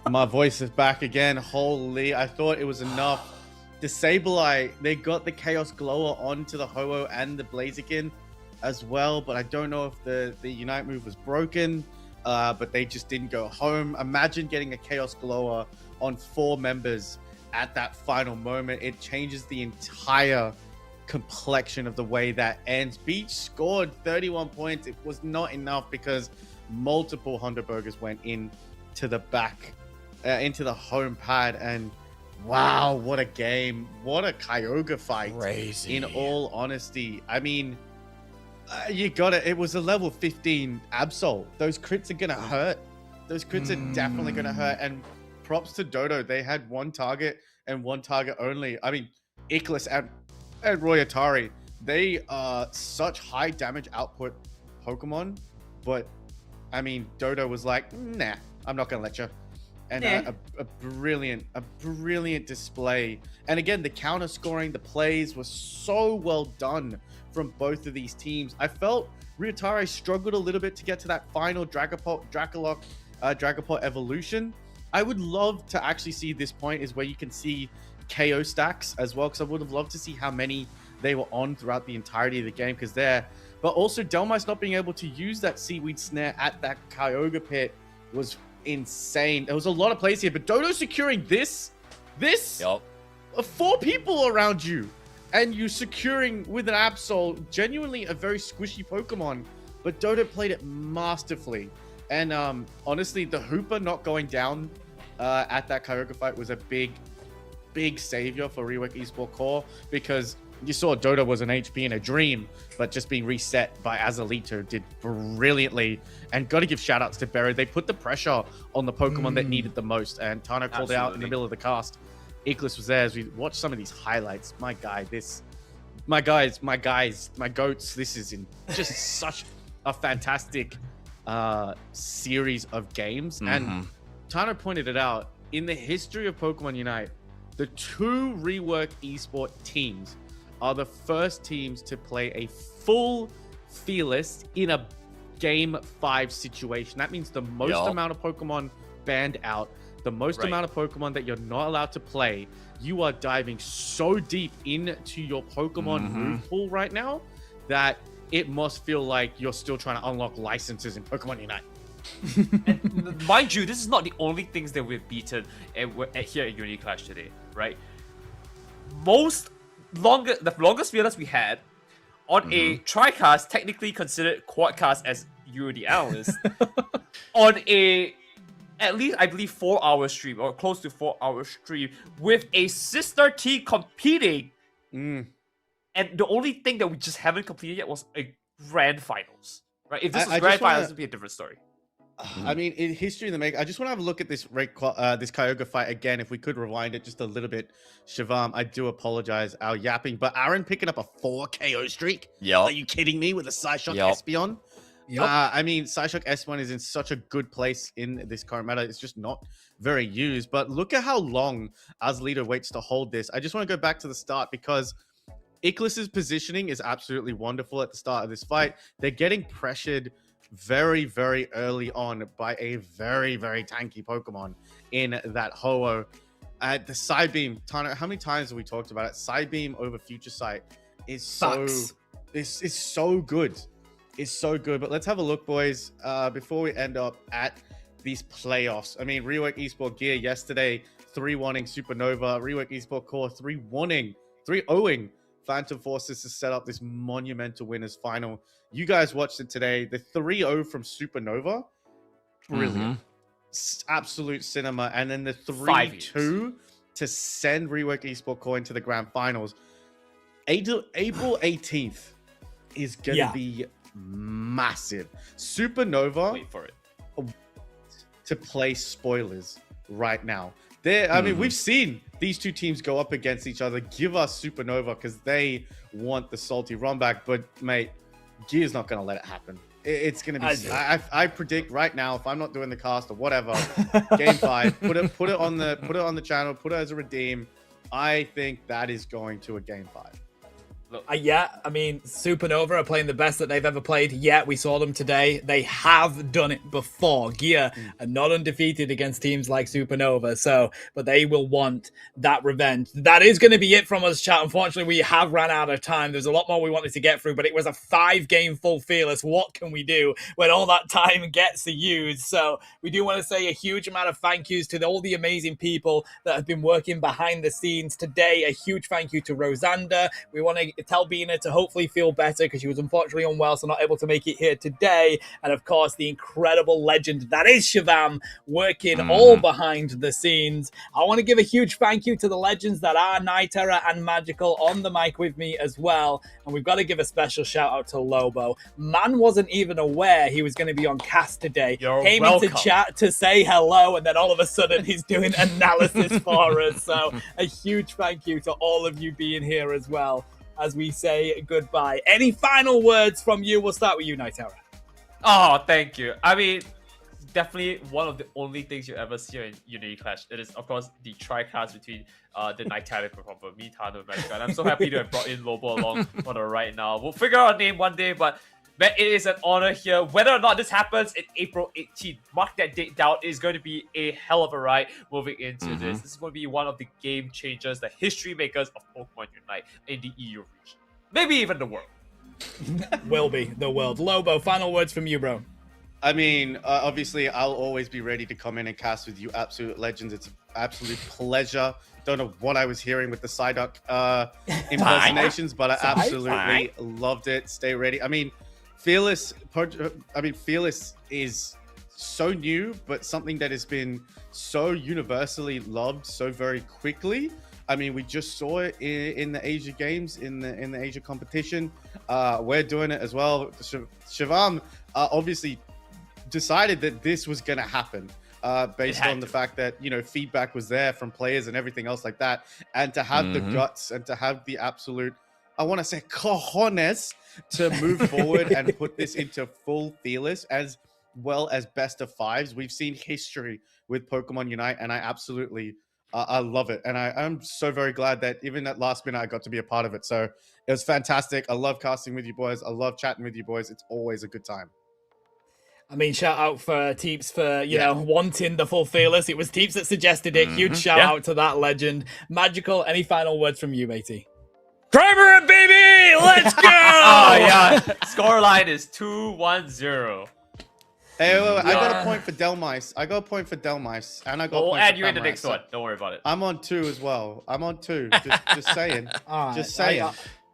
my voice is back again. Holy, I thought it was enough. Disableite, they got the Chaos Glower onto the Ho-Oh and the Blaziken as well, but I don't know if the Unite move was broken, but they just didn't go home. Imagine getting a Chaos Glower on 4 members at that final moment. It changes the entire complexion of the way that ends. Beach scored 31 points. It was not enough because multiple Hunderburgers went into the back, into the home pad, and wow, what a game. What a Kyogre fight. Crazy. In all honesty. I mean, you got it. It was a level 15 Absol. Those crits are going to hurt. Those crits are definitely going to hurt. And props to Dodo. They had one target and one target only. I mean, Ickless and Royatari, they are such high damage output Pokemon. But, I mean, Dodo was like, nah, I'm not going to let you. And a brilliant display. And again, the counter scoring, the plays were so well done from both of these teams. I felt Ryutare struggled a little bit to get to that final Dragapult evolution. I would love to actually see this point is where you can see KO stacks as well, because I would have loved to see how many they were on throughout the entirety of the game, because but also Delmice not being able to use that Seaweed Snare at that Kyogre pit was insane. There was a lot of plays here, but Dodo securing this, Yup. 4 people around you, and you securing with an Absol, genuinely a very squishy Pokemon, but Dodo played it masterfully. And honestly, the Hooper not going down at that Kyogre fight was a big savior for Rework Esport Core, because you saw Dodo was an HP in a dream, but just being reset by Azalito did brilliantly. And got to give shout outs to Berry. They put the pressure on the Pokemon that needed the most. And Tano called out in the middle of the cast. Eclipse was there as we watched some of these highlights. My goats, this is just such a fantastic series of games. And Tano pointed it out, in the history of Pokemon Unite, the 2 Rework Esport teams are the first teams to play a full Fearless in a Game 5 situation. That means the most amount of Pokemon banned out, the most amount of Pokemon that you're not allowed to play. You are diving so deep into your Pokemon move pool right now that it must feel like you're still trying to unlock licenses in Pokemon Unite. And mind you, this is not the only things that we've beaten here at Uni Clash today, right? The longest Fearless we had on a Tricast, technically considered Quadcast as you were the analyst, on a at least I believe 4-hour stream or close to 4-hour stream with a sister team competing. And the only thing that we just haven't completed yet was a grand finals, right? If this was grand finals, it would be a different story. I mean, in history in the make, I just want to have a look at this this Kyogre fight again. If we could rewind it just a little bit, Shivam, I do apologize, our yapping, but Aaron picking up a 4 KO streak. Are you kidding me with a Psyshock Espeon? I mean, Psyshock Espeon is in such a good place in this current meta. It's just not very used. But look at how long Azalito waits to hold this. I just want to go back to the start, because Ickless's positioning is absolutely wonderful at the start of this fight. They're getting pressured very, very early on by a very, very tanky Pokemon in that Ho-Oh. The Side Beam, Tano, how many times have we talked about it? Side Beam over Future Sight is so good. It's so good. But let's have a look, boys, before we end up at these playoffs. I mean, Rework Esport Gear yesterday, 3-1ing Supernova. Rework Esport Core, 3-0ing Phantom Forces to set up this monumental winners final. You guys watched it today. The 3-0 from Supernova, brilliant. Absolute cinema. And then the 3-2 to send Rework Esport Core into the grand finals. April 18th is going to be massive. Supernova. Wait for it. to play spoilers right now. I mean, we've seen these two teams go up against each other. Give us Supernova because they want the salty run back. But mate, Gear's not going to let it happen. It's going to be. I predict right now, if I'm not doing the cast or whatever, Game 5. Put it on the channel. Put it as a redeem. I think that is going to a Game 5. Yeah, I mean, Supernova are playing the best that they've ever played. Yeah, we saw them today. They have done it before. Gear are not undefeated against teams like Supernova, but they will want that revenge. That is going to be it from us, chat. Unfortunately, we have ran out of time. There's a lot more we wanted to get through, but it was a 5-game full Fearless. What can we do when all that time gets used? So we do want to say a huge amount of thank yous to all the amazing people that have been working behind the scenes today. A huge thank you to Rosander. We want to tell Bina to hopefully feel better because she was unfortunately unwell, so not able to make it here today. And of course, the incredible legend that is Shivam working all behind the scenes. I want to give a huge thank you to the legends that are Nightera and Magical on the mic with me as well. And we've got to give a special shout out to Lobo. Man wasn't even aware he was going to be on cast today. Came into chat to say hello, and then all of a sudden he's doing analysis for us. So a huge thank you to all of you being here as well as we say goodbye. Any final words from you? We'll start with you, Nightera. Oh, thank you. I mean, definitely one of the only things you ever see in Unity Clash. It is, of course, the tri-class between the Nightera performer, me, Tano, and Magica. And I'm so happy to have brought in Lobo along for the right now. We'll figure out a name one day, but it is an honor here. Whether or not this happens in April 18th, mark that date down. It is going to be a hell of a ride moving into this. This is going to be one of the game changers, the history makers of Pokemon Unite in the EU region. Maybe even the world. Will be the world. Lobo, final words from you, bro. I mean, obviously, I'll always be ready to come in and cast with you absolute legends. It's an absolute pleasure. Don't know what I was hearing with the Psyduck impersonations, but I absolutely loved it. Stay ready. I mean, Fearless is so new, but something that has been so universally loved so very quickly. I mean, we just saw it in the Asia Games, in the Asia competition. We're doing it as well. Shivam obviously decided that this was going to happen based on the fact that, you know, feedback was there from players and everything else like that. And to have the guts and to have the absolute, I want to say, cojones to move forward and put this into full Fearless as well as best of 5s. We've seen history with Pokemon Unite, and I absolutely I love it. And I'm so very glad that even at last minute I got to be a part of it. So it was fantastic. I love casting with you boys. I love chatting with you boys. It's always a good time. I mean, shout out for Teeps for, you know, wanting the full Fearless. It was Teeps that suggested it. Huge shout out to that legend. Magical, any final words from you, matey? Primer it, baby! Let's go! Oh, yeah. Scoreline is 2-1-0. Hey, wait. I got a point for Delmice. And I got a point we'll add for you in the Tamarack, next one. Don't worry about it. I'm on 2 as well. I'm on 2. Just saying. Right. Just saying.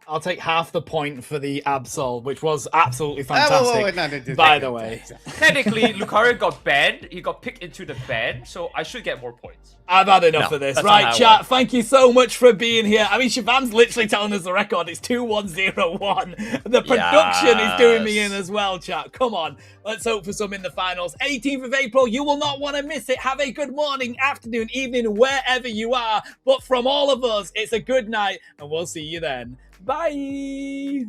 I'll take half the point for the Absol, which was absolutely fantastic. By the way, technically, Lucario got banned. He got picked into the ban, so I should get more points. I've had enough of this. Right, chat, thank you so much for being here. I mean, Shavam's literally telling us the record. It's 2-1-0-1. The production is doing me in as well, chat. Come on. Let's hope for some in the finals. 18th of April, you will not want to miss it. Have a good morning, afternoon, evening, wherever you are. But from all of us, it's a good night, and we'll see you then. Bye.